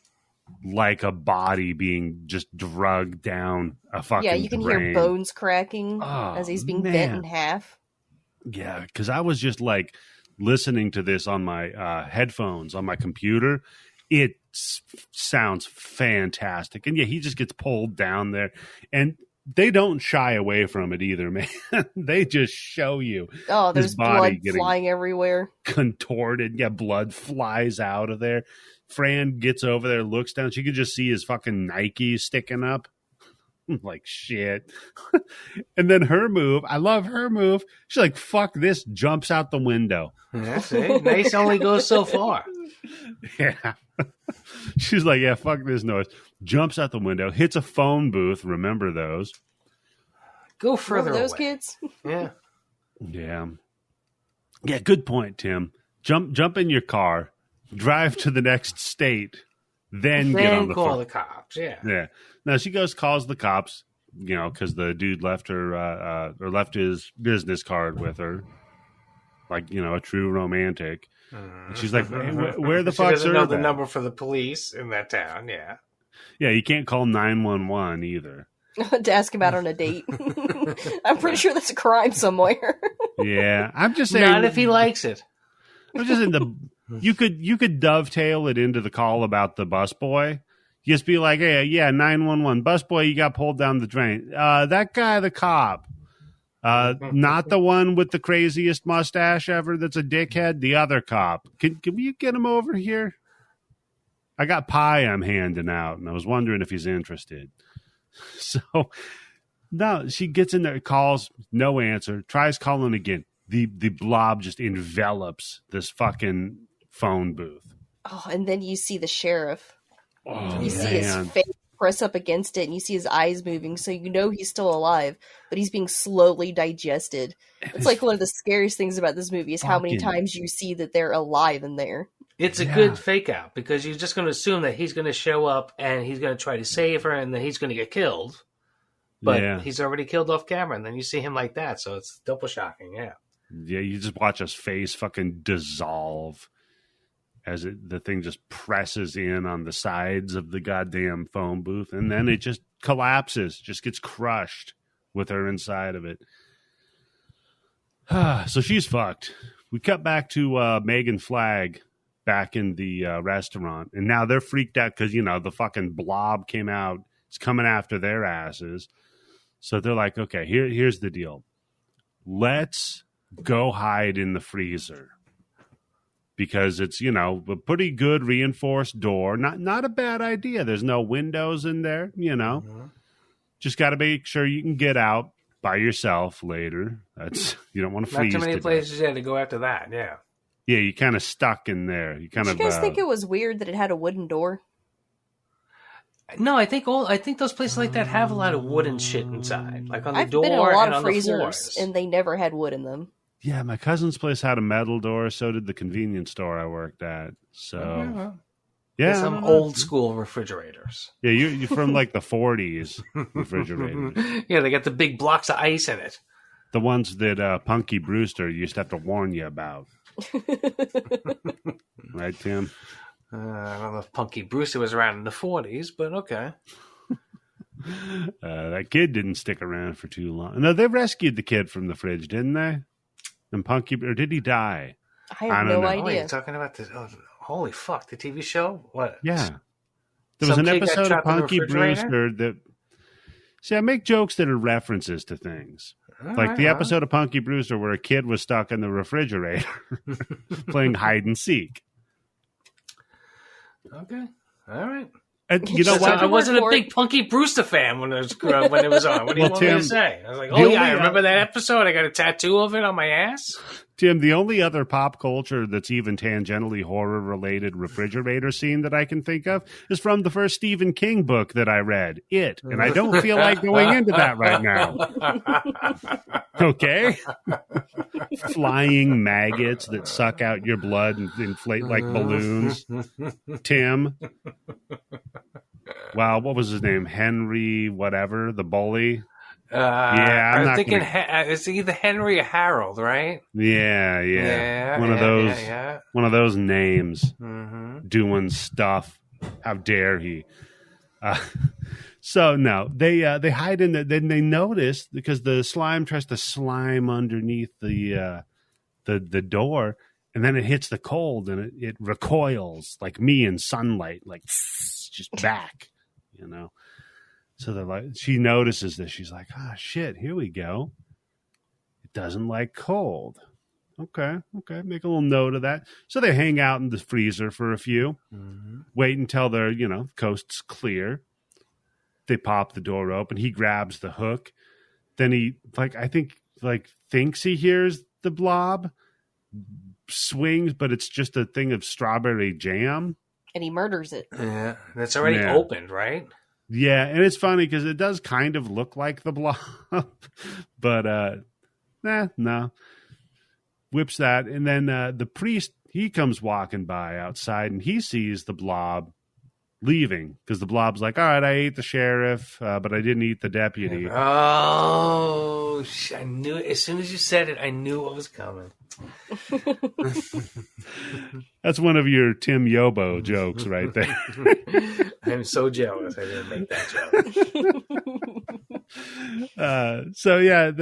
like a body being just drugged down a fucking Yeah, you can hear bones cracking as he's being bent in half. Yeah, because I was just like listening to this on my headphones on my computer. It sounds fantastic. And yeah, he just gets pulled down there. And they don't shy away from it either, man. They just show you. Oh, there's blood flying everywhere. Contorted. Yeah, blood flies out of there. Fran gets over there, looks down. She could just see his fucking Nike sticking up. Like, shit. And then her move, I love her move. She's like, fuck this, jumps out the window. That's it. Nice only goes so far. Yeah. She's like, yeah, fuck this noise. Jumps out the window, hits a phone booth. Remember those? Go further those away. Kids? Yeah. Yeah. Yeah, good point, Tim. Jump in your car, drive to the next state, then get on the phone. Call the cops, yeah. Yeah. Now she calls the cops, because the dude left her, or left his business card with her. Like, a true romantic. And she's like, hey, where the fuck she doesn't know the number for the police in that town, yeah. Yeah, you can't call 911 either. To ask him out on a date. I'm pretty sure that's a crime somewhere. Yeah, I'm just saying. Not if he likes it. I'm just in the. You could dovetail it into the call about the busboy. Just be like, hey, yeah, 911 busboy, you got pulled down the drain. That guy, the cop, not the one with the craziest mustache ever. That's a dickhead. The other cop. Can you get him over here? I got pie I'm handing out, and I was wondering if he's interested. So, no, she gets in there, calls, no answer, tries calling again. The blob just envelops this fucking phone booth. Oh, and then you see the sheriff. Oh, you see his face press up against it, and you see his eyes moving, so you know he's still alive, but he's being slowly digested. It's like one of the scariest things about this movie is how many times you see that they're alive in there. It's a good fake out because you're just going to assume that he's going to show up and he's going to try to save her and then he's going to get killed. But he's already killed off camera, and then you see him like that, so it's double shocking, yeah. Yeah, you just watch his face fucking dissolve as the thing just presses in on the sides of the goddamn phone booth, and then it just collapses, just gets crushed with her inside of it. So she's fucked. We cut back to Megan Flagg back in the restaurant, and now they're freaked out because, the fucking blob came out. It's coming after their asses. So they're like, okay, here's the deal. Let's go hide in the freezer. Because it's, a pretty good reinforced door. Not a bad idea. There's no windows in there, Mm-hmm. Just got to make sure you can get out by yourself later. You don't want to freeze. Not too many places you had to go after that, yeah. Yeah, you kind of stuck in there. Did you guys think it was weird that it had a wooden door? No, I think those places like that have a lot of wooden shit inside, like on the door and on the floors. I've been in a lot of freezers, and they never had wood in them. Yeah, my cousin's place had a metal door. So did the convenience store I worked at. So, yeah, some old school refrigerators. Yeah, you're from like the 40s refrigerators. Yeah, they got the big blocks of ice in it. The ones that Punky Brewster used to have to warn you about. Right, Tim? I don't know if Punky Brewster was around in the 40s, but okay. That kid didn't stick around for too long. No, they rescued the kid from the fridge, didn't they? And Punky, or did he die? I have no idea. Oh, you're talking about this? Oh, holy fuck! The TV show? What? Yeah, there was an episode of Punky Brewster that. See, I make jokes that are references to things. Like the episode of Punky Brewster where a kid was stuck in the refrigerator playing hide and seek. Okay. All right. You know what? I wasn't a big Punky Brewster fan when it was on. What do you want me to say? I was like, I remember that episode. I got a tattoo of it on my ass. Tim, the only other pop culture that's even tangentially horror-related refrigerator scene that I can think of is from the first Stephen King book that I read, It. And I don't feel like going into that right now. Okay? Flying maggots that suck out your blood and inflate like balloons. Tim. Wow, what was his name? Henry whatever, the bully? I'm thinking it's either Henry or Harold, right? Yeah. One of those names doing stuff. How dare he? So no, they hide in the. Then they notice because the slime tries to slime underneath the door, and then it hits the cold and it recoils like me in sunlight, like just back, you know. So they're like, she notices this. She's like, shit, here we go. It doesn't like cold. Okay. Make a little note of that. So they hang out in the freezer for a few, wait until their, coast's clear. They pop the door open. He grabs the hook. Then he, thinks he hears the blob, swings, but it's just a thing of strawberry jam. And he murders it. Yeah. That's already opened, right? Yeah, and it's funny because it does kind of look like the blob, but no. Whips that, and then the priest, he comes walking by outside, and he sees the blob leaving because the blob's like, all right, I ate the sheriff, but I didn't eat the deputy. Oh, I knew it. As soon as you said it, I knew what was coming. That's one of your Tim Yobo jokes right there. I'm so jealous I didn't make that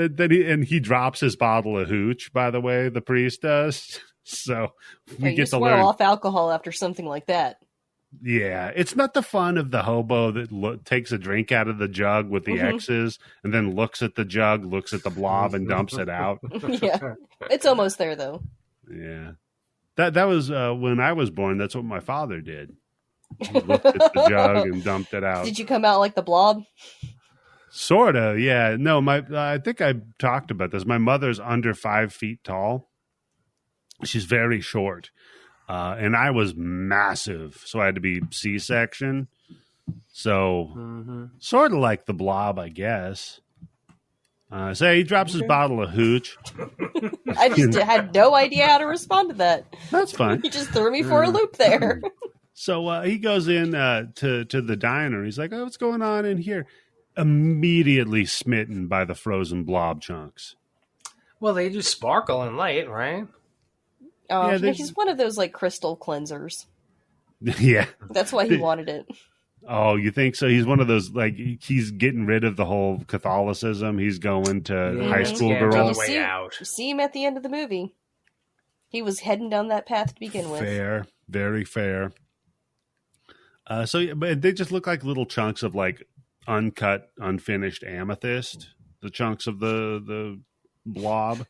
joke. Then he drops his bottle of hooch, by the way, the priest does. So we get to learn off alcohol after something like that. Yeah, it's not the fun of the hobo that takes a drink out of the jug with the X's and then looks at the jug, looks at the blob, and dumps it out. Yeah, it's almost there, though. Yeah. That was when I was born. That's what my father did. He looked at the jug and dumped it out. Did you come out like the blob? Sort of, yeah. No, I think I talked about this. My mother's under 5 feet tall. She's very short. And I was massive, so I had to be C-section. So, sort of like the blob, I guess. So he drops his bottle of hooch. I just had no idea how to respond to that. That's fine. He just threw me for a loop there. So he goes in to the diner. He's like, what's going on in here? Immediately smitten by the frozen blob chunks. Well, they do sparkle and light, right? Oh, yeah, he's one of those crystal cleansers. Yeah. That's why he wanted it. Oh, you think so? He's one of those, he's getting rid of the whole Catholicism. He's going to high school girls. You see him at the end of the movie. He was heading down that path to begin with. Fair. Very fair. But they just look like little chunks of, uncut, unfinished amethyst. The chunks of the blob.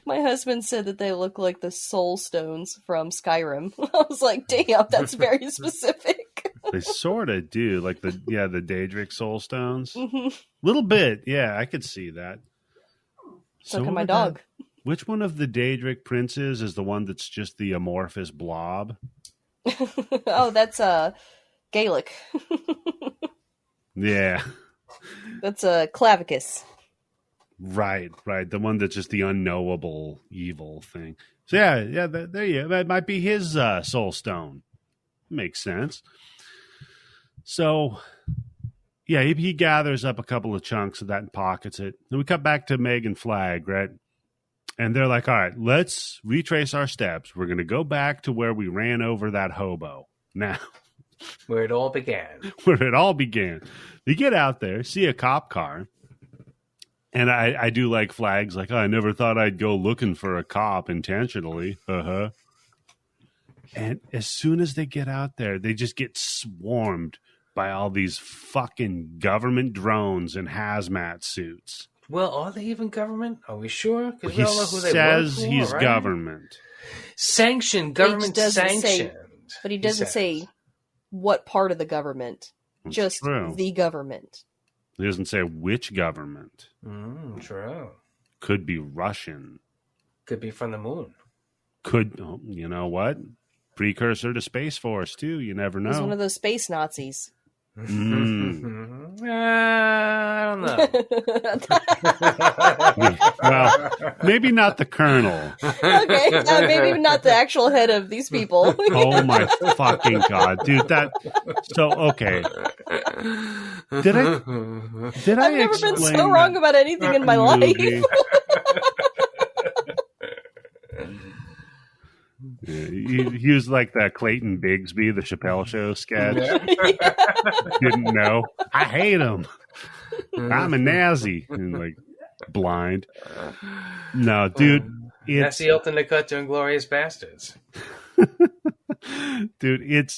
My husband said that they look like the soul stones from Skyrim. I was like, damn, that's very specific. They sort of do, the Daedric soul stones. Mm-hmm. Little bit, yeah, I could see that. So can my dog. Which one of the Daedric princes is the one that's just the amorphous blob? Oh, that's Gaelic. Yeah. That's Clavicus. Right. The one that's just the unknowable evil thing. So yeah, that might be his soul stone. Makes sense. So, yeah, he gathers up a couple of chunks of that and pockets it. Then we cut back to Meg and Flag, right? And they're like, all right, let's retrace our steps. We're going to go back to where we ran over that hobo. Now. Where it all began. They get out there, see a cop car. And I do like Flags, I never thought I'd go looking for a cop intentionally. And as soon as they get out there, they just get swarmed by all these fucking government drones and hazmat suits. Well, are they even government? Are we sure? Because He we don't know who they work says for, he's right? government. Sanctioned, government sanctioned. But he doesn't say what part of the government. That's just true. The government. He doesn't say which government. True. Could be Russian. Could be from the moon. You know what? Precursor to Space Force, too. You never know. He's one of those space Nazis. I don't know. Well, maybe not the colonel. Okay, maybe not the actual head of these people. Oh my fucking god, dude! Okay. Did I've never been so wrong about anything in my life. He was like that Clayton Bigsby, the Chappelle Show sketch. Yeah. Didn't know. I hate him. I'm a Nazi. And like blind. No, dude. That's the ultimate cut to Inglourious Bastards. Dude,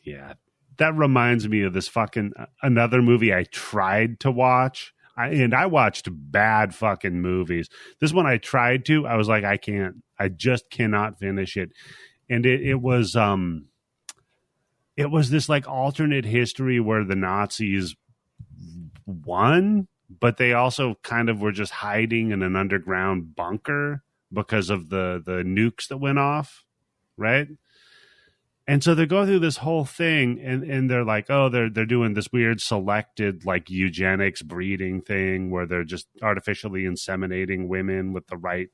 yeah. That reminds me of this fucking another movie I tried to watch. I watched bad fucking movies. This one I tried to. I was like, I just cannot finish it. And it was this like alternate history where the Nazis won, but they also kind of were just hiding in an underground bunker because of the nukes that went off, right? And so they're going through this whole thing, and they're like, oh, they're doing this weird selected like eugenics breeding thing where they're just artificially inseminating women with the right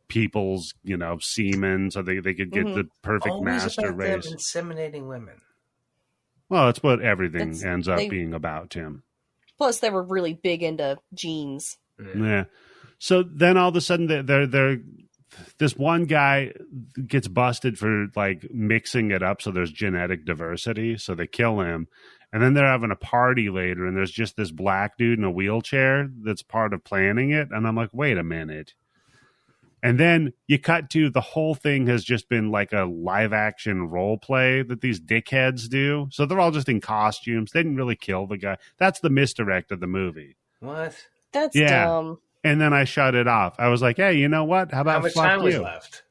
people's, semen, so they could get the perfect master race. Inseminating women. Well, that's what everything ends up being about, Tim. Plus, they were really big into genes. Yeah. So then all of a sudden, they're this one guy gets busted for like mixing it up so there's genetic diversity, so they kill him. And then they're having a party later, and there's just this black dude in a wheelchair that's part of planning it. And I'm like, wait a minute. And then you cut to the whole thing has just been like a live action role play that these dickheads do. So they're all just in costumes. They didn't really kill the guy. That's the misdirect of the movie. What? That's dumb. And then I shut it off. I was like, hey, you know what? How about how much fuck time you? was left?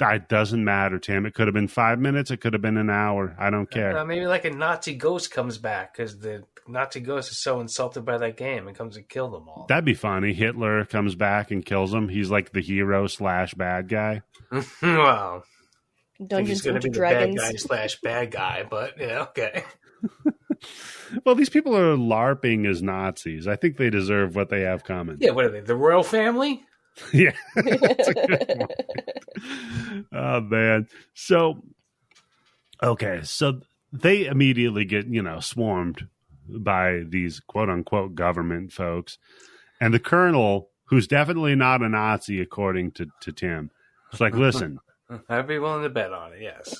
It doesn't matter, Tim. It could have been 5 minutes. It could have been an hour. I don't care. Maybe like a Nazi ghost comes back because the Nazi ghost is so insulted by that game and comes and kill them all. That'd be funny. Hitler comes back and kills him. He's like the hero / bad guy. Wow. Dungeons and Dragons. Bad guy / bad guy, but yeah, okay. Well, these people are LARPing as Nazis. I think they deserve what they have coming. Yeah, what are they? The royal family? Yeah. That's a good point. Oh, man. So they immediately get, swarmed by these quote unquote government folks. And the colonel, who's definitely not a Nazi, according to Tim, is like, listen. I'd be willing to bet on it, yes.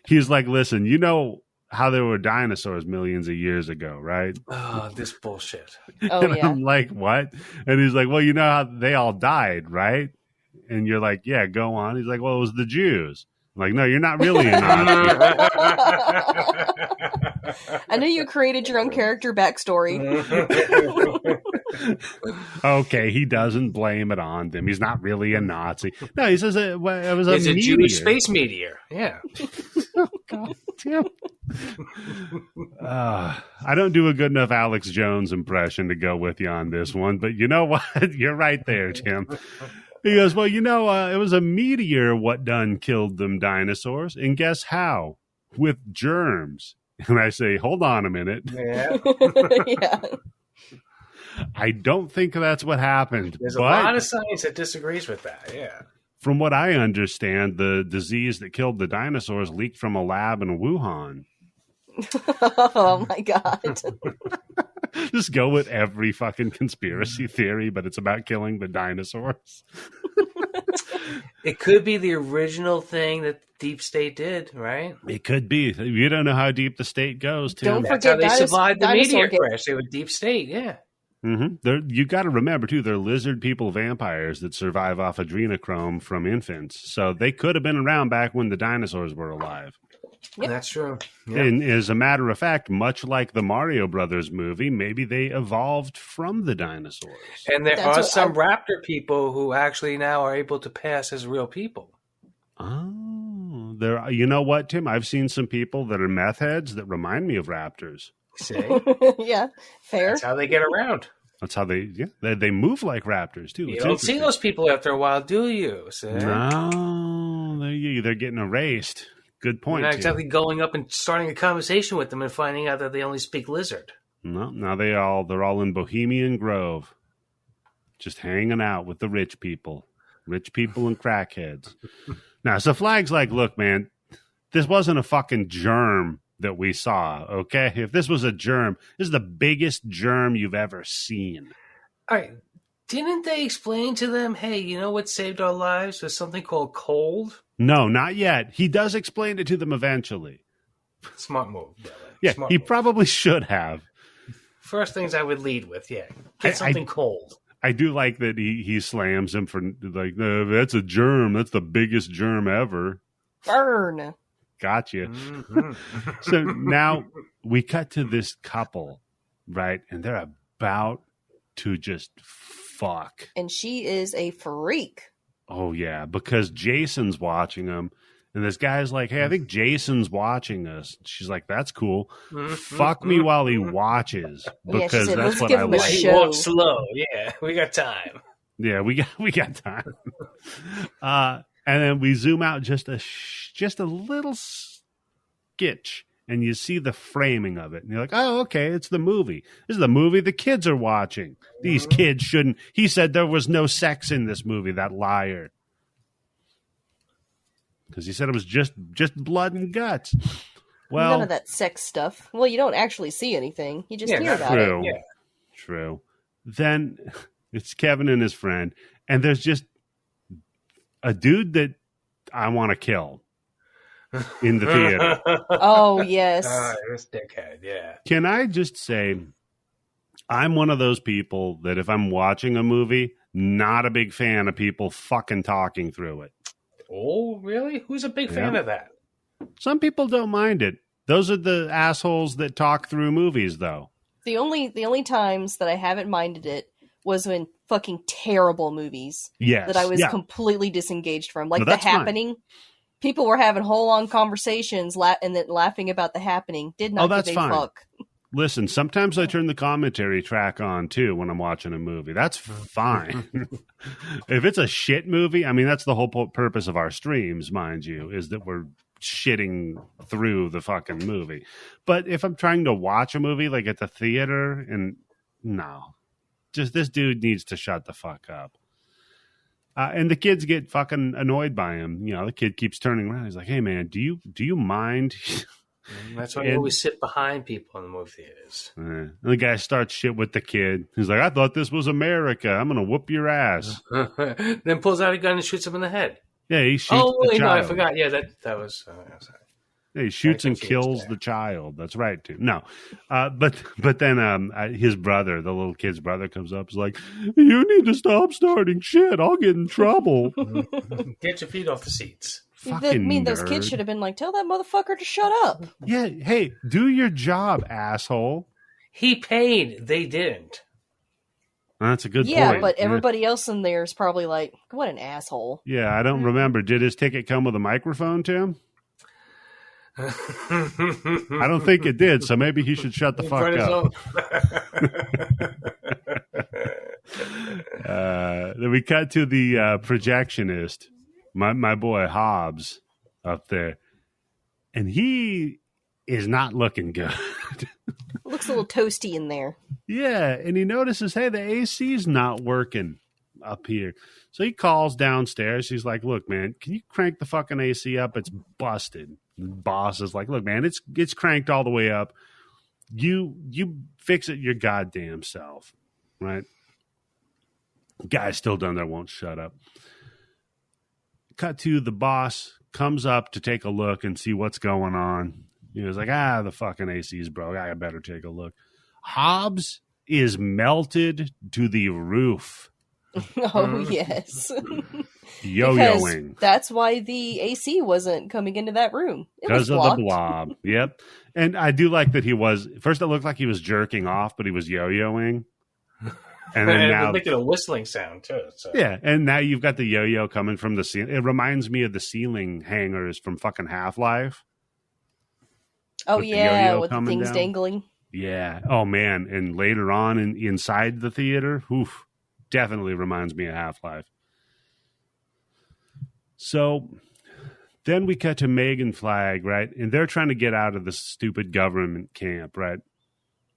He's like, listen, you know how there were dinosaurs millions of years ago, right? Oh, this bullshit. Oh, yeah. I'm like, what? And he's like, well, you know how they all died, right? And you're like, yeah, go on. He's like, well, it was the Jews. I'm like, no, you're not really a Nazi. I know you created your own character backstory. Okay, he doesn't blame it on them. He's not really a Nazi. No, he says it was a meteor. Jewish space meteor. Yeah. Oh, God, Tim. I don't do a good enough Alex Jones impression to go with you on this one, but you know what? You're right there, Tim. He goes, well, it was a meteor what done killed them dinosaurs. And guess how? With germs. And I say, hold on a minute. Yeah. Yeah. I don't think that's what happened. There's a lot of science that disagrees with that, yeah. From what I understand, the disease that killed the dinosaurs leaked from a lab in Wuhan. Oh, my God. Just go with every fucking conspiracy theory, but it's about killing the dinosaurs. It could be the original thing that Deep State did, right? It could be. You don't know how deep the state goes, Tim. Don't That's forget how they survived the meteor game. crash. They were Deep State, yeah. Mm-hmm. You got to remember, too, they're lizard people vampires that survive off adrenochrome from infants. So they could have been around back when the dinosaurs were alive. Yep. That's true. Yep. And as a matter of fact, much like the Mario Brothers movie, maybe they evolved from the dinosaurs. And there are some raptor people who actually now are able to pass as real people. Oh, there. You know what, Tim? I've seen some people that are meth heads that remind me of raptors. See? Yeah, fair. That's how they get around. That's how they move like raptors, too. You don't see those people after a while, do you? See? No, they're getting erased. Good point. You're not exactly going up and starting a conversation with them and finding out that they only speak lizard. No, now they're all in Bohemian Grove, just hanging out with the rich people and crackheads. Now, so Flag's like, look, man, this wasn't a fucking germ that we saw, okay? If this was a germ, this is the biggest germ you've ever seen. All right. Didn't they explain to them, hey, you know what saved our lives was something called cold? No, not yet. He does explain it to them eventually. Smart move. Yeah, Smart he move. probably should have. First things I would lead with, get something cold. I do like that he slams him for, like, that's a germ. That's the biggest germ ever. Burn. Gotcha. Mm-hmm. So now we cut to this couple, right? And they're about to just fuck. And she is a freak. Oh, yeah, because Jason's watching them. And this guy's like, hey, I think Jason's watching us. She's like, that's cool. Fuck me while he watches. Because said, that's what I like. He walks slow. Yeah, we got time. Yeah, we got time. And then we zoom out just a little sketch, and you see the framing of it. And you're like, oh, okay, it's the movie. This is the movie the kids are watching. These kids shouldn't. He said there was no sex in this movie, that liar. Because he said it was just blood and guts. Well, none of that sex stuff. Well, you don't actually see anything. You just hear about it. Yeah. True. Then it's Kevin and his friend, and there's just a dude that I want to kill in the theater. Oh, yes. This dickhead, yeah. Can I just say, I'm one of those people that if I'm watching a movie, not a big fan of people fucking talking through it. Oh, really? Who's a big fan of that? Some people don't mind it. Those are the assholes that talk through movies, though. The only times that I haven't minded it was in fucking terrible movies. Yes. That I was completely disengaged from. Like no, The Happening. Fine. People were having whole long conversations and then laughing about The Happening. Did not give a fuck. Listen, sometimes I turn the commentary track on, too, when I'm watching a movie. That's fine. If it's a shit movie, I mean, that's the whole purpose of our streams, mind you, is that we're shitting through the fucking movie. But if I'm trying to watch a movie, like at the theater, and no. Just this dude needs to shut the fuck up. And the kids get fucking annoyed by him. You know, the kid keeps turning around. He's like, hey, man, do you mind... That's why you always sit behind people in the movie theaters. And the guy starts shit with the kid. He's like, I thought this was America. I'm going to whoop your ass. Then pulls out a gun and shoots him in the head. Yeah, he shoots the child. No, I forgot. Yeah, that was... sorry. Yeah, he shoots and kills the child. That's right, too. No. But then his brother, the little kid's brother, comes up. He's like, you need to stop starting shit. I'll get in trouble. Get your feet off the seats. Those kids should have been like, tell that motherfucker to shut up. Yeah, hey, do your job, asshole. He paid. They didn't. That's a good point. Yeah, but everybody else in there is probably like, what an asshole. Yeah, I don't remember. Did his ticket come with a microphone, Tim? I don't think it did, so maybe he should shut the fuck up. Then we cut to the projectionist, my boy Hobbs, up there, and he is not looking good. Looks a little toasty in there. Yeah, and he notices, hey, the AC's not working up here. So he calls downstairs. He's like, look, man, can you crank the fucking AC up? It's busted. The boss is like, look, man, it's cranked all the way up. You fix it your goddamn self, right? Guy's still down there, won't shut up. Cut to the boss comes up to take a look and see what's going on. He was like, the fucking AC's broke. I better take a look. Hobbs is melted to the roof. Oh, yes. Yo-yoing. That's why the AC wasn't coming into that room. Because of the blob. Yep. And I do like that he was, first it looked like he was jerking off, but he was yo-yoing. And then now making a whistling sound too. So. Yeah, and now you've got the yo-yo coming from the ceiling. It reminds me of the ceiling hangers from fucking Half-Life. Oh yeah, with the things dangling. Yeah. Oh man, and later on inside the theater, oof, definitely reminds me of Half-Life. So then we cut to Megan Flagg, right? And they're trying to get out of the stupid government camp, right?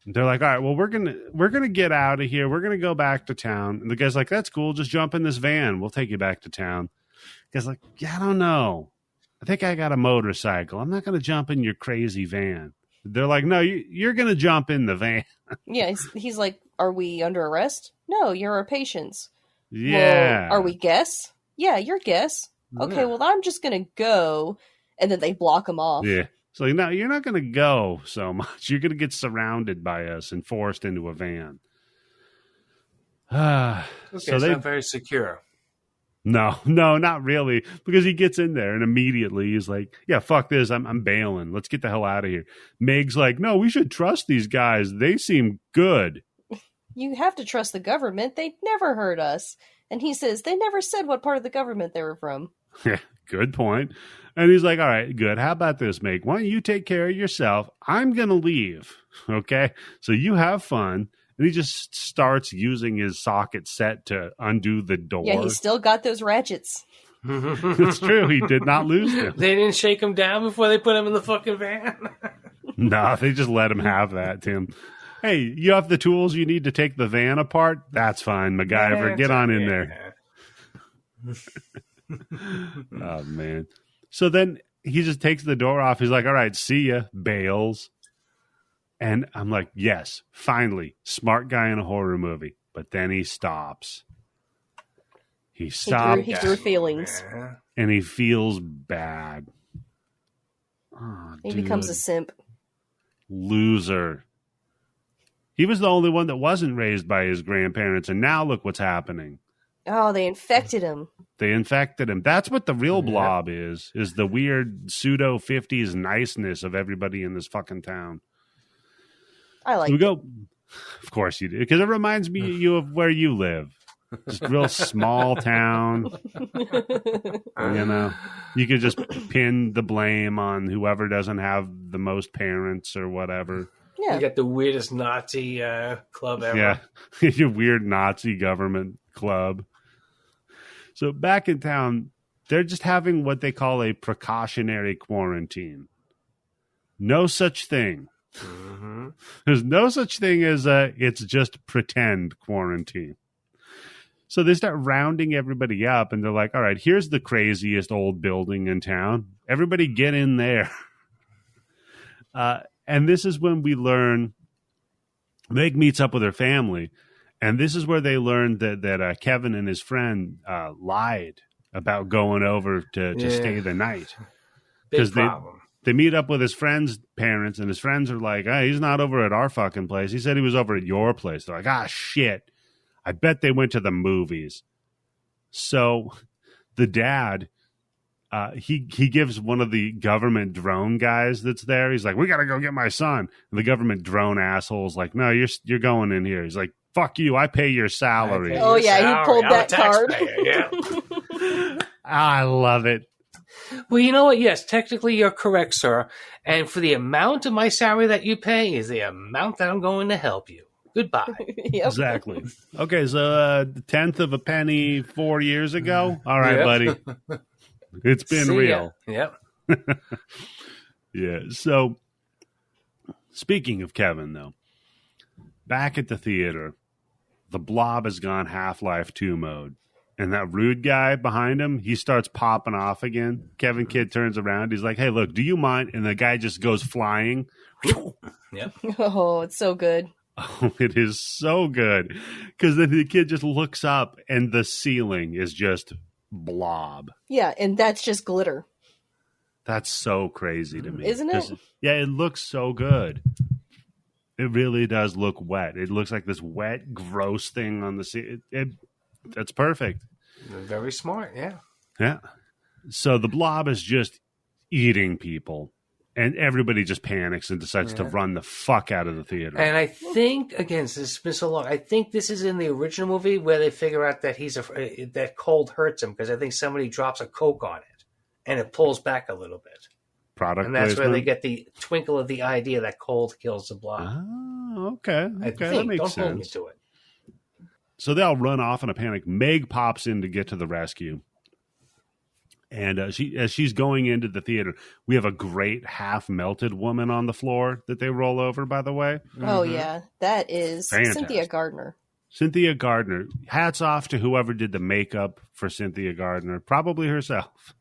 They're like, all right, well, we're gonna get out of here. We're gonna go back to town. And the guy's like, that's cool. Just jump in this van. We'll take you back to town. The guy's like, yeah, I don't know. I think I got a motorcycle. I'm not gonna jump in your crazy van. They're like, no, you're gonna jump in the van. Yeah, he's like, are we under arrest? No, you're our patients. Yeah. Well, are we guests? Yeah, you're guests. Okay, Yeah. well, I'm just gonna go. And then they block him off. Yeah. So no, you're not going to go so much. You're going to get surrounded by us and forced into a van. Okay, so it's not very secure. No, not really. Because he gets in there and immediately he's like, yeah, fuck this. I'm bailing. Let's get the hell out of here. Meg's like, no, we should trust these guys. They seem good. You have to trust the government. They never hurt us. And he says, they never said what part of the government they were from. Yeah, good point. And he's like, all right, good. How about this, Meg? Why don't you take care of yourself? I'm going to leave. Okay. So you have fun. And he just starts using his socket set to undo the door. Yeah, he's still got those ratchets. It's true. He did not lose them. They didn't shake him down before they put him in the fucking van. No, they just let him have that, Tim. Hey, you have the tools you need to take the van apart? That's fine, MacGyver. Get on in there. Oh, man. So then he just takes the door off. He's like, all right, see ya, bails. And I'm like, yes, finally, smart guy in a horror movie. But then he stops. He stops. He grew feelings. And he feels bad. Oh, he becomes a simp. Loser. He was the only one that wasn't raised by his grandparents. And now look what's happening. Oh, they infected him. That's what the real Blob is the weird pseudo 50s niceness of everybody in this fucking town. I like it. Of course you do, because it reminds me of where you live. Just real small town. You know, you could just pin the blame on whoever doesn't have the most parents or whatever. Yeah. You got the weirdest Nazi club ever. Yeah, your weird Nazi government club. So back in town, they're just having what they call a precautionary quarantine. No such thing. Mm-hmm. There's no such thing as it's just pretend quarantine. So they start rounding everybody up and they're like, all right, here's the craziest old building in town. Everybody get in there. And this is when we learn Meg meets up with her family. And this is where they learned that Kevin and his friend lied about going over to stay the night. Big problem. They meet up with his friend's parents, and his friends are like, hey, he's not over at our fucking place. He said he was over at your place. They're like, shit. I bet they went to the movies. So the dad, he gives one of the government drone guys that's there. He's like, we got to go get my son. And the government drone asshole's like, no, you're going in here. He's like, fuck you. I pay your salary. Oh, yeah. He pulled that card. Yeah. I love it. Well, you know what? Yes, technically you're correct, sir. And for the amount of my salary that you pay is the amount that I'm going to help you. Goodbye. Yep. Exactly. Okay, so the 10th of a penny 4 years ago. All right, buddy. It's been real. Yep. Yeah. So, speaking of Kevin, though, back at the theater, the Blob has gone Half-Life 2 mode. And that rude guy behind him, he starts popping off again. Kevin Kidd turns around. He's like, hey, look, do you mind? And the guy just goes flying. Yep. Oh, it's so good. Oh, it is so good. Because then the kid just looks up and the ceiling is just blob. Yeah, and that's just glitter. That's so crazy to me. Isn't it? Yeah, it looks so good. It really does look wet. It looks like this wet, gross thing on the ceiling. That's perfect. Very smart, yeah. Yeah. So the blob is just eating people. And everybody just panics and decides to run the fuck out of the theater. And I think, again, since it's been so long, I think this is in the original movie where they figure out that that cold hurts him because I think somebody drops a Coke on it and it pulls back a little bit. Product and that's placement? where they get the twinkle of the idea that cold kills the blob. Oh, okay. I think. That makes Don't sense. hold me to it. So they all run off in a panic. Meg pops in to get to the rescue. And as she's going into the theater, we have a great half-melted woman on the floor that they roll over, by the way. Oh, yeah. That is Fantastic. Cynthia Gardner. Cynthia Gardner. Hats off to whoever did the makeup for Cynthia Gardner. Probably herself.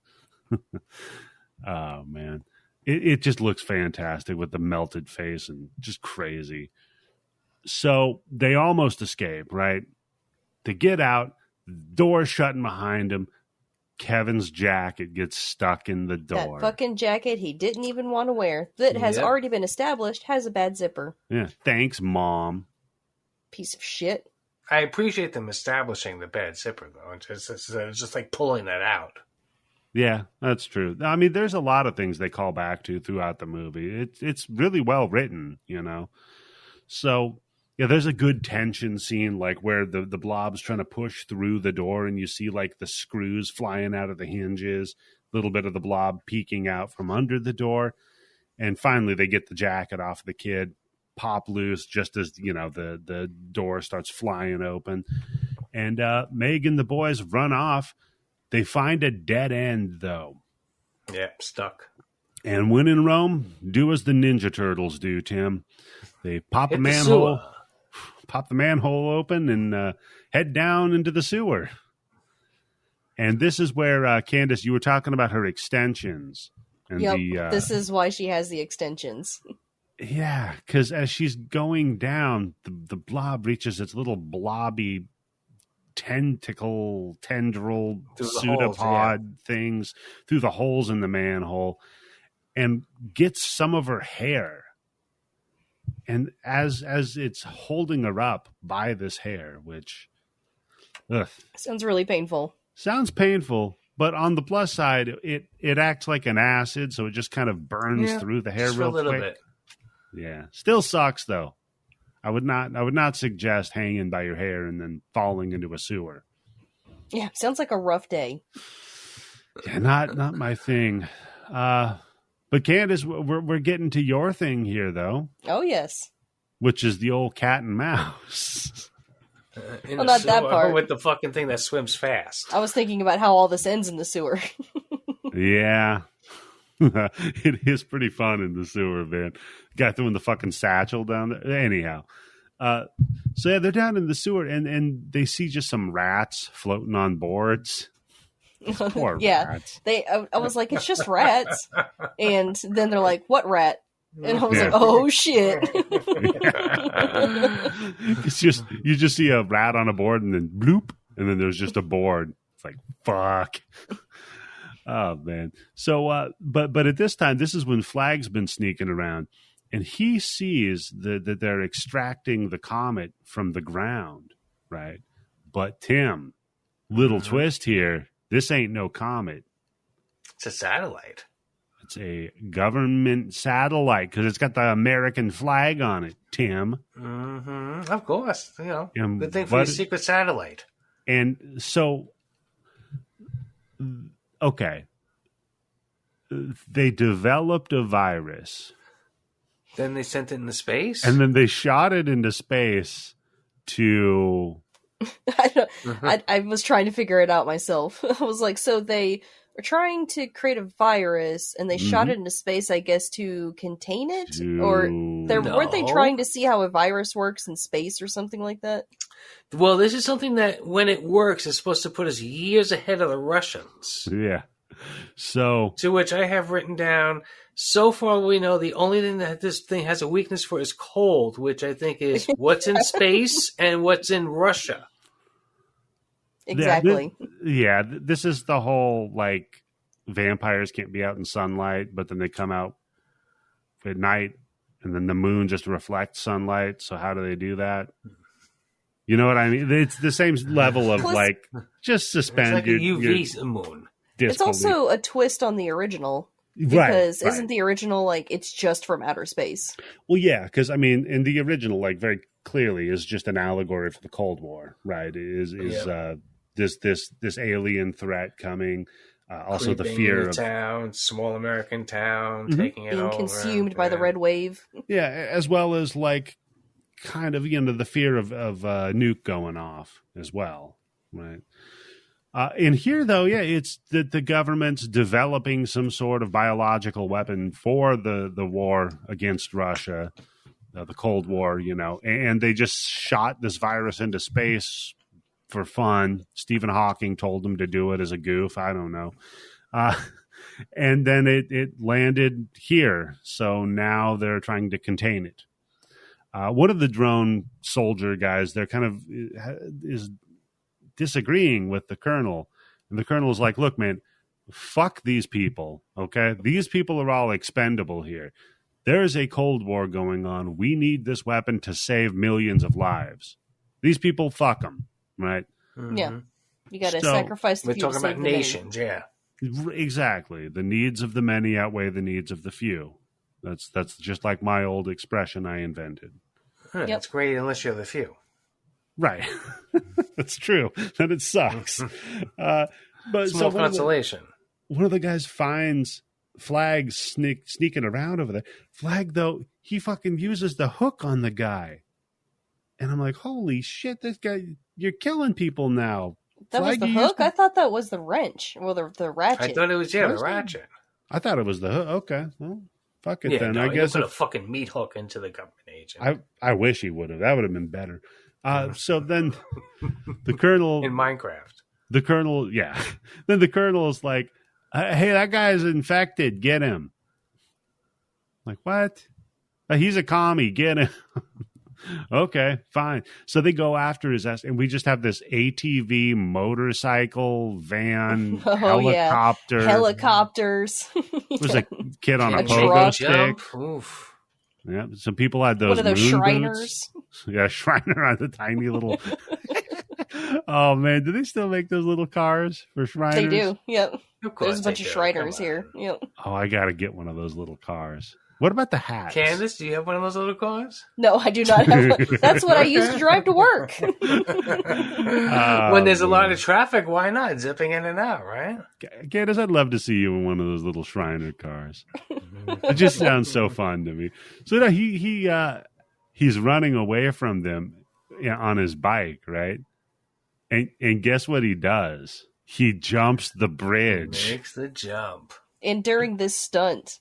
Oh, man. It just looks fantastic with the melted face and just crazy. So they almost escape, right? They get out, door shutting behind them. Kevin's jacket gets stuck in the door. That fucking jacket he didn't even want to wear, that has already been established, has a bad zipper. Yeah. Thanks, Mom. Piece of shit. I appreciate them establishing the bad zipper, though. It's just like pulling that out. Yeah, that's true. I mean, there's a lot of things they call back to throughout the movie. It's really well written, you know. So, yeah, there's a good tension scene, like where the blob's trying to push through the door, and you see like the screws flying out of the hinges, a little bit of the blob peeking out from under the door, and finally they get the jacket off the kid, pop loose just as the door starts flying open, and Meg and the boys run off. They find a dead end, though. Yeah, stuck. And when in Rome, do as the Ninja Turtles do, Tim. They pop the manhole open and head down into the sewer. And this is where, Candice, you were talking about her extensions. And this is why she has the extensions. Yeah, because as she's going down, the blob reaches its little blobby tendril pseudopod things through the holes in the manhole and gets some of her hair. And as it's holding her up by this hair, which sounds really painful. Sounds painful, but on the plus side, it acts like an acid, so it just kind of burns through the hair real quick. Bit. Yeah, still sucks though. I would not suggest hanging by your hair and then falling into a sewer. Yeah, sounds like a rough day. Yeah, not my thing. But Candice, we're getting to your thing here, though. Oh yes, which is the old cat and mouse. Well, not that part. With the fucking thing that swims fast. I was thinking about how all this ends in the sewer. Yeah. It is pretty fun in the sewer, man. Guy throwing the fucking satchel down there. Anyhow. So yeah, they're down in the sewer and they see just some rats floating on boards. Poor rats. I was like, it's just rats. And then they're like, what rat? And I was like, oh shit. It's just, you just see a rat on a board and then bloop. And then there's just a board. It's like, fuck. Oh man. So, but at this time, this is when Flag's been sneaking around, and he sees that they're extracting the comet from the ground, right? But Tim, little twist here, this ain't no comet. It's a satellite. It's a government satellite because it's got the American flag on it, Tim. Mm-hmm. Of course, good thing for your secret satellite. And so. Okay. They developed a virus. Then they sent it into space? And then they shot it into space to... I was trying to figure it out myself. I was like, so they are trying to create a virus and they shot it into space, I guess, to contain it? Weren't they trying to see how a virus works in space or something like that? Well, this is something that, when it works, is supposed to put us years ahead of the Russians. Yeah. So, to which I have written down, so far we know the only thing that this thing has a weakness for is cold, which I think is what's in space and what's in Russia. Exactly. This is the whole, like, vampires can't be out in sunlight, but then they come out at night, and then the moon just reflects sunlight. So how do they do that? You know what I mean? It's the same level of like just suspend it's like a UV moon. It's also a twist on the original. Because isn't the original like it's just from outer space? Well, yeah, because I mean, in the original, like very clearly, is just an allegory for the Cold War, right? This alien threat coming, also the fear of town, small American town, taking it being over, consumed by the red wave. Yeah, as well as like kind of the fear of nuke going off as well, right? In here, though, it's that the government's developing some sort of biological weapon for the war against Russia, the Cold War, and they just shot this virus into space for fun. Stephen Hawking told them to do it as a goof. I don't know. And then it landed here. So now they're trying to contain it. One of the drone soldier guys, they're kind of is disagreeing with the colonel, and the colonel is like, look, man, fuck these people. Okay, these people are all expendable here. There's a Cold War going on. We need this weapon to save millions of lives. These people, fuck them, right? Yeah, you got to sacrifice the few. We're talking about nations. Yeah, exactly. The needs of the many outweigh the needs of the few. That's just like my old expression I invented. It's great unless you're the few. Right. That's true. Then it sucks. But small consolation. One of the guys finds Flag sneaking around over there. Flag, though, he fucking uses the hook on the guy. And I'm like, holy shit, this guy, you're killing people now. That Flag, was the hook? I thought that was the wrench. Well, the ratchet. I thought it was, the ratchet. I thought it was the hook. Okay. Well, fuck it then. No, I guess put a fucking meat hook into the government agent. I wish he would have. That would have been better. So then the colonel... In Minecraft. The colonel, yeah. Then the colonel is like, hey, that guy's infected. Get him. Like, what? He's a commie. Get him. Okay, fine. So they go after his ass, and we just have this ATV, motorcycle, van, helicopter. Yeah. Helicopters. There's a kid on a pogo stick. Oof. Yeah, some people had those. What are those Shriners? Boots. Yeah, Shriner on the tiny little. Oh man, do they still make those little cars for Shriners? They do. Yep. There's a bunch of Shriners here. Yep. Oh, I gotta get one of those little cars. What about the hats? Candice, do you have one of those little cars? No, I do not have one. That's what I used to drive to work. When there's a lot of traffic, why not? Zipping in and out, right? Candice, I'd love to see you in one of those little Shriner cars. It just sounds so fun to me. So no, he's running away from them on his bike, right? And guess what he does? He jumps the bridge. He makes the jump. And during this stunt,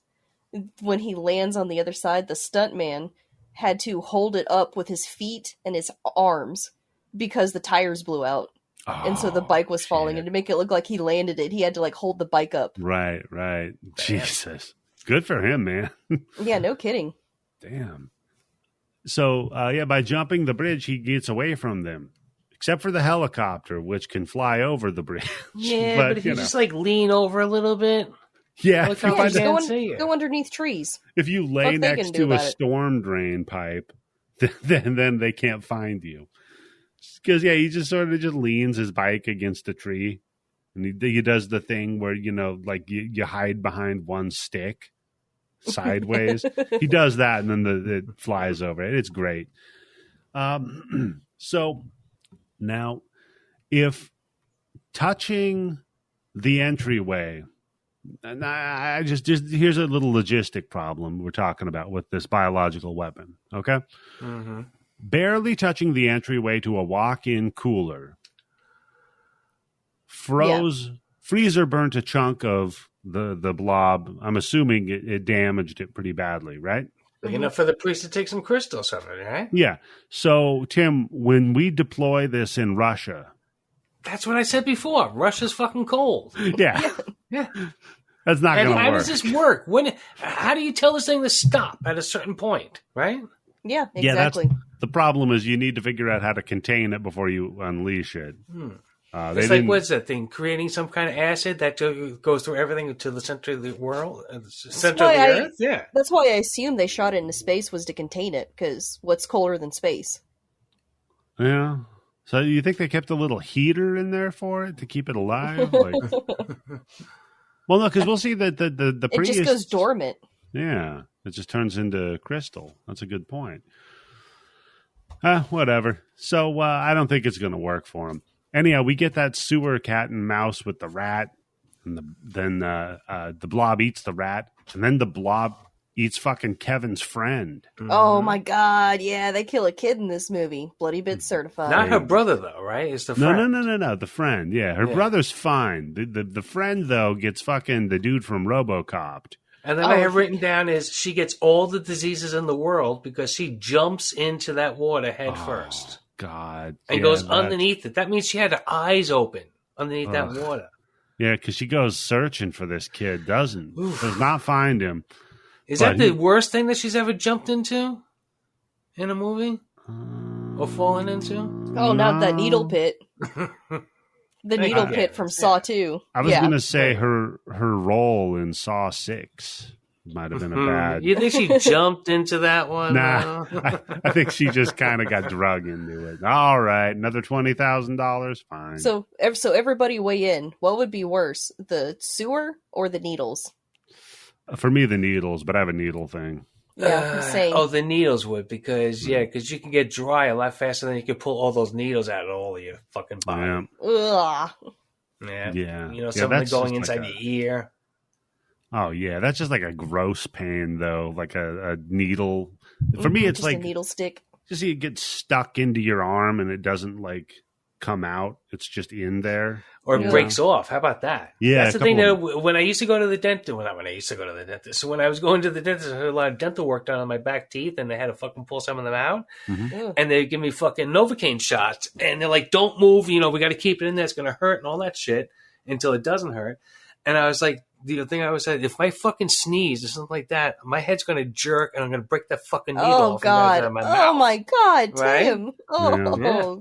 when he lands on the other side, the stuntman had to hold it up with his feet and his arms because the tires blew out. Oh, and so the bike was falling. And to make it look like he landed it, he had to like hold the bike up. Right. Damn. Jesus. Good for him, man. Yeah, no kidding. Damn. So, by jumping the bridge, he gets away from them. Except for the helicopter, which can fly over the bridge. Yeah, but if you just like lean over a little bit. Yeah, go underneath trees. If you lay next to a storm drain pipe, then they can't find you. Because he just sort of just leans his bike against a tree, and he does the thing where like you hide behind one stick sideways. He does that, and then it flies over. It's great. So now, if touching the entryway. And I just here's a little logistic problem we're talking about with this biological weapon. Okay, barely touching the entryway to a walk-in cooler. Freezer burnt a chunk of the blob. I'm assuming it damaged it pretty badly, right? Big enough for the priest to take some crystals from it, right? Yeah. So Tim, when we deploy this in Russia. That's what I said before. Russia's fucking cold. Yeah. That's not going to work. How does this work? How do you tell this thing to stop at a certain point, right? Yeah, exactly. The problem is you need to figure out how to contain it before you unleash it. It's like, what's that thing? Creating some kind of acid that goes through everything to the center of the world? Center of the earth? Yeah. That's why I assumed they shot it into space was to contain it, because what's colder than space? Yeah. So you think they kept a little heater in there for it to keep it alive? Like, well, no, because we'll see that the it just goes dormant. Yeah, it just turns into crystal. That's a good point. Whatever. So I don't think it's going to work for him. Anyhow, we get that sewer cat and mouse with the rat, and then the blob eats the rat, and then the blob eats fucking Kevin's friend. Oh my god, yeah, they kill a kid in this movie. BloodyBits certified. Not her brother though, right? It's the friend. No. The friend. Yeah, her brother's fine. The friend though gets fucking the dude from RoboCop. And then I have written down is she gets all the diseases in the world because she jumps into that water head first. God. And goes underneath it. That means she had her eyes open underneath that water. Yeah, because she goes searching for this kid, does not find him. Is that the worst thing that she's ever jumped into in a movie? Or fallen into? Oh, not that needle pit. The needle pit from Saw 2. I was going to say her role in Saw 6 might have been a bad... You think she jumped into that one? Nah, I think she just kind of got drug into it. All right, another $20,000? Fine. So everybody weigh in. What would be worse, the sewer or the needles? For me, the needles, but I have a needle thing. Yeah, same. Oh, the needles would, because you can get dry a lot faster than you can pull all those needles out of all of your fucking body. Ugh. Yeah. You know, something going inside your ear. Oh, yeah. That's just like a gross pain, though. Like a needle. For me, it's just like... a needle stick. Just it gets stuck into your arm and it doesn't, like, come out. It's just in there. Or it breaks off. How about that? Yeah. That's the thing that when I used to go to the dentist, so when I was going to the dentist, I had a lot of dental work done on my back teeth and they had to fucking pull some of them out. Mm-hmm. And they give me fucking Novocaine shots and they're like, don't move, we got to keep it in there. It's going to hurt and all that shit until it doesn't hurt. And I was like, the thing I always said, if I fucking sneeze or something like that, my head's going to jerk and I'm going to break that fucking needle off God. Of my mouth. Oh my God, Tim. Right? Oh, yeah.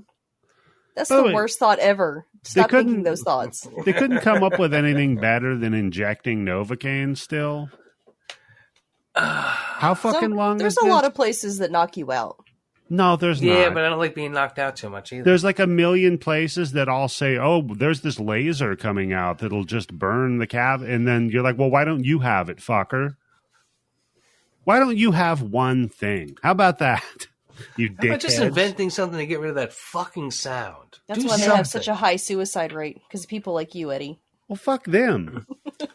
That's the worst thought ever. Stop thinking those thoughts. They couldn't come up with anything better than injecting Novocaine still. How fucking long is this? There's a lot of places that knock you out. No, there's not. Yeah, but I don't like being knocked out too much either. There's like a million places that all say, oh, there's this laser coming out that'll just burn the cab. And then you're like, well, why don't you have it, fucker? Why don't you have one thing? How about that? You dickheads. How about just inventing something to get rid of that fucking sound? That's why they have such a high suicide rate, because people like you, Eddie. Well, fuck them.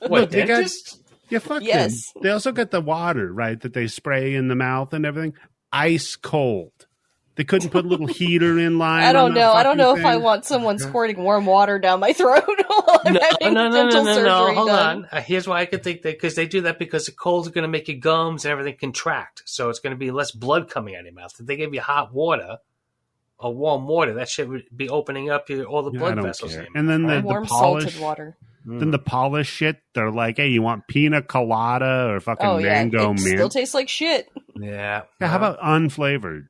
What, dentists? Fuck them. They also got the water, right, that they spray in the mouth and everything. Ice cold. They couldn't put a little heater in line. I don't know. I don't know if I want someone squirting warm water down my throat while I'm having dental surgery. Hold on. Here's why I could think that, because they do that because the cold's going to make your gums and everything contract. So it's going to be less blood coming out of your mouth. If they give you hot water or warm water, that shit would be opening up all the blood vessels. Care. And then the warm polish, salted water. Then the polish shit, they're like, hey, you want pina colada or fucking mango mint? It still tastes like shit. Yeah. How about unflavored?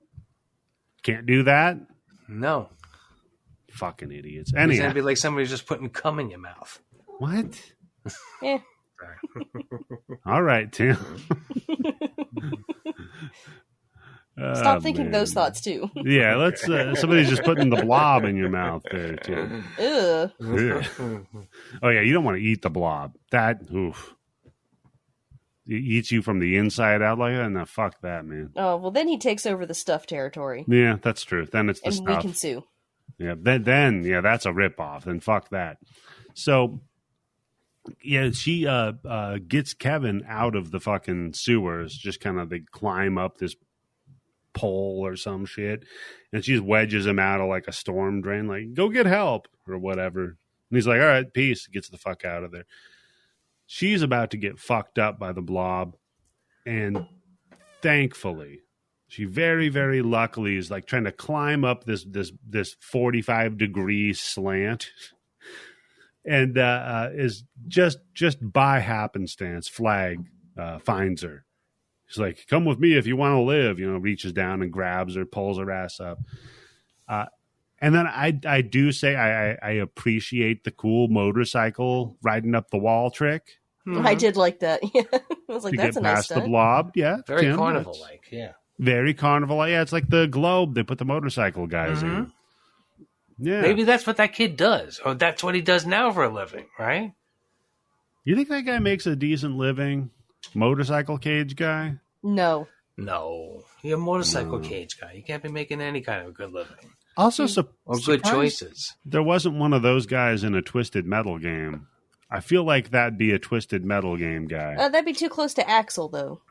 Can't do that? No. Fucking idiots. It's going to be like somebody's just putting cum in your mouth. What? Yeah. All right, Tim. Stop thinking those thoughts, too. Yeah, let's. Somebody's just putting the blob in your mouth there, too. Ugh. Oh, yeah, you don't want to eat the blob. That, oof. It eats you from the inside out like that? No, fuck that, man. Oh, well, then he takes over the stuff territory. Yeah, that's true. Then it's the stuff. And we can sue. Yeah, then that's a ripoff. Then fuck that. So, yeah, she gets Kevin out of the fucking sewers. Just kind of, they climb up this pole or some shit. And she just wedges him out of like a storm drain. Like, go get help or whatever. And he's like, all right, peace. Gets the fuck out of there. She's about to get fucked up by the blob, and thankfully, she very, very luckily is like trying to climb up this 45-degree slant, and is just by happenstance, Flag finds her. She's like, "Come with me if you want to live." Reaches down and grabs her, pulls her ass up. And then I do say I appreciate the cool motorcycle riding up the wall trick. Mm-hmm. I did like that. Yeah. I was like, to that's get a nice past stunt. the blob. Yeah. Very carnival-like, yeah. Very Carnival. Yeah, it's like the Globe. They put the motorcycle guys in. Yeah. Maybe that's what that kid does, or that's what he does now for a living, right? You think that guy makes a decent living? Motorcycle cage guy? No. You're a motorcycle cage guy. You can't be making any kind of a good living. Also, or good choices. There wasn't one of those guys in a Twisted Metal game. I feel like that'd be a Twisted Metal game guy. That'd be too close to Axel, though.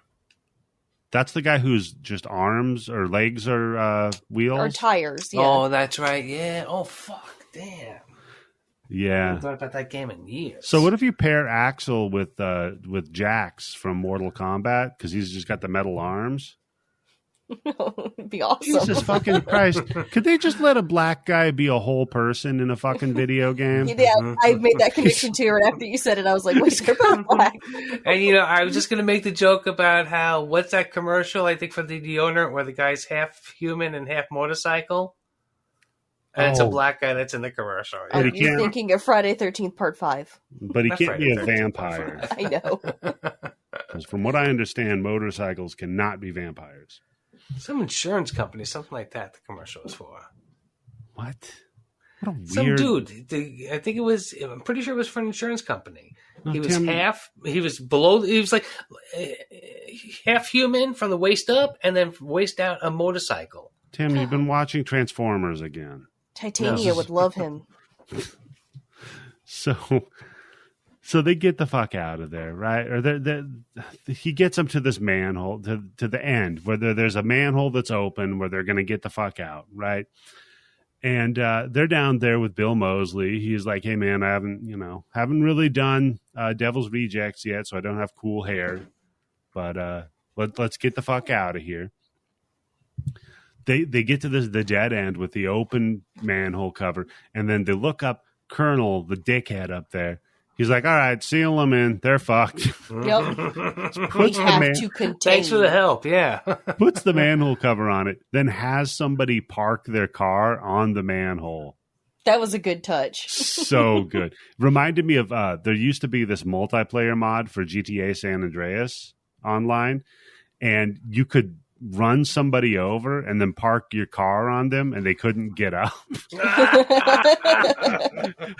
That's the guy whose just arms or legs are wheels? Or tires, yeah. Oh, that's right, yeah. Oh, fuck, damn. Yeah. I haven't thought about that game in years. So what if you pair Axel with Jax from Mortal Kombat? Because he's just got the metal arms. It'd be awesome. Jesus fucking Christ. Could they just let a black guy be a whole person in a fucking video game? Yeah, I made that connection too, and after you said it, I was like, wait, they're both black. And, I was just going to make the joke about how, what's that commercial, I think, for the deodorant where the guy's half human and half motorcycle? And it's a black guy that's in the commercial. Yeah. You're thinking of Friday 13th Part 5. But he can't be a vampire. I know. Because from what I understand, motorcycles cannot be vampires. Some insurance company, something like that, the commercial was for. What? What a weird... Some dude. I think it was, I'm pretty sure it was for an insurance company. He was like half human from the waist up, and then from waist down, a motorcycle. Tim, you've been watching Transformers again. Titania would love him. So they get the fuck out of there, right? Or he gets them to this manhole, to the end, where there's a manhole that's open where they're going to get the fuck out, right? And they're down there with Bill Moseley. He's like, hey, man, I haven't really done Devil's Rejects yet, so I don't have cool hair. But let's get the fuck out of here. They get to the dead end with the open manhole cover, and then they look up Colonel, the dickhead up there. He's like, all right, seal them in. They're fucked. Yep. We have to continue. Thanks for the help, yeah. Puts the manhole cover on it, then has somebody park their car on the manhole. That was a good touch. So good. Reminded me of, there used to be this multiplayer mod for GTA San Andreas online, and you could run somebody over and then park your car on them and they couldn't get up.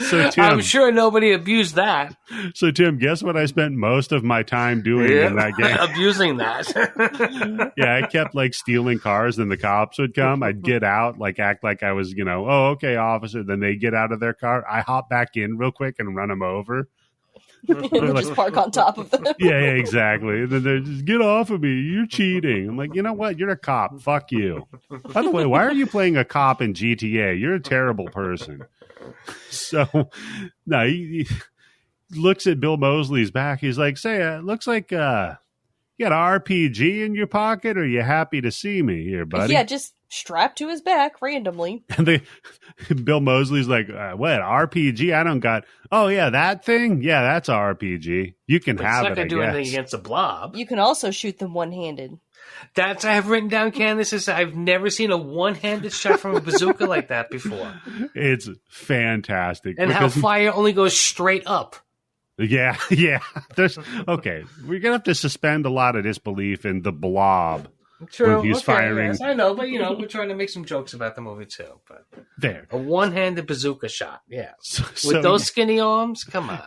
So Tim, I'm sure nobody abused that. So Tim, guess what I spent most of my time doing in that game? Abusing that. Yeah, I kept like stealing cars, then the cops would come. I'd get out, like act like I was, oh, okay, officer. Then they get out of their car. I hop back in real quick and run them over. And just park on top of them. Yeah, exactly. And then they're just, get off of me. You're cheating. I'm like, you know what? You're a cop. Fuck you. By the way, why are you playing a cop in GTA? You're a terrible person. So, no, he looks at Bill Moseley's back. He's like, say, it looks like you got an RPG in your pocket. Or are you happy to see me here, buddy? Yeah, just strapped to his back randomly. And Bill Moseley's like, what, RPG? I don't got... Oh, yeah, that thing? Yeah, that's RPG. You can have it, I guess. It's not going to do anything against a blob. You can also shoot them one-handed. I have written down, Candice, I've never seen a one-handed shot from a bazooka like that before. It's fantastic. And how fire only goes straight up. Yeah. Okay, we're going to have to suspend a lot of disbelief in the Blob. True. When he's firing. Yes, I know, but we're trying to make some jokes about the movie too. But there, a one-handed bazooka shot, yeah, with those skinny arms. Come on.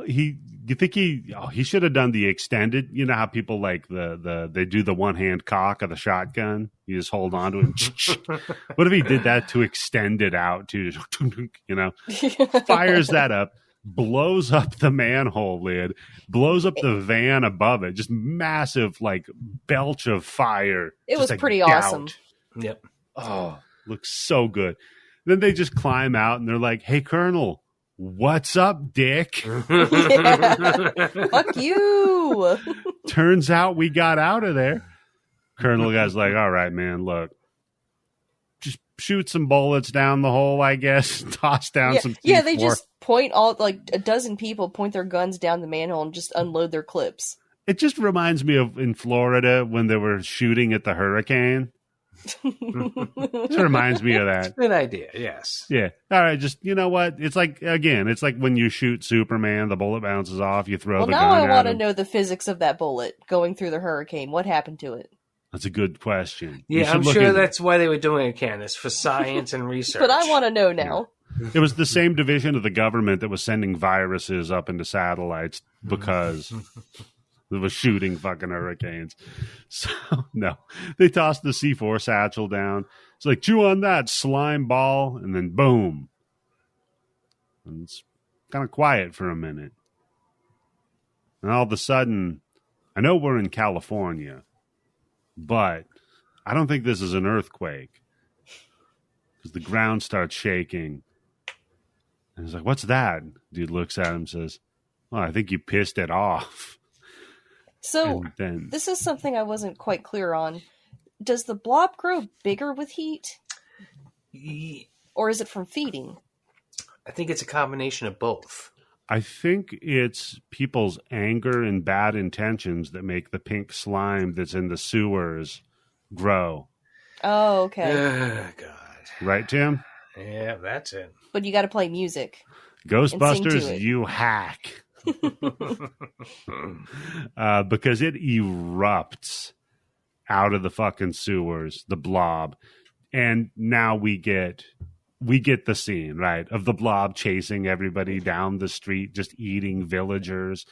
You think he should have done the extended? You know how people like they do the one-hand cock of the shotgun. You just hold on to it. What if he did that to extend it out to fires that up. Blows up the manhole lid, blows up the van above it, just massive like belch of fire. It was pretty awesome. Yep. Oh, looks so good. Then they just climb out and they're like, hey, Colonel, what's up, dick? Yeah. Fuck you. Turns out we got out of there. Colonel guy's like, all right, man, look. Just shoot some bullets down the hole, I guess. Toss down some. Yeah, they just point a dozen people point their guns down the manhole and just unload their clips. It just reminds me of in Florida when they were shooting at the hurricane. It reminds me of that. Good idea, yes. Yeah. All right, just, you know what? It's like when you shoot Superman, the bullet bounces off, you throw the gun at him. Well, now I want to know the physics of that bullet going through the hurricane. What happened to it? That's a good question. Yeah, I'm sure that's why they were doing it, Candice, for science and research. But I want to know now. It was the same division of the government that was sending viruses up into satellites because it was shooting fucking hurricanes. So, no. They tossed the C4 satchel down. It's like, chew on that slime ball, and then boom. And it's kind of quiet for a minute. And all of a sudden, I know we're in California, but I don't think this is an earthquake. Because the ground starts shaking. And he's like, what's that? Dude looks at him and says, well, I think you pissed it off. So, this is something I wasn't quite clear on. Does the blob grow bigger with heat? Or is it from feeding? I think it's a combination of both. I think it's people's anger and bad intentions that make the pink slime that's in the sewers grow. Oh, okay. Oh, God. Right, Tim? Yeah, that's it. But you got to play music. Ghostbusters, you hack. Because it erupts out of the fucking sewers, the blob. And now we get the scene, right, of the blob chasing everybody down the street, just eating villagers.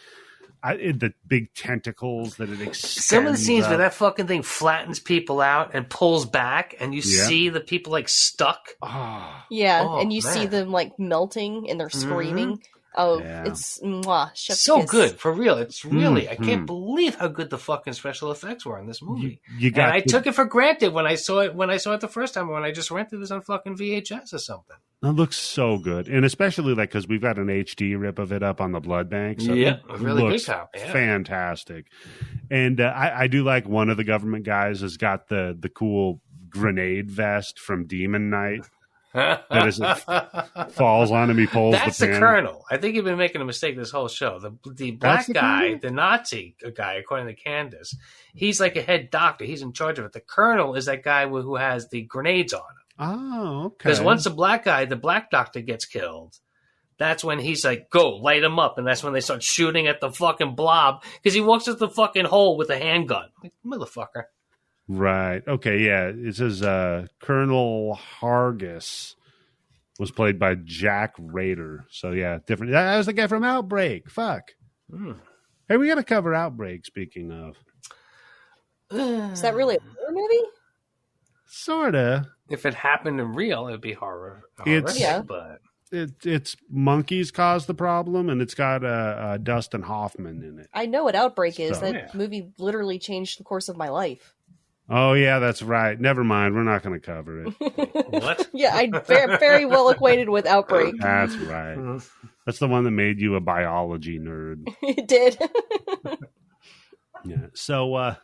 The big tentacles that it extends. Some of the scenes where that fucking thing flattens people out and pulls back, and you see the people like stuck. And you see them like melting and they're screaming. Mm-hmm. Oh, it's so kiss. Good, for real. It's really, I can't believe how good the fucking special effects were in this movie. I took it for granted when I saw it the first time, when I just rented this on fucking VHS or something. It looks so good. And especially like, because we've got an HD rip of it up on the Blood Bank. So yeah, a really good copy. Yeah. Fantastic. And I do like one of the government guys has got the cool grenade vest from Demon Knight. That as it falls on him, he pulls That's the colonel. I think you've been making a mistake this whole show. The black guy, the Nazi guy, according to Candice, he's like a head doctor. He's in charge of it. The colonel is that guy who has the grenades on him. Oh, okay. Because once the black doctor gets killed, that's when he's like, go, light him up. And that's when they start shooting at the fucking blob. Because he walks at the fucking hole with a handgun. Like, motherfucker. Right. Okay, yeah. It says Colonel Hargis was played by Jack Rader. So, yeah, different. That was the guy from Outbreak. Fuck. Hey, we got to cover Outbreak, speaking of. Is that really a horror movie? Sort of. If it happened in real, it would be horror. But it's monkeys caused the problem, and it's got Dustin Hoffman in it. I know what Outbreak is. That movie literally changed the course of my life. Oh, yeah, that's right. Never mind. We're not going to cover it. What? Yeah, I'm very well acquainted with Outbreak. That's right. That's the one that made you a biology nerd. It did. Yeah. So,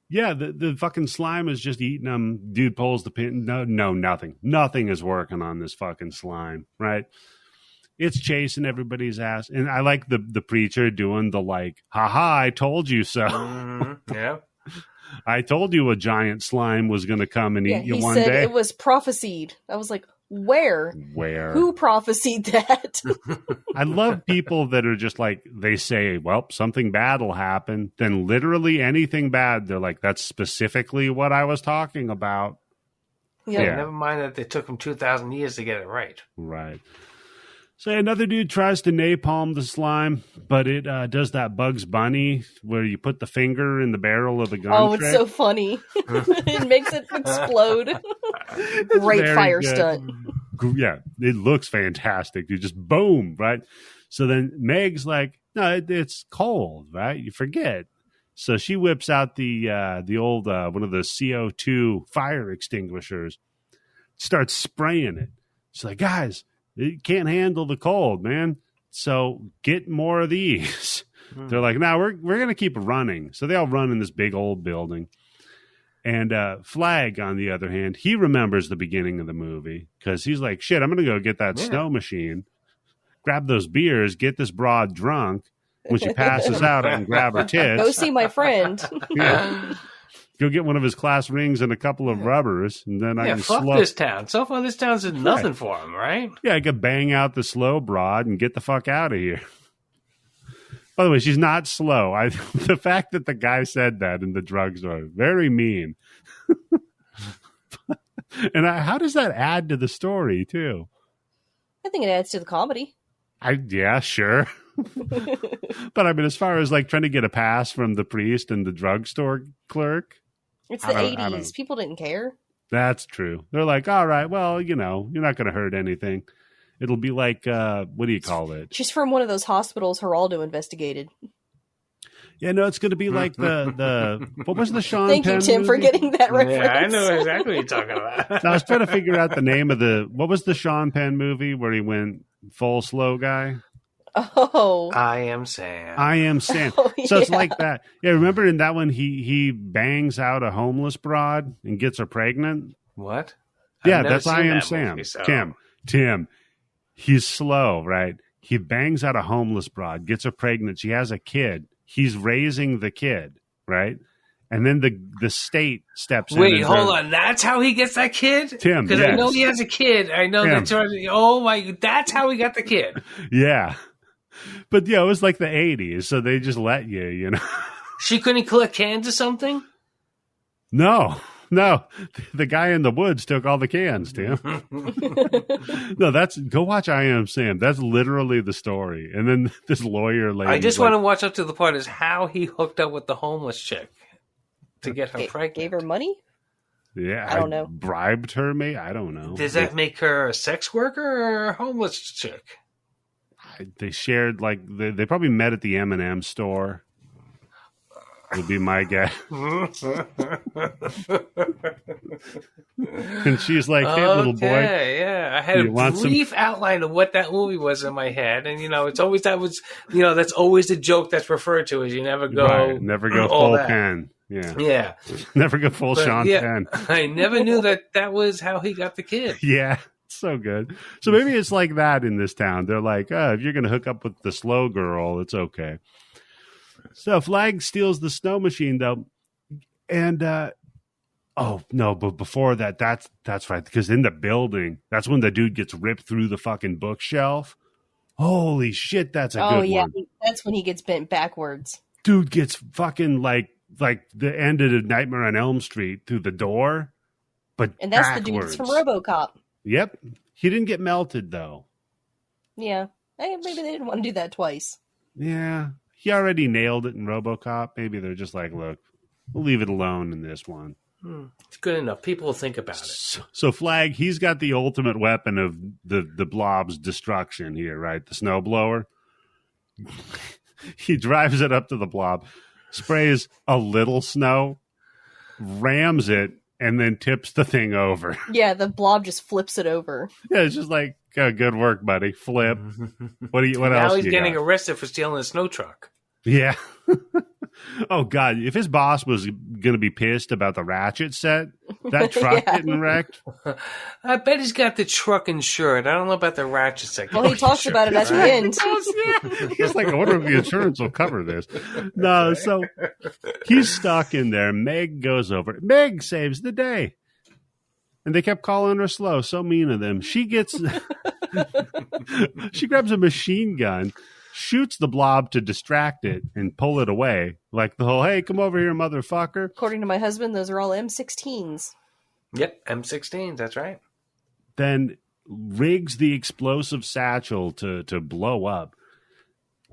the fucking slime is just eating them. Dude pulls the pin. No, nothing. Nothing is working on this fucking slime, right? It's chasing everybody's ass. And I like the preacher doing the like, haha, I told you so. Mm-hmm. Yeah. I told you a giant slime was going to come and eat you one day. He said it was prophesied. I was like, where? Who prophesied that? I love people that are just like, they say, well, something bad will happen. Then literally anything bad, they're like, that's specifically what I was talking about. Yeah. Never mind that it took them 2,000 years to get it right. Right. So another dude tries to napalm the slime, but it does that Bugs Bunny where you put the finger in the barrel of the gun. Oh, it's so funny. It makes it explode. Great fire stunt. Yeah, it looks fantastic. You just boom, right? So then Meg's like, no, it's cold, right? You forget. So she whips out the old one of the CO2 fire extinguishers, starts spraying it. She's like, guys, it can't handle the cold, man. So get more of these. They're like, no, we're going to keep running. So they all run in this big old building. And Flag, on the other hand, he remembers the beginning of the movie because he's like, shit, I'm going to go get that snow machine, grab those beers, get this broad drunk. When she passes out, I can grab her tits. Go see my friend. Yeah. Go get one of his class rings and a couple of rubbers, and then I can fuck this town. So far, this town's did nothing for him, right? Yeah, I could bang out the slow broad and get the fuck out of here. By the way, she's not slow. The fact that the guy said that in the drugstore, very mean. And how does that add to the story, too? I think it adds to the comedy. Yeah, sure. But I mean, as far as like trying to get a pass from the priest and the drugstore clerk. It's the 80s. People didn't care. That's true. They're like, all right, well, you're not going to hurt anything. It'll be like, what do you call it? She's from one of those hospitals Geraldo investigated. Yeah, no, it's going to be like the what was the Sean Thank Penn you, Tim, movie? for getting that reference. Yeah, I know exactly what you're talking about. So I was trying to figure out the name of what was the Sean Penn movie where he went full slow guy? Oh. I Am Sam. I Am Sam. Oh, So it's like that. Yeah, remember in that one, he bangs out a homeless broad and gets her pregnant? What? Yeah, that's I Am Sam. Movie, so. Tim, he's slow, right? He bangs out a homeless broad, gets her pregnant. She has a kid. He's raising the kid, right? And then the state steps in. Wait, hold on. That's how he gets that kid? Tim, because yes. I know he has a kid. I know that's oh my, that's how he got the kid. Yeah. But yeah, it was like the 80s, so they just let you, She couldn't collect cans or something? No. The guy in the woods took all the cans, Tim. No, go watch I Am Sam. That's literally the story. And then this lawyer lady. I just want to watch up to the part is how he hooked up with the homeless chick to get her pregnant. Gave her money? Yeah. I don't know. Bribed her, maybe? I don't know. Does that make her a sex worker or a homeless chick? They shared, like, they probably met at the M&M store. Would be my guess. And she's like, hey, little boy. Yeah. I had a brief outline of what that movie was in my head. And, it's always that's always the joke that's referred to is you never go. Right. Never go full Penn. Yeah. Yeah. Never go full Sean Penn. I never knew that was how he got the kid. Yeah. So good. So maybe it's like that in this town. They're like, if you're going to hook up with the slow girl, it's okay. So Flag steals the snow machine, though. And, but before that, that's right. Because in the building, that's when the dude gets ripped through the fucking bookshelf. Holy shit, that's a good one. Oh, yeah. That's when he gets bent backwards. Dude gets fucking like the end of the Nightmare on Elm Street through the door, but and that's backwards. The dude that's from RoboCop. Yep. He didn't get melted, though. Yeah. Maybe they didn't want to do that twice. Yeah. He already nailed it in RoboCop. Maybe they're just like, look, we'll leave it alone in this one. It's good enough. People will think about it. So Flag, he's got the ultimate weapon of the Blob's destruction here, right? The snowblower. He drives it up to the Blob, sprays a little snow, rams it, and then tips the thing over. Yeah, the Blob just flips it over. Yeah, it's just like, good work, buddy. Flip. What else? Now he's getting arrested for stealing a snow truck. Yeah. Oh, God. If his boss was going to be pissed about the ratchet set, that truck getting wrecked. I bet he's got the truck insured. I don't know about the ratchet set. Well, he talks about it at the end. It's like, I wonder if the insurance will cover this. No, so he's stuck in there. Meg goes over. Meg saves the day. And they kept calling her slow. So mean of them. She grabs a machine gun, shoots the Blob to distract it and pull it away. Like the whole, hey, come over here, motherfucker. According to my husband, those are all M16s. Yep, M16s, that's right. Then rigs the explosive satchel to blow up.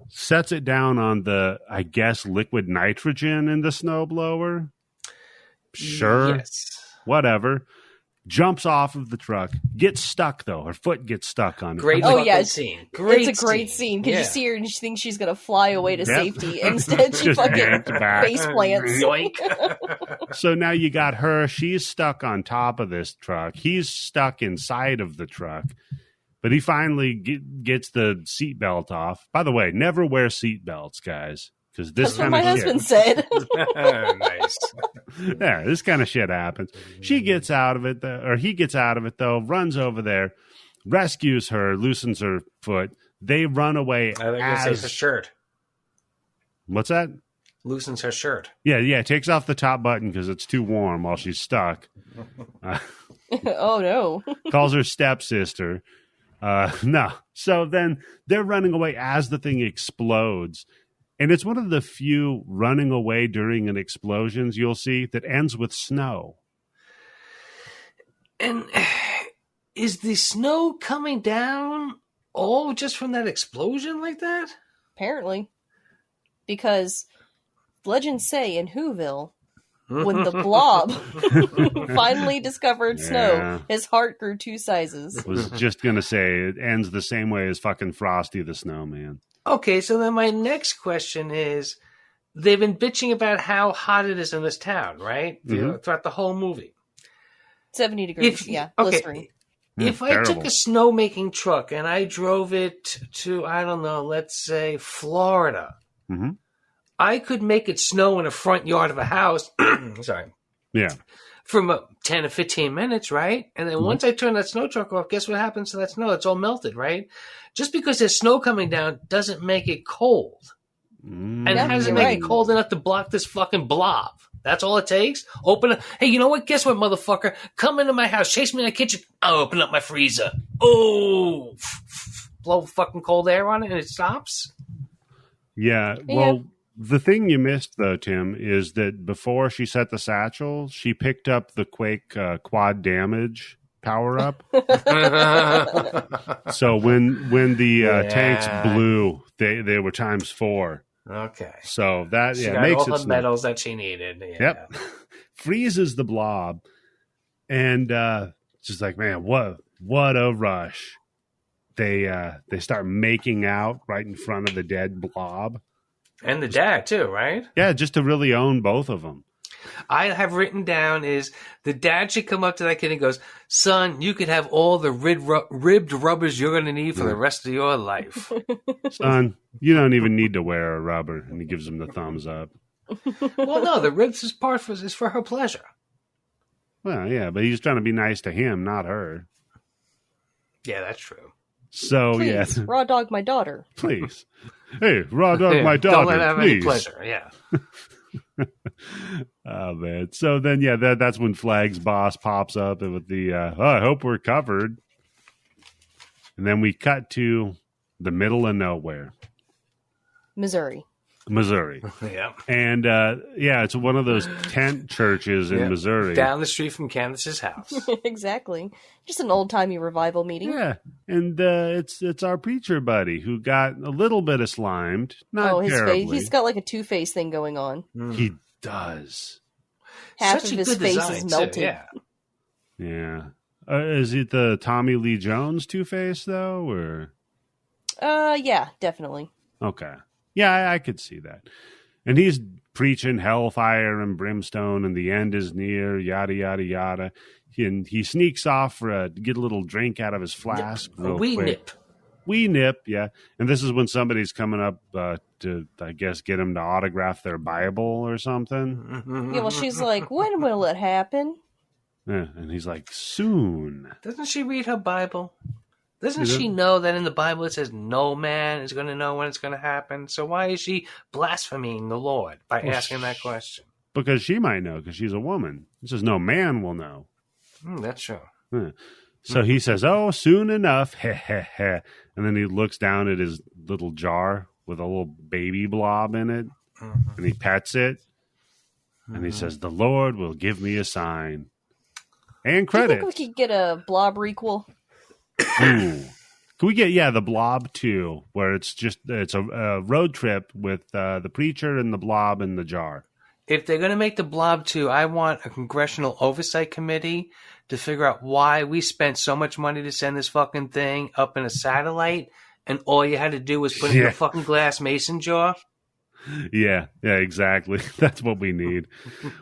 Sets it down on the, I guess, liquid nitrogen in the snowblower. Sure. Yes. Whatever. Jumps off of the truck, gets stuck though. Her foot gets stuck on it. Great scene. It's a great scene because you see her and she thinks she's gonna fly away to safety. Instead, she fucking face plants. So now you got her. She's stuck on top of this truck. He's stuck inside of the truck, but he finally gets the seatbelt off. By the way, never wear seatbelts, guys. Because this kind of shit. That's what my husband said. Nice. Yeah, this kind of shit happens. She gets out of it, or he gets out of it, though, runs over there, rescues her, loosens her foot. They run away. I think it says her shirt. What's that? Loosens her shirt. Yeah, takes off the top button because it's too warm while she's stuck. Oh, no. Calls her stepsister. No. So then they're running away as the thing explodes. And it's one of the few running away during an explosions you'll see that ends with snow. And is the snow coming down all just from that explosion like that? Apparently. Because legends say in Whoville, when the Blob finally discovered snow, his heart grew 2 sizes. I was just going to say, it ends the same way as fucking Frosty the Snowman. Okay, so then my next question is, they've been bitching about how hot it is in this town, right? Throughout the whole movie. 70 degrees, blistering. If I took a snow-making truck and I drove it to, I don't know, let's say Florida, I could make it snow in the front yard of a house. Sorry. Yeah. From 10 to 15 minutes, right? And then once I turn that snow truck off, guess what happens to that snow? It's all melted, right? Just because there's snow coming down doesn't make it cold. And how does it make it cold enough to block this fucking blob? That's all it takes? Open up. Hey, you know what? Guess what, motherfucker? Come into my house. Chase me in the kitchen. I'll open up my freezer. Oh! Blow fucking cold air on it and it stops? Yeah. Well, the thing you missed, though, Tim, is that before she set the satchel, she picked up the Quake quad damage power-up. So when the tanks blew, they were times 4. Okay. So that she got makes all the metals that she needed. Yeah. Yep. Freezes the blob, and just like, man, what a rush. They start making out right in front of the dead blob. And the dad too, right? Yeah, just to really own both of them. I have written down is the dad should come up to that kid and goes, son, you could have all the ribbed rubbers you're going to need for the rest of your life. Son, you don't even need to wear a rubber. And he gives him the thumbs up. Well, no, the ribs is for her pleasure. Well, yeah, but he's trying to be nice to him, not her. Yeah, that's true. So, please, raw dog my daughter. Please. Hey, raw dog my daughter, don't let her have please. any pleasure, yeah. Oh, man. So then, that's when Flag's boss pops up with the, I hope we're covered. And then we cut to the middle of nowhere. Missouri. Yeah. And, it's one of those tent churches in Missouri. Down the street from Candice's house. Exactly. Just an old-timey revival meeting. Yeah. And it's our preacher buddy who got a little bit of slimed. Not his terribly. face. He's got like a Two-Face thing going on. He does. Half Such of a his good face design, is melted. too, Yeah. Is it the Tommy Lee Jones Two-Face, though? Or? Yeah, definitely. Okay. Yeah, I could see that. And he's preaching hellfire and brimstone, and the end is near, yada, yada, yada. And he sneaks off to get a little drink out of his flask. Wee nip, yeah. And this is when somebody's coming up to, I guess, get him to autograph their Bible or something. Yeah, well, she's like, when will it happen? Yeah, and he's like, soon. Doesn't she read her Bible? Doesn't she know that in the Bible it says no man is going to know when it's going to happen? So why is she blaspheming the Lord by asking that question? Because she might know, because she's a woman. It says no man will know. That's true. Yeah. So he says, oh, soon enough. Heh, heh, heh. And then he looks down at his little jar with a little baby blob in it. And he pets it. And he says, the Lord will give me a sign. And credit. Do you think we could get a Blob requel? Ooh. Can we get the Blob 2, where it's a road trip with the preacher and the Blob in the jar? If they're going to make the Blob 2, I want a congressional oversight committee to figure out why we spent so much money to send this fucking thing up in a satellite, and all you had to do was put it in a fucking glass mason jar. Yeah, exactly. That's what we need.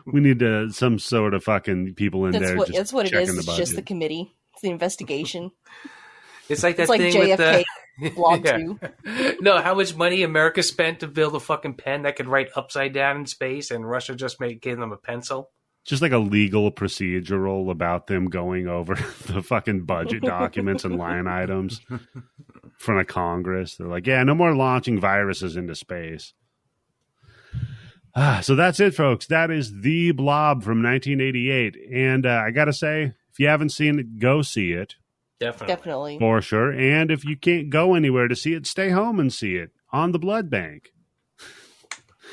We need some sort of fucking people in there. That's what it is. It's just the committee. It's the investigation. It's like that thing JFK with Blob 2. No, how much money America spent to build a fucking pen that could write upside down in space, and Russia just gave them a pencil. Just like a legal procedural about them going over the fucking budget documents and line items in front of Congress. They're like, no more launching viruses into space. So that's it, folks. That is The Blob from 1988. And I got to say, if you haven't seen it, go see it. Definitely. For sure. And if you can't go anywhere to see it, stay home and see it on the blood bank.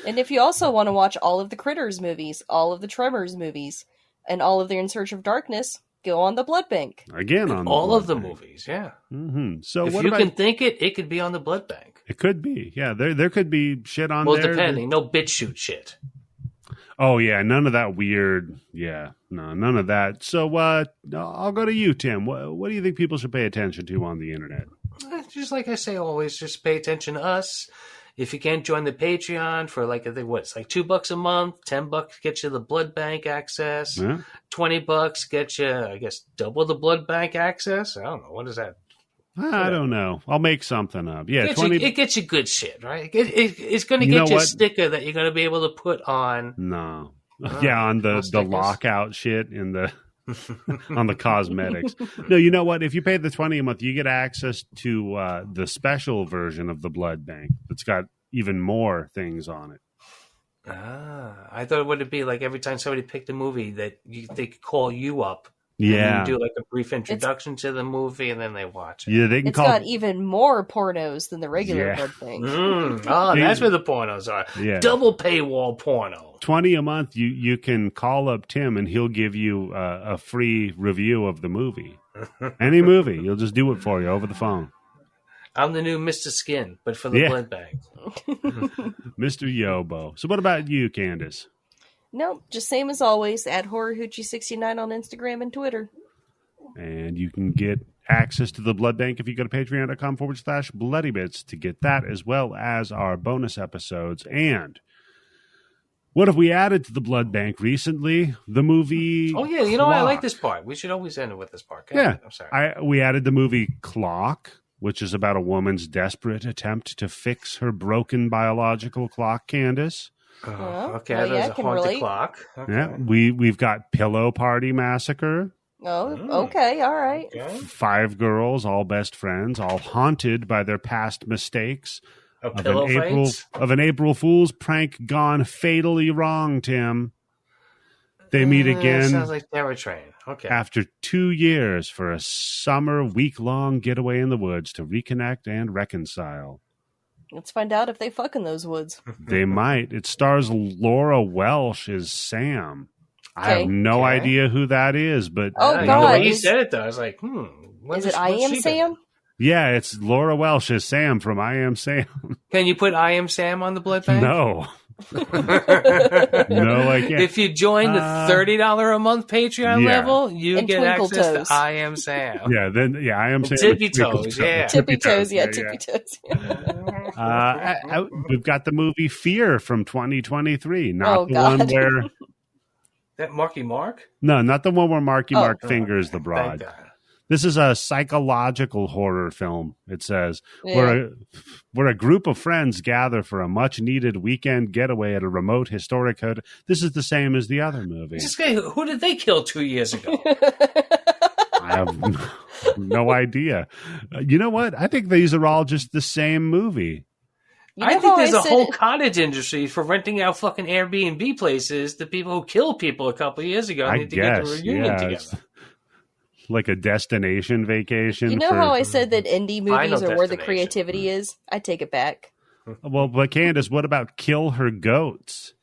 And if you also want to watch all of the Critters movies, all of the Tremors movies, and all of the In Search of Darkness, go on the Blood Bank. Again, on all of the bank. movies, yeah. Mm-hmm. So if you can think it could be on the Blood Bank. It could be, yeah. There could be shit on there. there. Well, depending. No BitChute shit. Oh, yeah, none of that weird. Yeah, no, none of that. So I'll go to you, Tim. What do you think people should pay attention to on the internet? Just like I say always, just pay attention to us. If you can't join the Patreon for like, I think it's like $2 a month, $10 gets you the Blood Bank access, Yeah. $20 gets you, I guess, double the Blood Bank access. I don't know. What is that? I don't know. I'll make something up. Yeah, it gets you good shit, right? It's going to get you a sticker that you're going to be able to put on. No. Yeah, on the lockout shit in the on the cosmetics. No, you know what? If you pay the $20 a month, you get access to the special version of the Blood Bank that's got even more things on it. I thought it would be like every time somebody picked a movie that they could call you up. Yeah. And do like a brief introduction to the movie and then they watch it. Yeah, they can It's got even more pornos than the regular Blood Bank. That's where the pornos are. Yeah. Double paywall porno. $20 a month, you can call up Tim and he'll give you a free review of the movie. Any movie. He'll just do it for you over the phone. I'm the new Mr. Skin, but for the Blood Bank. Mr. Yobo. So what about you, Candice? Nope, just same as always, at HorrorHoochie69 on Instagram and Twitter. And you can get access to the Blood Bank if you go to patreon.com/BloodyBits to get that, as well as our bonus episodes. And what have we added to the Blood Bank recently? The movie Oh, yeah, you know, I like this part. We should always end it with this part. Yeah. I'm sorry. We added the movie Clock, which is about a woman's desperate attempt to fix her broken biological clock, Candice. Okay, there's a haunted clock. Okay. Yeah, we've got Pillow Party Massacre. Oh, okay, all right. Okay. 5 girls, all best friends, all haunted by their past mistakes of an April Fool's prank gone fatally wrong, Tim. They meet again. Sounds like Terror Train. Okay. After 2 years for a summer week-long getaway in the woods to reconnect and reconcile. Let's find out if they fuck in those woods. They might. It stars Laura Welsh as Sam. I have no idea who that is, but God. The way you said it, though, I was like, Is it I Am Sam? Yeah, it's Laura Welsh as Sam from I Am Sam. Can you put I Am Sam on the Blood Bank? No. No, I can't. If you join the $30 a month Patreon level, you get access to I Am Sam. Yeah, I Am Sam. Tippy Toes, yeah. Tippy Toes. Tippy Toes. We've got the movie Fear from 2023. Not the God. one where... That Marky Mark? No, not the one where Marky Mark fingers the broad. Thank God. This is a psychological horror film, it says, where a group of friends gather for a much-needed weekend getaway at a remote historic hood. This is the same as the other movie. Who did they kill 2 years ago? I have no idea. You know what? I think these are all just the same movie. I think there's a whole cottage industry for renting out fucking Airbnb places to people who killed people a couple of years ago and need to get the reunion together. Like a destination vacation. You know how I said that indie movies are where the creativity is? I take it back. Well, but Candice, what about Kill Her Goats?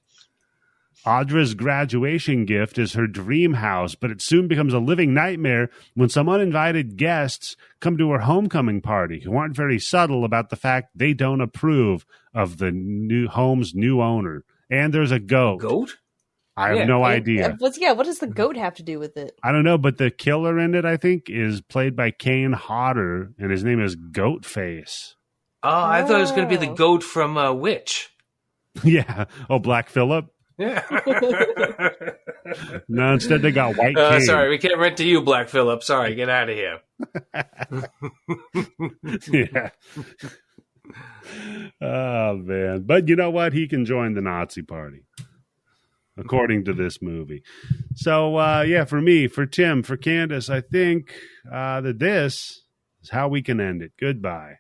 Audra's graduation gift is her dream house, but it soon becomes a living nightmare when some uninvited guests come to her homecoming party who aren't very subtle about the fact they don't approve of the new home's new owner. And there's a goat. Goat? I have no idea. What does the goat have to do with it? I don't know, but the killer in it, I think, is played by Kane Hodder, and his name is Goatface. Oh, I thought it was going to be the goat from Witch. Yeah. Oh, Black Phillip? Yeah. No, instead they got White King. Sorry, we can't rent to you, Black Phillip. Sorry, get out of here. Yeah. Oh, man. But you know what? He can join the Nazi party, according to this movie. So, for me, for Tim, for Candice, I think that this is how we can end it. Goodbye.